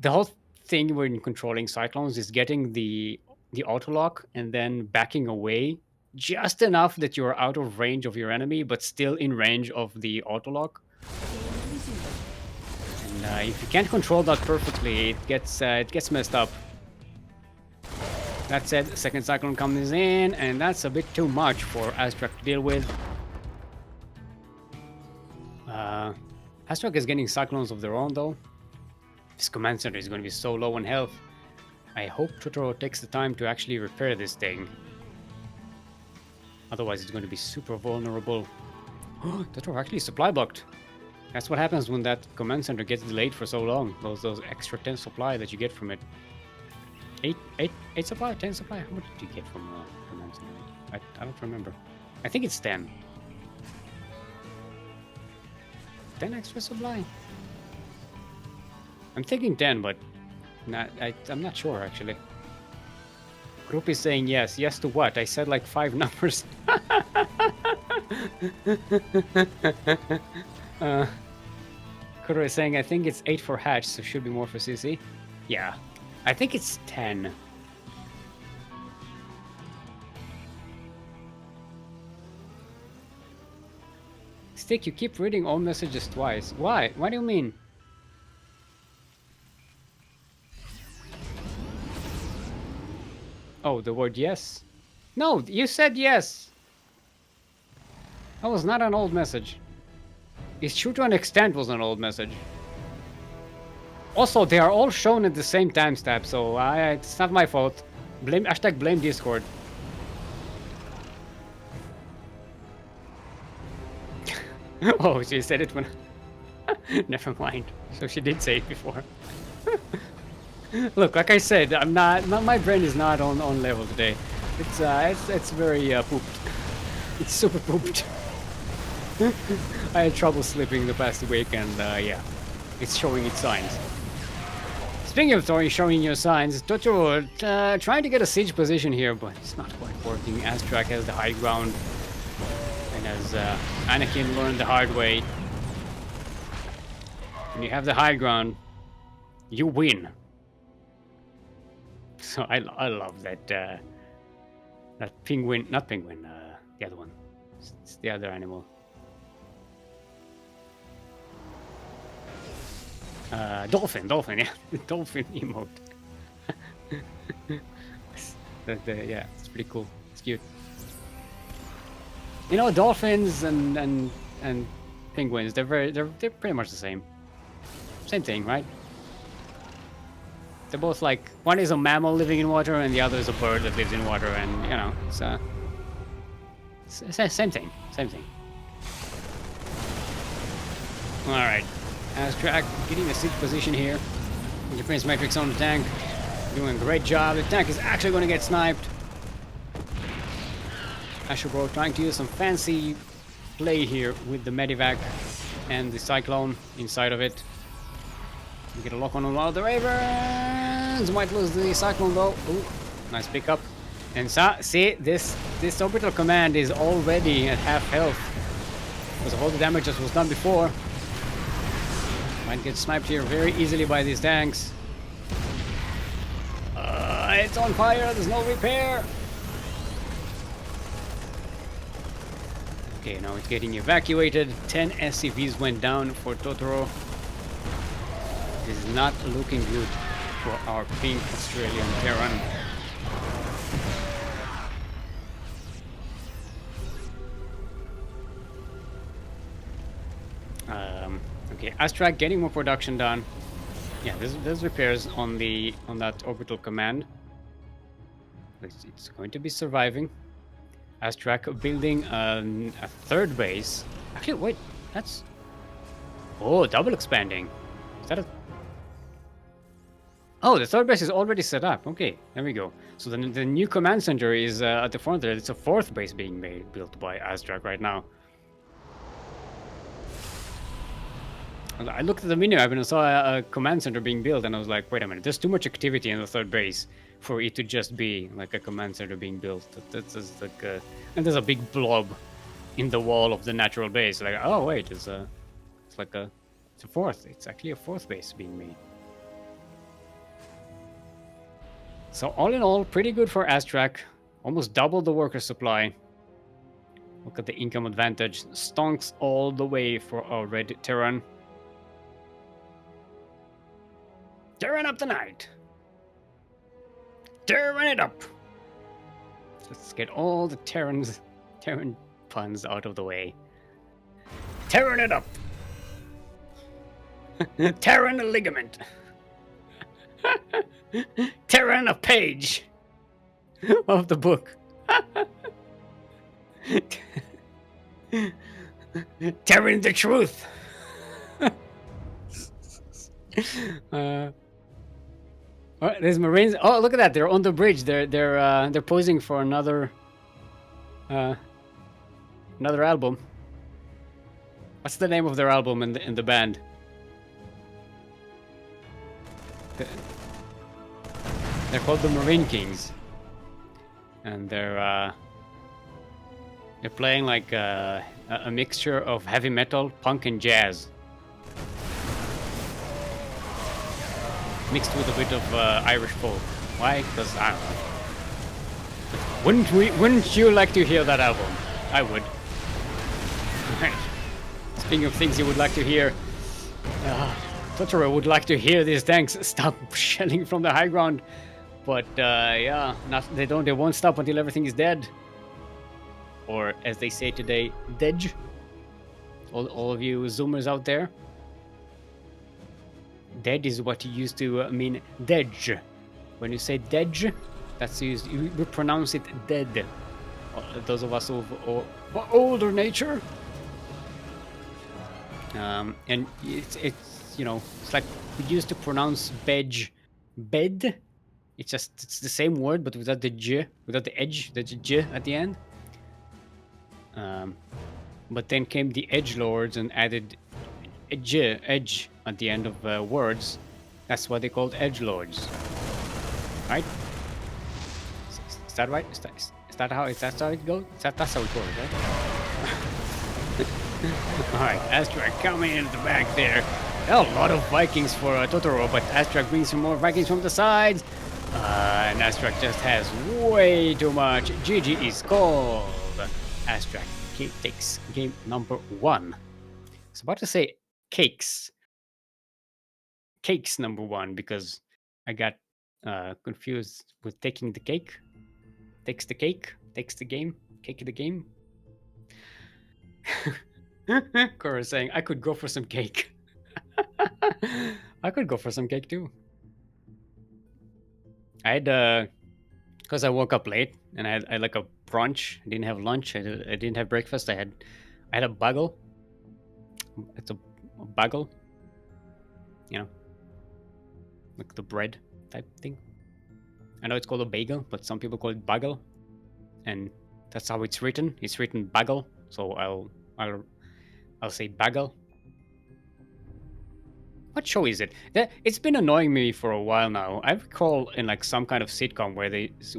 Speaker 1: The whole thing when controlling Cyclones is getting the auto lock and then backing away just enough that you're out of range of your enemy, but still in range of the auto lock. And if you can't control that perfectly, it gets messed up. That said, the second Cyclone comes in, and that's a bit too much for Aztrack to deal with. Aztrack is getting Cyclones of their own, though. This command center is going to be so low on health. I hope Totoro takes the time to actually repair this thing. Otherwise, it's going to be super vulnerable. Totoro actually supply blocked. That's what happens when that command center gets delayed for so long. Those extra 10 supply that you get from it. 8 supply? 10 supply? How much did you get from command center? I don't remember. I think it's 10. 10 extra supply. I'm thinking 10, but I'm not sure actually. Group is saying yes. Yes to what? I said like 5 numbers. Kuro is saying I think it's 8 for hatch, so should be more for CC. Yeah, I think it's 10. Stick, you keep reading all messages twice. Why? What do you mean? Oh, the word yes? No, you said yes. That was not an old message. It's true to an extent was an old message. Also, they are all shown at the same timestamp, so it's not my fault. Blame Discord. Oh, she said it when... Never mind. So she did say it before. Look, like I said, my brain is not on level today. It's very pooped. It's super pooped. I had trouble sleeping the past week, and yeah, it's showing its signs. Speaking of showing your signs, Totoro trying to get a siege position here, but it's not quite working. Aztrack has the high ground, and as Anakin learned the hard way, when you have the high ground, you win. So I love that that penguin, not penguin, the other one. It's the other animal. Dolphin, yeah, dolphin emote. Yeah, it's pretty cool. It's cute. You know, dolphins and penguins, they're pretty much the same. Same thing, right? They're both like, one is a mammal living in water and the other is a bird that lives in water, and you know, it's same thing. Alright, Aztrack getting a siege position here. The Prince Matrix on the tank, doing a great job. The tank is actually going to get sniped. AsherBro trying to use some fancy play here with the Medivac and the Cyclone inside of it. We get a lock on one of the Ravens. Might lose the Cyclone though. Ooh, nice pickup. And see, this orbital command is already at half health because of all the damage that was done before. Might get sniped here very easily by these tanks. It's on fire, there's no repair. Okay, now it's getting evacuated. 10 SCVs went down for Totoro. This is not looking good for our pink Australian Terran. Okay, Aztrack getting more production done. Yeah, there's repairs on that orbital command. It's going to be surviving. Aztrack building a third base. Actually, wait, that's... Oh, double expanding. Is that a... Oh, the third base is already set up. Okay, there we go. So the new command center is at the front there. It's a fourth base being built by Aztrack right now. I looked at the menu app and I saw a command center being built, and I was like, wait a minute, there's too much activity in the third base for it to just be like a command center being built. That's like and there's a big blob in the wall of the natural base. Like, oh wait, it's a fourth. It's actually a fourth base being made. So all in all, pretty good for Aztrack. Almost double the worker supply. Look at the income advantage. Stonks all the way for our red Terran. Terran up tonight. Terran it up. Let's get all the Terran puns out of the way. Terran it up. Terran a ligament. Terran a page of the book. Terran the truth. Oh, there's Marines. Oh, look at that! They're on the bridge. They're posing for another album. What's the name of their album in the band? They're called the Marine Kings, and they're playing like a mixture of heavy metal, punk, and jazz, mixed with a bit of Irish folk. Why? Because I don't know. Wouldn't you like to hear that album? I would. Speaking of things you would like to hear, Totoro would like to hear these tanks stop shelling from the high ground, but yeah, they won't stop until everything is dead, or as they say today, dead. All of you Zoomers out there, dead is what you used to mean dead. When you say dead, that's used. You pronounce it dead. Those of us of older nature, and it's it's like we used to pronounce bed. It's the same word, but without the j, without the edge, the j at the end. But then came the edgelords and added edge at the end of words. That's what they called edgelords, right? Is that right? Is that how it goes? That's how it goes, right? All right, Aztrack coming in at the back there. A lot of Vikings for Totoro, but Aztrack brings some more Vikings from the sides. And Aztrack just has way too much. GG is called. Aztrack takes game number 1. I was about to say cakes number 1 because I got confused with taking the cake. Takes the cake, takes the game, cake the game. Cora saying I could go for some cake. I could go for some cake too. I had because I woke up late and I had like a brunch. I didn't have lunch. I didn't have breakfast. I had a bagel. It's a bagel, like the bread type thing. I know it's called a bagel, but some people call it bagel, and that's how it's written. It's written bagel, so I'll say bagel. What show is it? It's been annoying me for a while now. I recall in like some kind of sitcom where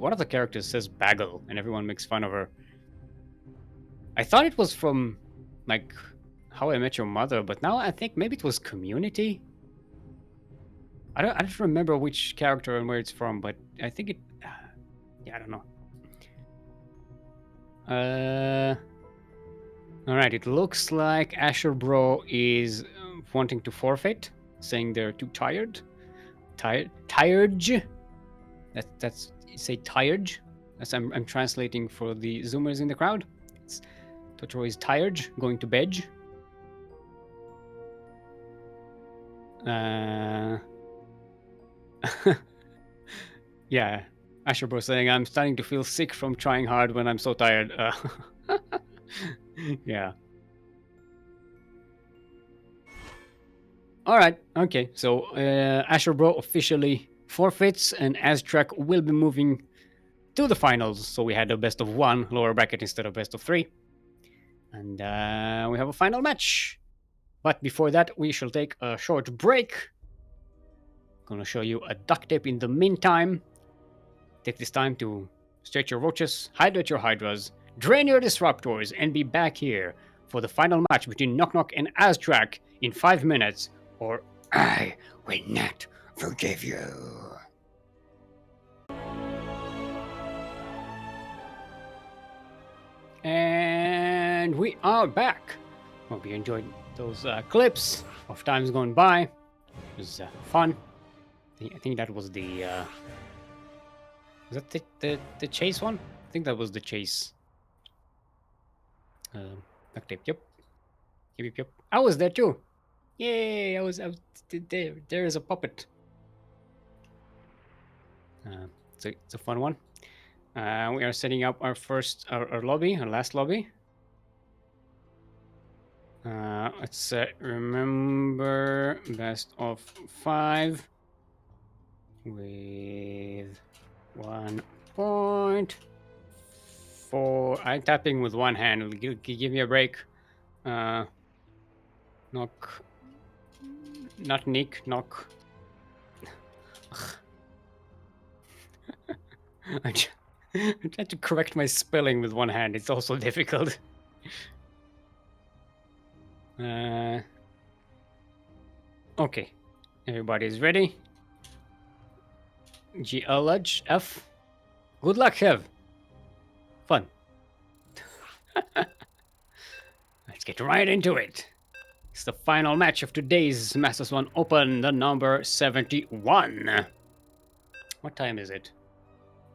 Speaker 1: one of the characters says bagel and everyone makes fun of her. I thought it was from like How I Met Your Mother, but now I think maybe it was Community. I don't remember which character and where it's from, but I think it. Yeah, I don't know. All right, it looks like AsherBro is wanting to forfeit, saying they're too tired. Tired? That's say tired. As I'm translating for the Zoomers in the crowd. It's, Totoro is tired, going to bed. Yeah, AsherBro saying I'm starting to feel sick from trying hard when I'm so tired. Yeah. All right. Okay. So AsherBro officially forfeits, and Aztrack will be moving to the finals. So we had a best of one lower bracket instead of best of three, and we have a final match. But before that, we shall take a short break. Gonna show you a duct tape in the meantime. Take this time to stretch your roaches, hydrate your hydras, drain your disruptors, and be back here for the final match between KnockKnock and Aztrack in 5 minutes, or I will not forgive you. And we are back. Hope you enjoyed those clips of times gone by. It was fun. I think that was the... was that the chase one? I think that was the chase. Duct tape, yep. Yep. I was there too. Yay, I was there. There is a puppet. It's a fun one. We are setting up our lobby, our last lobby. Let's remember best of 5 with 1.4. I'm tapping with one hand. Give me a break. Knock. Not Nick. Knock. I tried to correct my spelling with one hand. It's also difficult. Okay. Everybody's ready. GLH F. Good luck, Hev. Fun. Let's get right into it. It's the final match of today's Master Swan Open, the number 71. What time is it?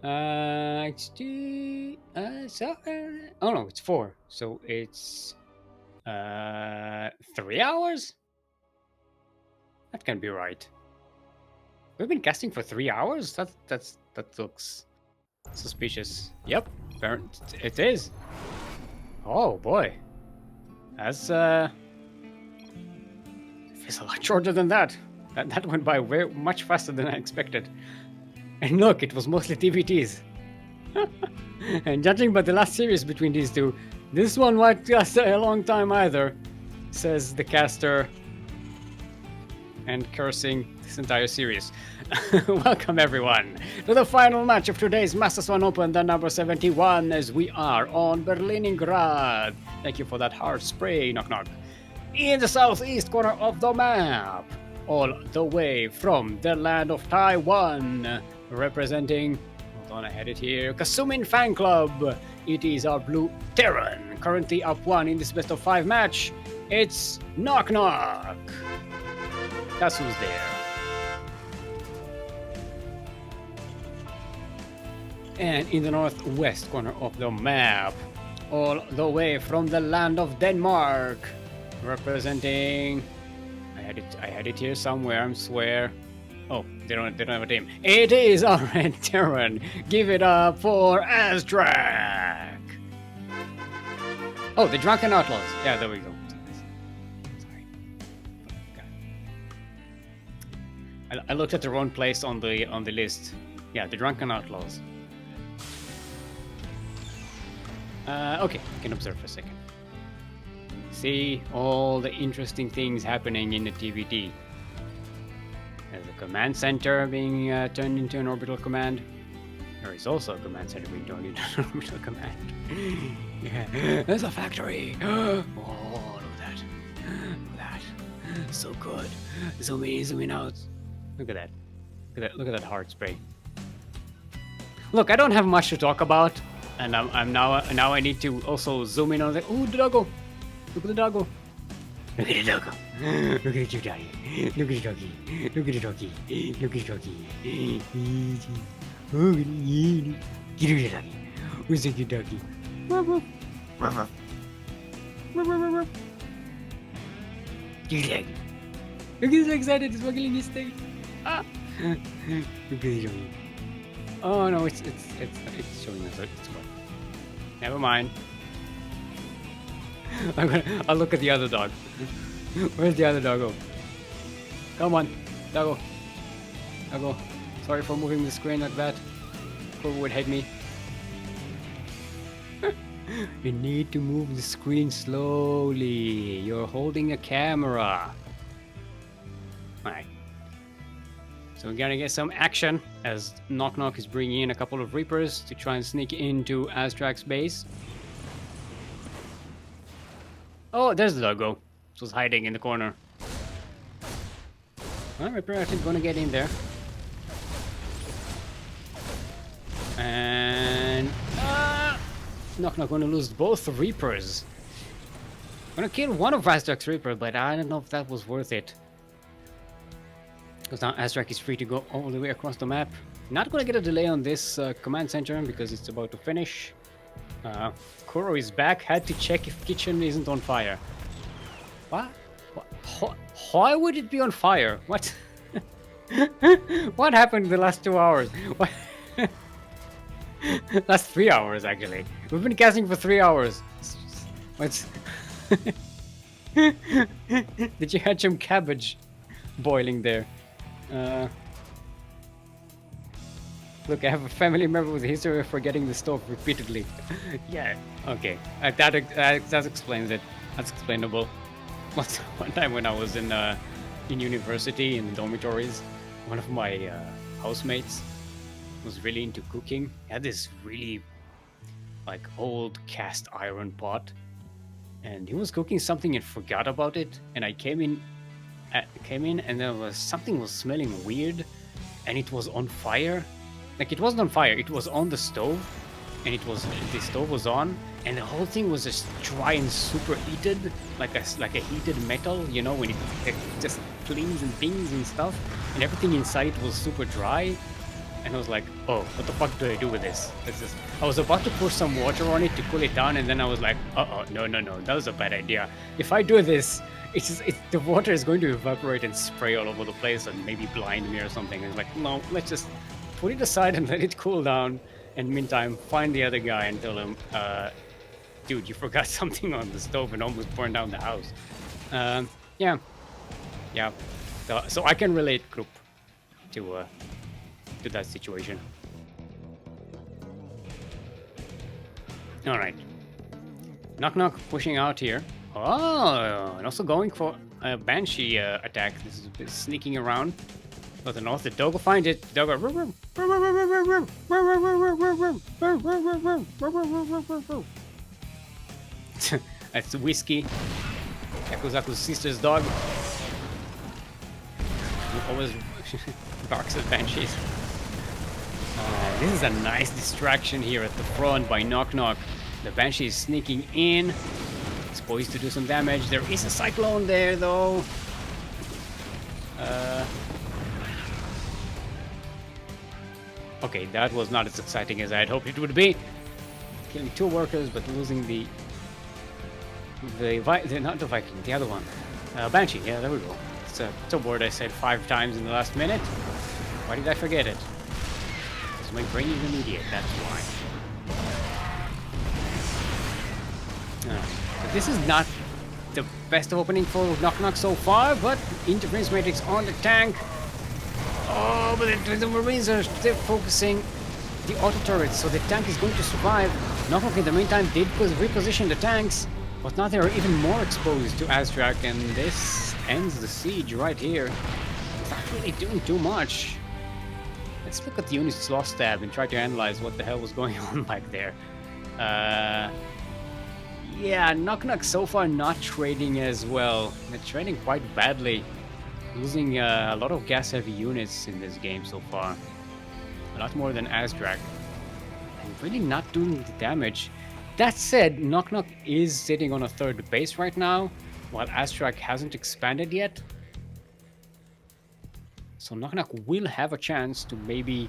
Speaker 1: It's oh no, it's 4. So it's 3 hours? That can't be right. We've been casting for 3 hours? That looks suspicious. Yep, it is. Oh boy. That's feels a lot shorter than that. That went by much faster than I expected. And look, it was mostly TVTs. And judging by the last series between these two, this one might last a long time either, says the caster, and cursing this entire series. Welcome everyone to the final match of today's Master Swan Open, the number 71, as we are on Berlingrad. Thank you for that hard spray, KnockKnock. In the southeast corner of the map, all the way from the land of Taiwan, representing, hold on, I had it here, Kasumin Fan Club. It is our blue Terran, currently up 1 in this best of 5 match. It's KnockKnock. That's who's there. And in the northwest corner of the map, all the way from the land of Denmark, representing, I had it here somewhere, I swear. Oh, they don't have a team. It is our red Terran. Give it up for Aztrack. Oh, the Drunken Outlaws. Yeah, there we go. Sorry. I looked at the wrong place on the list. Yeah, the Drunken Outlaws. Okay, I can observe for a second. See all the interesting things happening in the TVT. There's a command center being turned into an orbital command. There is also a command center being turned into an orbital command. Yeah, there's a factory. Oh, look at that. So good. Zoom in, zoom in out. Look at that. Look at that. Look at that heart spray. Look, I don't have much to talk about, and I'm now I need to also zoom in on the. Ooh, the doggo! Look at the doggo! Look at the doggo! Look at the cute doggy! Look at the doggy! Look at the doggy! Look at the doggy! Look at the doggy! Who's the cute doggy? Cute doggy! Look, he's so excited! He's wiggling his tail! Ah! Look at the doggy! Oh no, it's showing us it's what. Never mind. I'll look at the other dog. Where's the other doggo? Come on, doggo. Doggo. Sorry for moving the screen like that. Who would hate me? You need to move the screen slowly. You're holding a camera. Alright. So we're gonna get some action as KnockKnock is bringing in a couple of Reapers to try and sneak into Aztrack's base. Oh, there's the doggo. It was hiding in the corner. Well, Reaper actually gonna get in there. And KnockKnock gonna lose both Reapers. Gonna kill one of Aztrack's Reaper, but I don't know if that was worth it. Because now Aztrack is free to go all the way across the map. Not gonna get a delay on this command center because it's about to finish. Kuro is back. Had to check if kitchen isn't on fire. What? Why would it be on fire? What? What happened in the last 2 hours? What? Last 3 hours actually. We've been casting for 3 hours. What's? Did you have some cabbage boiling there? Look, I have a family member with a history of forgetting the stove repeatedly. Yeah, okay. That explains it. That's explainable. One time when I was in university, in the dormitories, one of my housemates was really into cooking. He had this really, like, old cast iron pot. And he was cooking something and forgot about it. And I came in and there was something was smelling weird, and it was on fire. Like, it wasn't on fire, it was on the stove, and the stove was on, and the whole thing was just dry and super heated, like a heated metal, you know, when it just flings and pings and stuff, and everything inside it was super dry. And I was like, oh, what the fuck do I do with this? I was about to pour some water on it to cool it down, and then I was like, no, that was a bad idea. If I do this, the water is going to evaporate and spray all over the place and maybe blind me or something. And like, no, let's just put it aside and let it cool down. And meantime, find the other guy and tell him, dude, you forgot something on the stove and almost burned down the house. Yeah. So I can relate, group, to that situation. All right. KnockKnock pushing out here. Oh, and also going for a Banshee attack. This is a bit sneaking around. But the north, the dog will find it. Dog will... That's Whiskey. Yakuzaku's sister's dog. He always barks at Banshees. This is a nice distraction here at the front by KnockKnock. The Banshee is sneaking in. It's poised to do some damage. There is a Cyclone there, though. Okay, that was not as exciting as I had hoped it would be. Killing 2 workers, but losing not the Viking, the other one. Banshee, yeah, there we go. It's a word I said 5 times in the last minute. Why did I forget it? Because my brain is an idiot, that's why. But this is not the best opening for KnockKnock so far, but Interference Matrix on the tank. Oh, but the Marines are still focusing the auto turrets, so the tank is going to survive. KnockKnock in the meantime did reposition the tanks, but now they are even more exposed to Aztrack, and this ends the siege right here. It's not really doing too much. Let's look at the unit's loss tab and try to analyze what the hell was going on back there. Yeah, KnockKnock so far not trading as well. They're trading quite badly. Losing a lot of gas-heavy units in this game so far. A lot more than Aztrack. And really not doing the damage. That said, KnockKnock is sitting on a third base right now, while Aztrack hasn't expanded yet. So KnockKnock will have a chance to maybe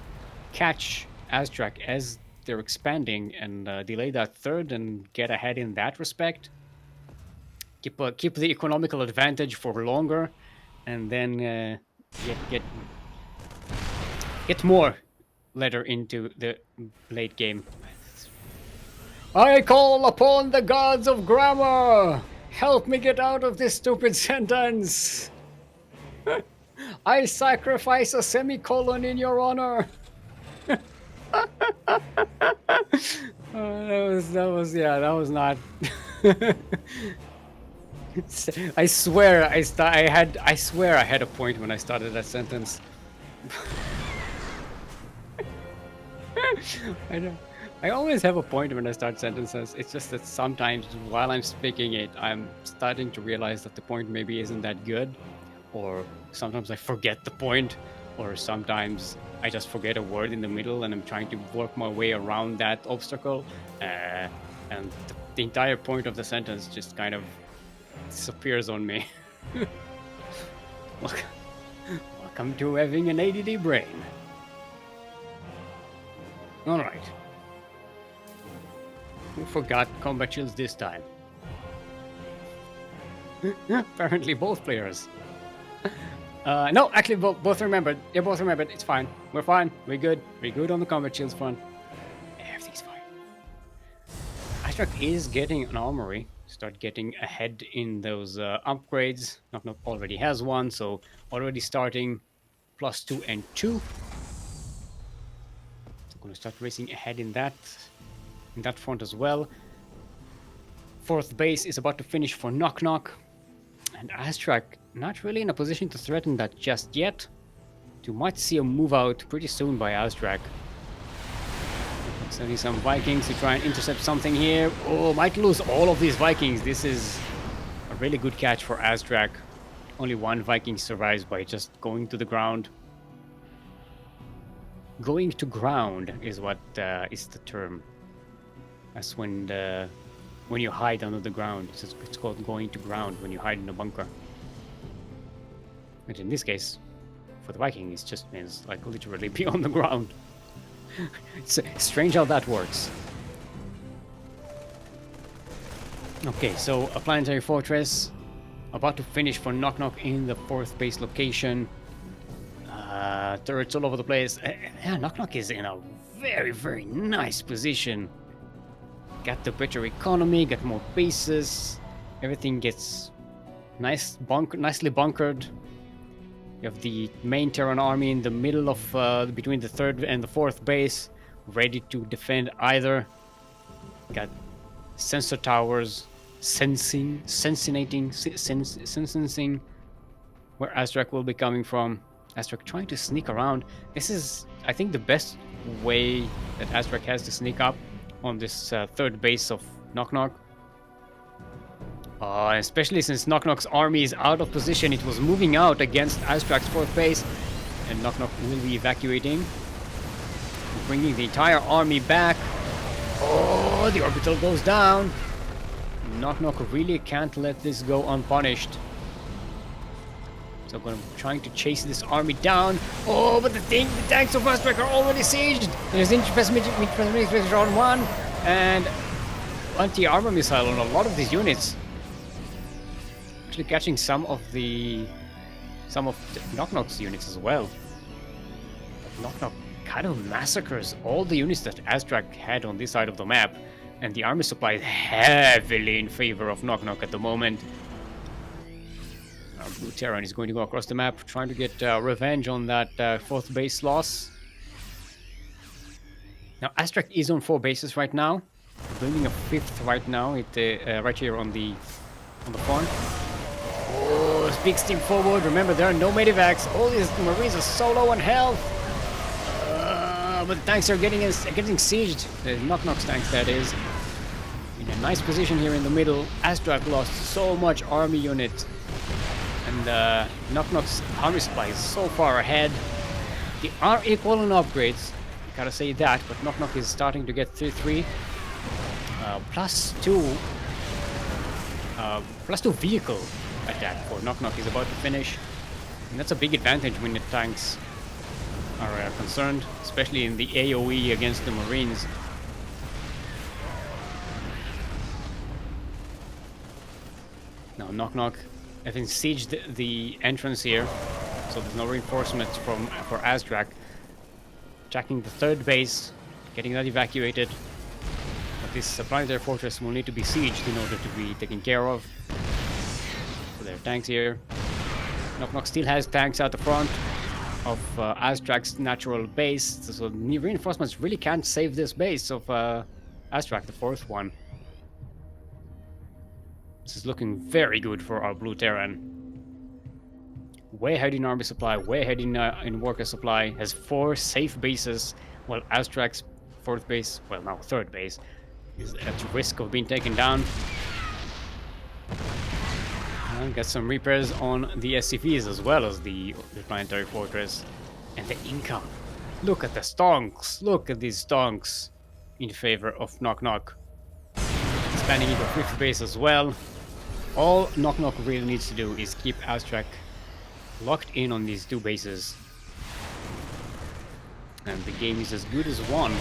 Speaker 1: catch Aztrack as they're expanding and delay that third and get ahead in that respect. Keep the economical advantage for longer, and then get more later into the late game. I call upon the gods of grammar! Help me get out of this stupid sentence! I sacrifice a semicolon in your honor! That was not. I swear I had a point when I started that sentence. I know. I always have a point when I start sentences. It's just that sometimes while I'm speaking it, I'm starting to realize that the point maybe isn't that good, or sometimes I forget the point, or sometimes I just forget a word in the middle and I'm trying to work my way around that obstacle, and the entire point of the sentence just kind of disappears on me. Welcome to having an ADD brain. Alright. Who forgot combat chills this time? Apparently both players. No, actually both remembered. They both remembered. It's fine. We're fine. We're good. We're good on the combat shields front. Everything's fine. Aztrack is getting an armory. Start getting ahead in those upgrades. KnockKnock already has one, so already starting +2 and 2. So gonna start racing ahead in that front as well. Fourth base is about to finish for KnockKnock. And Aztrack not really in a position to threaten that just yet. You might see a move out pretty soon by Aztrack. Sending some Vikings to try and intercept something here. Oh, might lose all of these Vikings. This is a really good catch for Aztrack. Only one Viking survives by just going to the ground. Going to ground is what is the term. That's when you hide under the ground. It's called going to ground when you hide in a bunker. But in this case, for the Viking, it just means like literally be on the ground. It's strange how that works. Okay, so a planetary fortress about to finish for KnockKnock in the fourth base location. Turrets all over the place. Yeah, KnockKnock is in a very, very nice position. Got the better economy, got more bases. Everything gets nicely bunkered. You have the main Terran army in the middle of between the third and the fourth base, ready to defend either. Got sensor towers, sensing where Aztrack will be coming from. Aztrack trying to sneak around. This is, I think, the best way that Aztrack has to sneak up on this third base of KnockKnock. Especially since KnockKnock's army is out of position. It was moving out against Aztrack's fourth base, and KnockKnock will be evacuating, bringing the entire army back. Oh, the orbital goes down. KnockKnock really can't let this go unpunished. So I'm trying to chase this army down. Oh, but the tanks of Aztrack are already sieged. There's interceptor on one, and anti-armor missile on a lot of these units. Actually catching some of KnockKnock's units as well. KnockKnock kind of massacres all the units that Aztrack had on this side of the map, and the army supply is heavily in favor of KnockKnock at the moment. Blue Terran is going to go across the map, trying to get revenge on that fourth base loss. Now Aztrack is on 4 bases right now, building a 5th right now. Right here on the front. Oh, big steam forward. Remember, there are no medivacs. All these Marines are so low on health. But the tanks are getting sieged. The KnockKnock's tanks, that is. in a nice position here in the middle. Aztrack lost so much army unit. And KnockKnock's army supply is so far ahead. They are equal in upgrades, gotta say that, but KnockKnock is starting to get 3-3. +2 vehicle attack for KnockKnock is about to finish. And that's a big advantage when the tanks are concerned, especially in the AoE against the Marines. Now KnockKnock, I think, sieged the entrance here, so there's no reinforcements for Aztrack. Attacking the third base, getting that evacuated. But this planetary fortress will need to be sieged in order to be taken care of. So there are tanks here. KnockKnock still has tanks out the front of Aztrack's natural base, so the reinforcements really can't save this base of Aztrack, the fourth one. This is looking very good for our blue Terran. Way ahead in army supply, way ahead in worker supply, has 4 safe bases, while Aztrack's fourth base, well now third base, is at risk of being taken down. Got some repairs on the SCVs as well as the planetary fortress. And the income. Look at the stonks. Look at these stonks in favor of KnockKnock. Expanding into fifth base as well. All KnockKnock really needs to do is keep Aztrack locked in on these 2 bases. And the game is as good as won.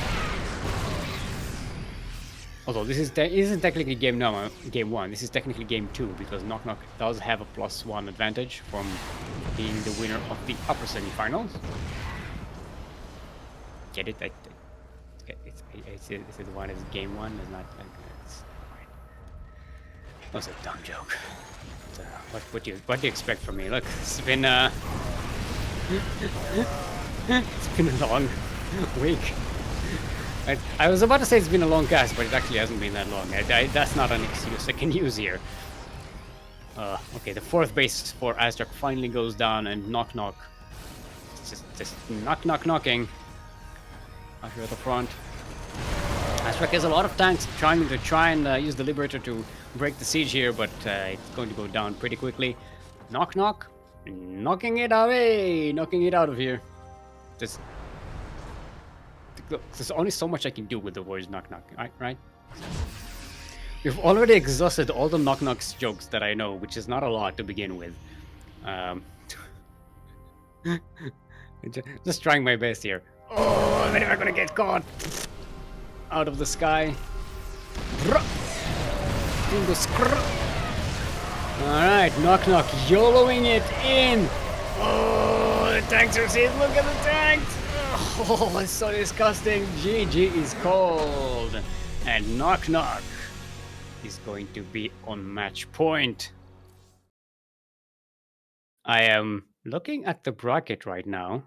Speaker 1: Although this isn't technically game 1, this is technically game 2, because KnockKnock does have a +1 advantage from being the winner of the upper semifinals. Get it? It's the one as game 1, it's not like it's fine. That was a dumb joke. What do you expect from me? Look, it's been it's been a long week. I was about to say it's been a long cast, but it actually hasn't been that long. That's not an excuse I can use here. Okay, the fourth base for Aztrack finally goes down, and KnockKnock. Just knocking. Asher at the front. Aztrack has a lot of tanks trying to use the Liberator to break the siege here, but it's going to go down pretty quickly. KnockKnock, knocking it away, knocking it out of here. There's only so much I can do with the words KnockKnock, right? We've already exhausted all the KnockKnock's jokes that I know, which is not a lot to begin with. Just trying my best here. Oh, I'm never gonna get caught! Out of the sky. Alright, KnockKnock YOLOing it in! Oh, the tanks are seized, look at the tanks! Oh, it's so disgusting. GG is called. And KnockKnock is going to be on match point. I am looking at the bracket right now.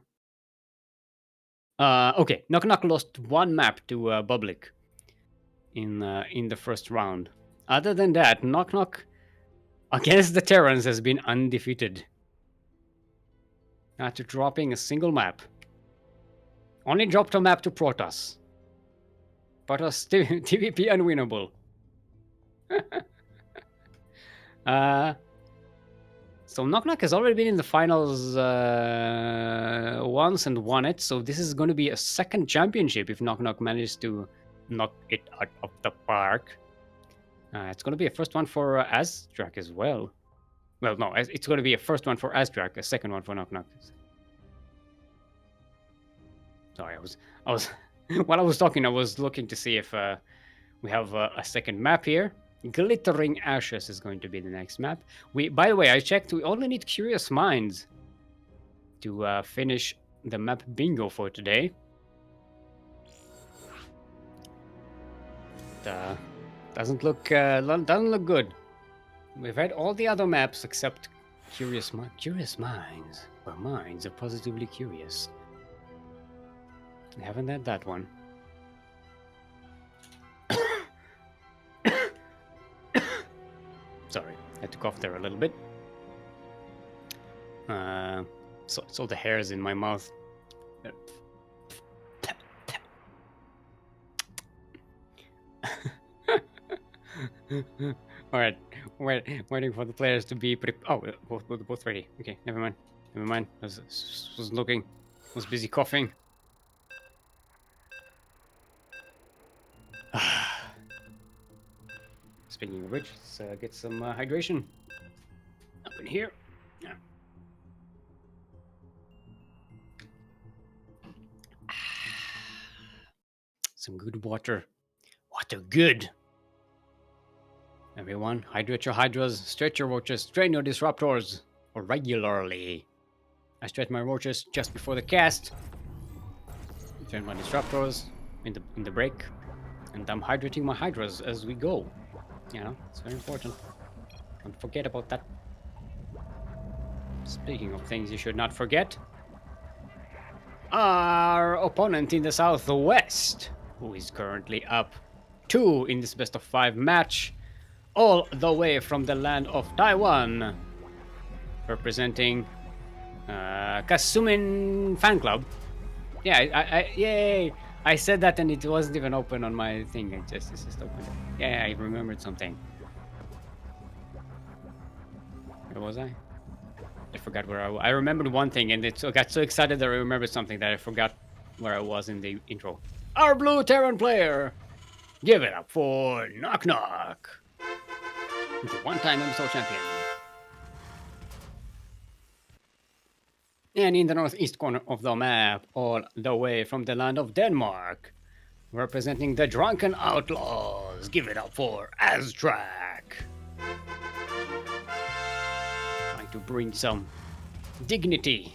Speaker 1: Okay, KnockKnock lost 1 map to Public in the first round. Other than that, KnockKnock against the Terrans has been undefeated. After dropping a single map. Only dropped a map to Protoss. Protoss TVP unwinnable. So KnockKnock has already been in the finals once and won it, so this is going to be a second championship if KnockKnock manages to knock it out of the park. It's going to be a first one for Aztrack as well. Well, no, it's going to be a first one for Aztrack, a second one for KnockKnock. Sorry, I was while I was talking, I was looking to see if we have a second map here. Glittering Ashes is going to be the next map. By the way, I checked. We only need Curious Minds to finish the map bingo for today. Doesn't look good. We've had all the other maps except Curious Minds, where minds are positively curious. We haven't had that one. Sorry, I had to cough there a little bit. So the hairs in my mouth. All right, waiting for the players to be oh, both ready. Okay, never mind. Never mind. Was looking. Was busy coughing. Speaking of which, let's get some hydration up in here. Yeah. Some good water. Water good. Everyone, hydrate your hydras, stretch your roaches, train your disruptors regularly. I stretch my roaches just before the cast. Train my disruptors in the break, and I'm hydrating my hydras as we go. You know, it's very important. Don't forget about that. Speaking of things you should not forget, our opponent in the southwest, who is currently up 2 in this best of 5 match, all the way from the land of Taiwan, representing Kasumin Fan Club. Yeah, yay! I said that and it wasn't even open on my thing. It's just open. Yeah, I remembered something. Where was I? I forgot where I remembered one thing and I got so excited that I remembered something that I forgot where I was in the intro. Our blue Terran player! Give it up for KnockKnock! The one-time MSO champion. And in the northeast corner of the map, all the way from the land of Denmark, representing the Drunken Outlaws, give it up for Aztrack. Trying to bring some dignity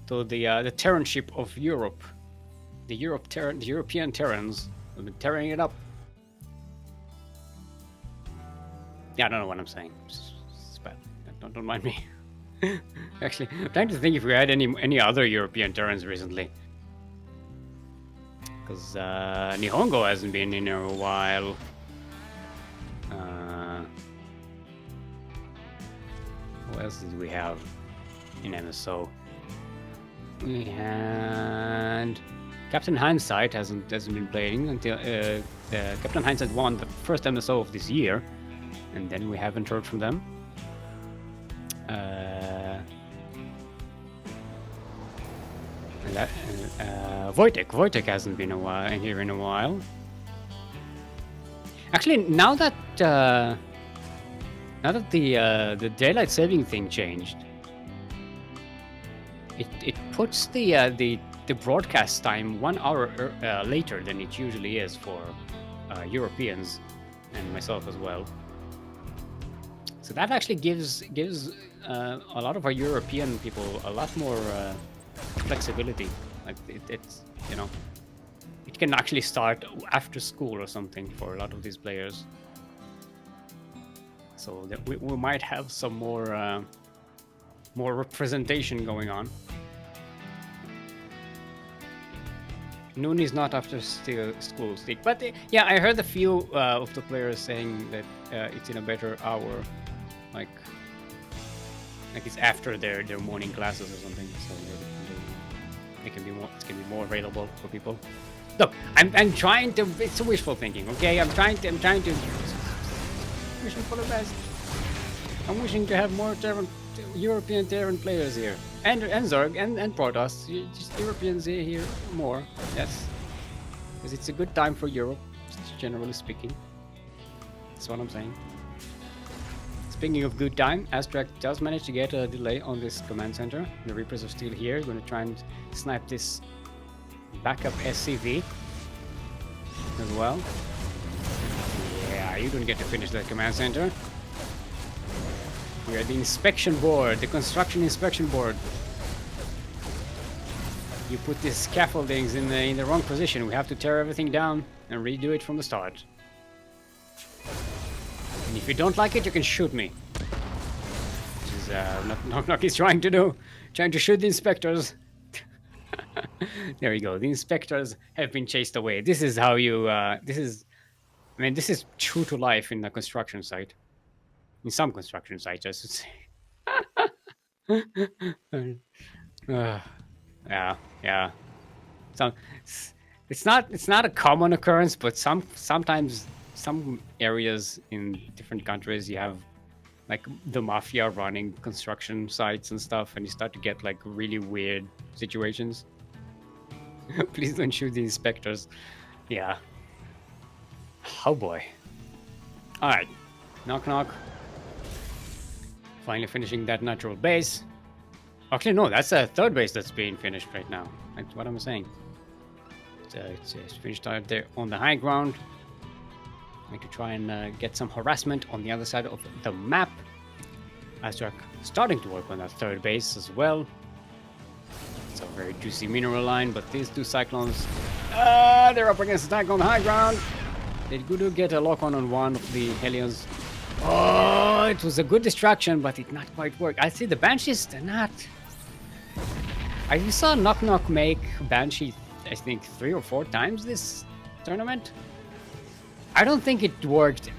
Speaker 1: to the Terranship of Europe. The European Terrans have been tearing it up. Yeah, I don't know what I'm saying. It's bad. Don't mind me. Actually, I'm trying to think if we had any other European Terrans recently. Because Nihongo hasn't been in a while. What else did we have in MSO? We had Captain Hindsight hasn't been playing until Captain Hindsight won the first MSO of this year, and then we haven't heard from them. Wojtek hasn't been here in a while. Actually, now that the daylight saving thing changed, it puts the broadcast time 1 hour later than it usually is for Europeans and myself as well. So that actually gives a lot of our European people a lot more flexibility. Like it's it can actually start after school or something for a lot of these players. So that we might have some more representation going on. Noon is not after school stick, but yeah, I heard a few of the players saying that it's in a better hour, like it's after their morning classes or something, so it can be more available for people. Look, I'm trying to. It's wishful thinking, okay? I'm trying to wishing for the best. I'm wishing to have more European Terran players here, and Zerg and Protoss. Just Europeans here more, yes, because it's a good time for Europe, generally speaking. That's what I'm saying. Speaking of good time, Aztrack does manage to get a delay on this command center. The Reapers are still here. Going to try and snipe this backup SCV as well. Yeah, you don't get to finish that command center. We are the inspection board, the construction inspection board. You put these scaffoldings in the wrong position. We have to tear everything down and redo it from the start. And if you don't like it, you can shoot me. Which is KnockKnock is trying to do. Trying to shoot the inspectors. There we go. The inspectors have been chased away. This is how you... this is true to life in the construction site. In some construction sites, I should say. Yeah. So it's not a common occurrence, but sometimes some areas in different countries you have like the mafia running construction sites and stuff, and you start to get like really weird situations. Please don't shoot these specters. Yeah. Oh boy. All right. Knock knock. Finally finishing that natural base. Actually, no, that's a third base that's being finished right now. That's what I'm saying. It's finished out there on the high ground. Going to try and get some harassment on the other side of the map. Aztrack starting to work on that third base as well. It's a very juicy mineral line, but these two Cyclones, they're up against attack on the high ground. They do get a lock on one of the Helions. Oh, it was a good distraction, but it not quite worked. I see the Banshees, they're not. I saw KnockKnock make Banshee, I think, 3 or 4 times this tournament. I don't think it worked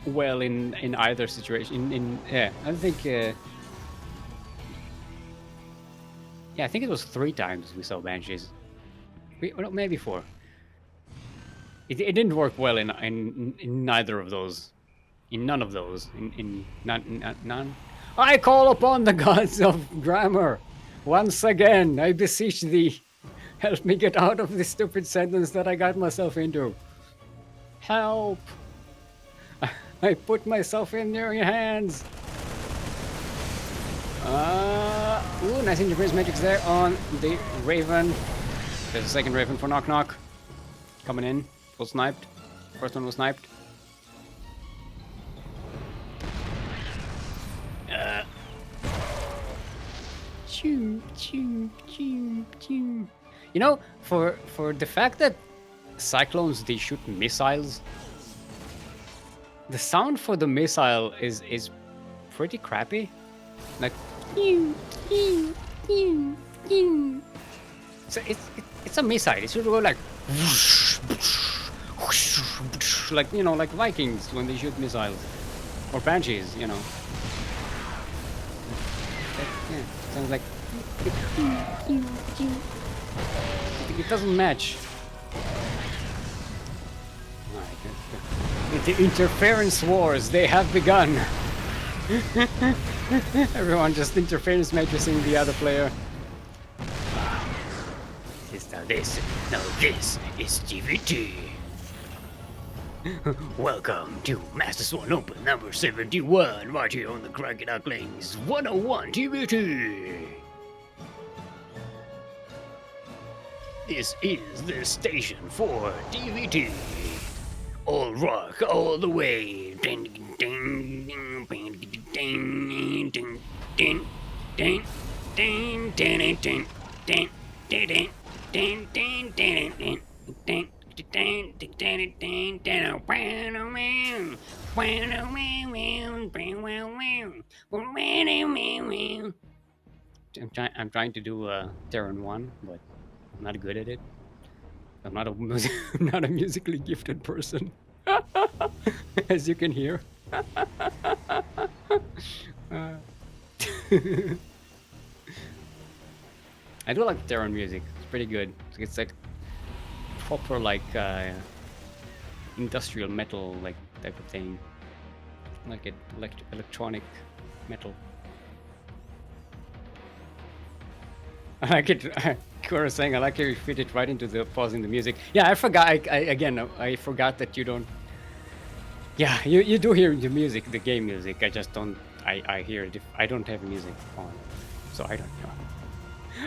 Speaker 1: well in either situation. Yeah, I don't think. Yeah, I think it was 3 times we saw Banshees. Well, maybe 4. It didn't work well in neither of those. In none of those. In none. I call upon the gods of grammar. Once again, I beseech thee. Help me get out of this stupid sentence that I got myself into. Help! I put myself in your hands. Ooh, nice interference matrix there on the Raven. There's a second Raven for KnockKnock. Coming in. Was sniped. First one was sniped. Choo, choo, choo, choo. You know, for the fact that Cyclones, they shoot missiles, the sound for the missile is pretty crappy. Like, so it's a missile. It should go like, like, you know, like Vikings when they shoot missiles, or Banshees, you know. Yeah, sounds like it doesn't match. The interference wars, they have begun. Everyone just interference matrixing the other player. Now this is GVT. Welcome to Master Swan Open number 71, right here on the KranKy Ducklings 101 GVT. This is the station for DVT. All rock, all the way. Ding, ding, ding, ding, ding, ding, ding, ding, ding, ding, ding, ding, ding, ding, ding, ding, ding. I'm trying to do Terran 1, but I'm not good at it. I'm not a musically gifted person, as you can hear. I do like Terran music. It's pretty good. It's like proper like industrial metal like type of thing, like electronic metal. I like it. Kura saying I like how you fit it right into the pausing the music. Yeah, I forgot. I forgot that you don't. Yeah, you do hear the music, the game music. I just don't. I hear it. I don't have music on, so I don't know.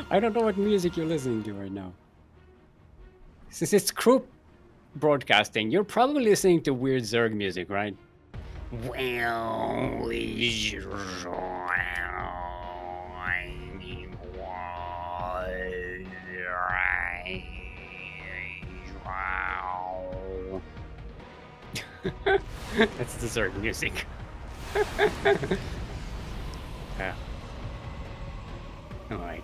Speaker 1: I don't know what music you're listening to right now. Since it's crew broadcasting, you're probably listening to weird Zerg music, right? Well, that's the Zerg music. Yeah. Alright.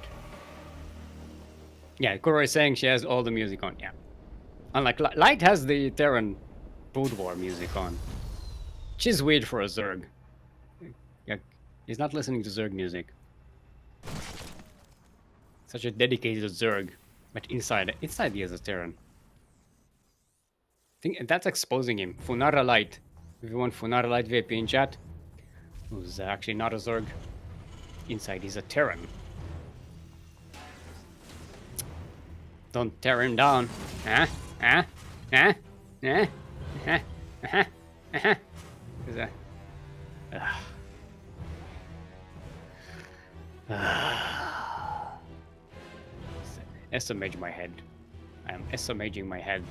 Speaker 1: Yeah, Kuro is saying she has all the music on, yeah. Unlike Light has the Terran Brood War music on. Which is weird for a Zerg. Yeah, he's not listening to Zerg music. Such a dedicated Zerg, but inside he is a Terran. think that's exposing him. Funara Light. If you want Funara Light VP in chat, who's actually not a Zerg. Inside is a Terran. Don't tear him down. Huh? Huh? Huh? Huh? Huh? Huh? Huh? Is that... SMH my head. I am SMHing my head.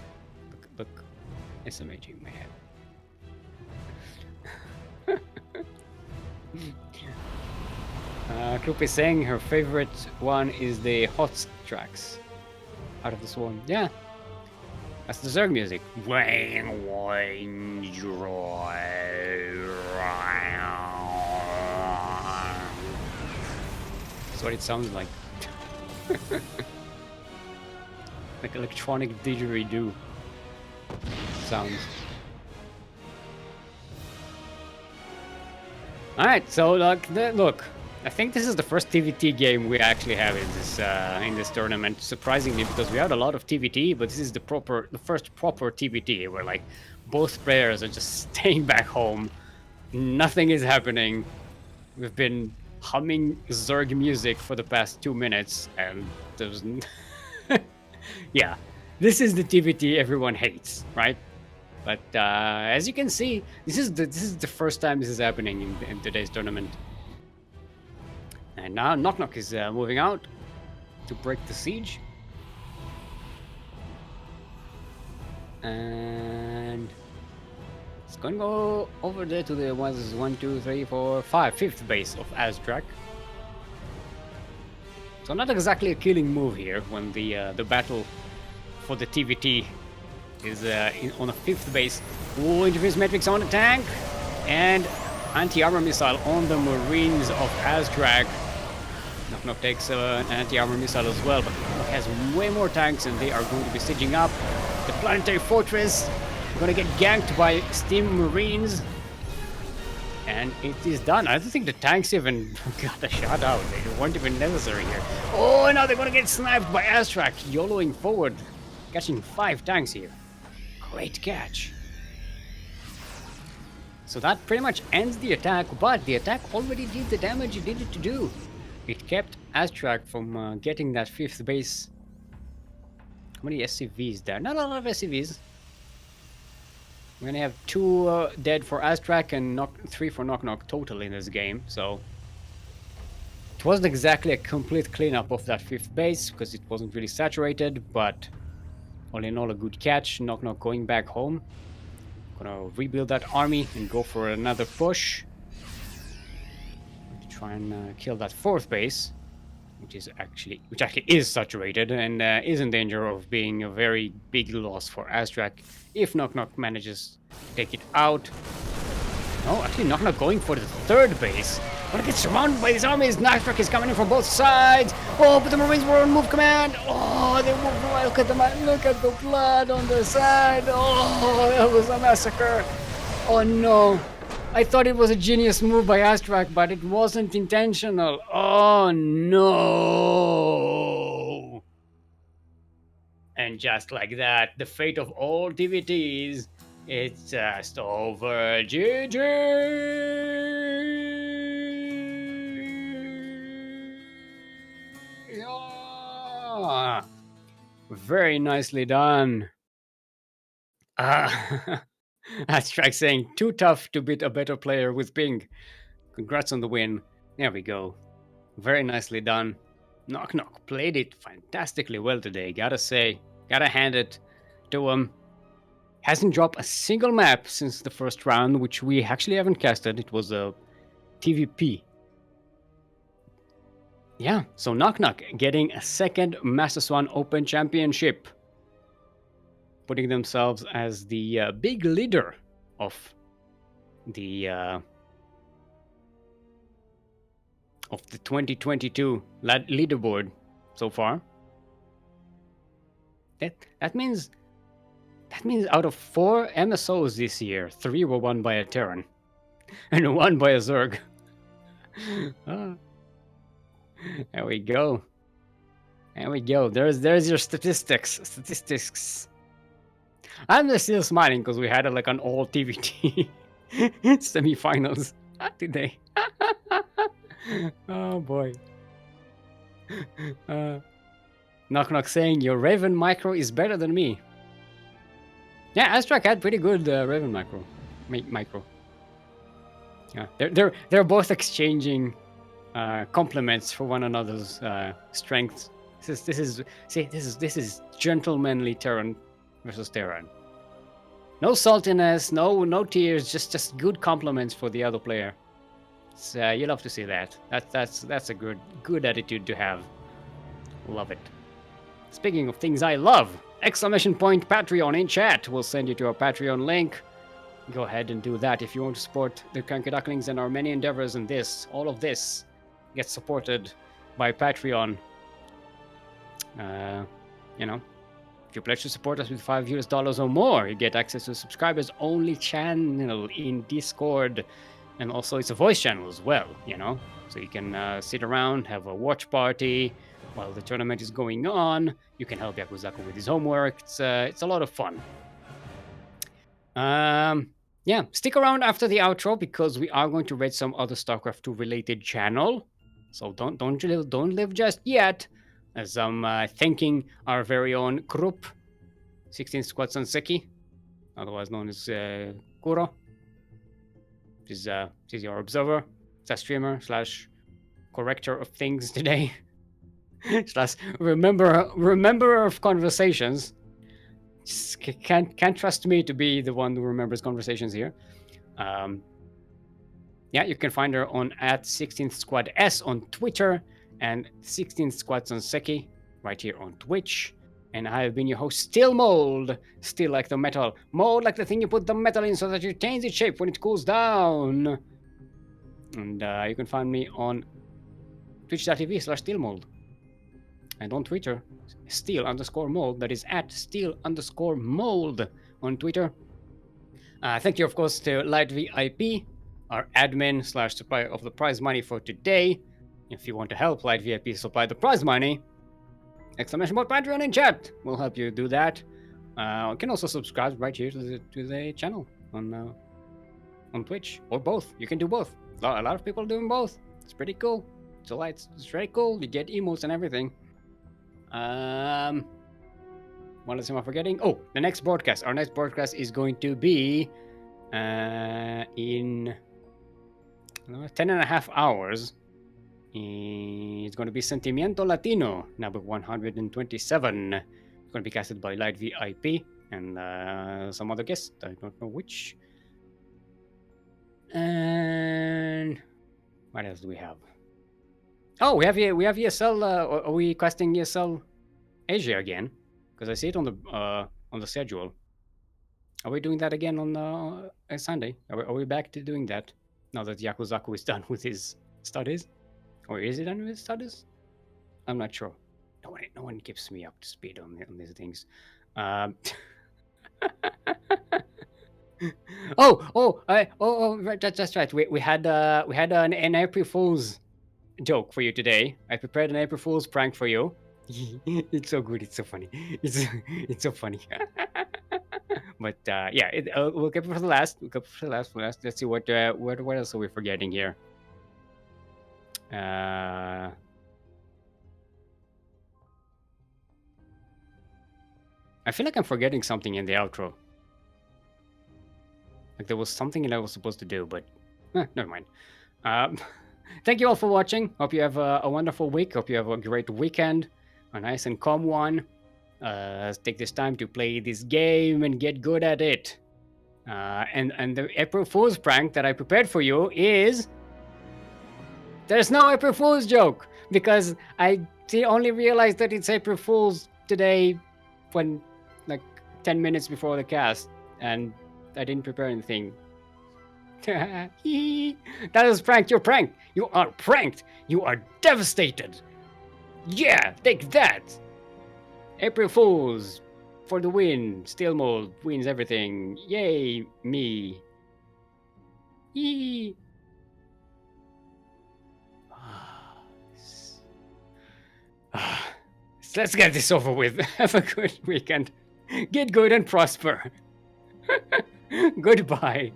Speaker 1: Look. SMHing my head. Kloop is saying her favorite one is the hot tracks. Out of the Swarm. Yeah. That's the Zerg music. That's what it sounds like. Like electronic didgeridoo sounds. Alright, so look, I think this is the first TVT game we actually have in this tournament, surprisingly, because we had a lot of TVT, but this is the first proper TVT where like both players are just staying back home, nothing is happening. We've been humming Zerg music for the past 2 minutes, and there's yeah, this is the TVT everyone hates, right? But as you can see, this is the first time this is happening in today's tournament. And now KnockKnock is moving out to break the siege. And it's going to go over there to the 1, 2, 3, 4, 5, 5th base of Aztrack. So not exactly a killing move here when the battle for the TVT is on a 5th base. Ooh, interference metrics on the tank, and anti-armor missile on the Marines of Aztrack. KnockKnock takes an anti-armor missile as well, but KnockKnock has way more tanks, and they are going to be sieging up the planetary fortress. Gonna get ganked by Steam Marines, and it is done. I don't think the tanks even got a shot out. They weren't even necessary here. Oh, now they're gonna get sniped by Aztrack, YOLOing forward, catching 5 tanks here. Great catch. So that pretty much ends the attack, but the attack already did the damage it needed to do. It kept Aztrack from getting that 5th base. How many SCVs there? Not a lot of SCVs. We're gonna have 2 dead for Aztrack and 3 for KnockKnock total in this game, so it wasn't exactly a complete cleanup of that 5th base because it wasn't really saturated, but all in all a good catch. KnockKnock going back home. Gonna rebuild that army and go for another push to try and kill that 4th base, which actually is saturated and is in danger of being a very big loss for Aztrack if KnockKnock manages to take it out. No, actually KnockKnock going for the 3rd base. Gonna get surrounded by these armies. Aztrack is coming in from both sides. Oh, but the Marines were on move command. Oh, they moved right. Look at the blood on the side. Oh, that was a massacre. Oh no. I thought it was a genius move by Aztrack, but it wasn't intentional. Oh no. And just like that, the fate of all TVTs, it's just over. GG! Yeah. Very nicely done. Aztrack saying, too tough to beat a better player with ping. Congrats on the win. There we go. Very nicely done. KnockKnock played it fantastically well today, gotta say. Gotta hand it to him. Hasn't dropped a single map since the first round, which we actually haven't casted. It was a TVP. Yeah, so KnockKnock getting a 2nd Master Swan Open championship, putting themselves as the big leader of the 2022 leaderboard so far. That means out of 4 MSOs this year, 3 were won by a Terran and 1 by a Zerg. There we go. There we go. There's your statistics. I'm still smiling because we had like an all TVT semifinals today. Oh boy. KnockKnock saying your Raven micro is better than me. Yeah, Aztrack had pretty good Raven micro. Yeah, they're both exchanging compliments for one another's strengths. This is gentlemanly Terran versus Terran. No saltiness, no tears, just good compliments for the other player. You love to see that. That's a good attitude to have. Love it. Speaking of things I love, exclamation point Patreon in chat. We'll send you to our Patreon link. Go ahead and do that if you want to support the CranKy Ducklings and our many endeavors in this. All of this gets supported by Patreon. You know, if you pledge to support us with $5 or more, you get access to a subscribers only channel in Discord. And also it's a voice channel as well, you know? So you can sit around, have a watch party while the tournament is going on. You can help Yakuzaku with his homework. It's a lot of fun. Yeah, stick around after the outro because we are going to raid some other StarCraft 2 related channel. So don't live just yet. As I'm thanking our very own group, 16 Squad Sanseki, otherwise known as Kuro. She's your observer, slash streamer, slash corrector of things today, slash remember of conversations. Just can't trust me to be the one who remembers conversations here. Yeah, you can find her on at 16th Squad S on Twitter and 16th Squad Sanseki right here on Twitch. And I have been your host, Steelmold. Steel like the metal. Mold like the thing you put the metal in so that it changes its shape when it cools down. And you can find me on twitch.tv/steelmold. And on Twitter, steel_mold. That is at steel_mold on Twitter. Thank you, of course, to Light VIP, our admin / supplier of the prize money for today. If you want to help Light VIP supply the prize money, exclamation point Patreon in chat will help you do that. You can also subscribe right here to the channel on Twitch, or both. You can do both. A lot of people are doing both. It's pretty cool. So it's very cool. You get emotes and everything. What else am I forgetting? Oh, the next broadcast. Our next broadcast is going to be in 10.5 hours. It's going to be Sentimiento Latino, number 127. It's going to be casted by Light VIP and some other guest. I don't know which. And what else do we have? Oh, we have ESL. Are we casting ESL Asia again? Because I see it on the schedule. Are we doing that again on Sunday? Are we back to doing that now that Yakuzaku is done with his studies? Or is he done with his studies? I'm not sure. No one keeps me up to speed on these things. Right, that's right. We had an April Fool's joke for you today. I prepared an April Fool's prank for you. It's so good. It's so funny. It's so funny. But yeah, we'll keep it for the last. Let's see what else are we forgetting here. I feel like I'm forgetting something in the outro. Like there was something that I was supposed to do, but never mind. Thank you all for watching. Hope you have a wonderful week. Hope you have a great weekend, a nice and calm one. Take this time to play this game and get good at it. And the April Fool's prank that I prepared for you is there's no April Fool's joke because I only realized that it's April Fool's today when like 10 minutes before the cast, and I didn't prepare anything. That is pranked. You're pranked. You are pranked. You are devastated. Yeah, take that. April Fools for the win. Steelmold wins everything. Yay, me. Yee. Let's get this over with. Have a good weekend. Get good and prosper. Goodbye.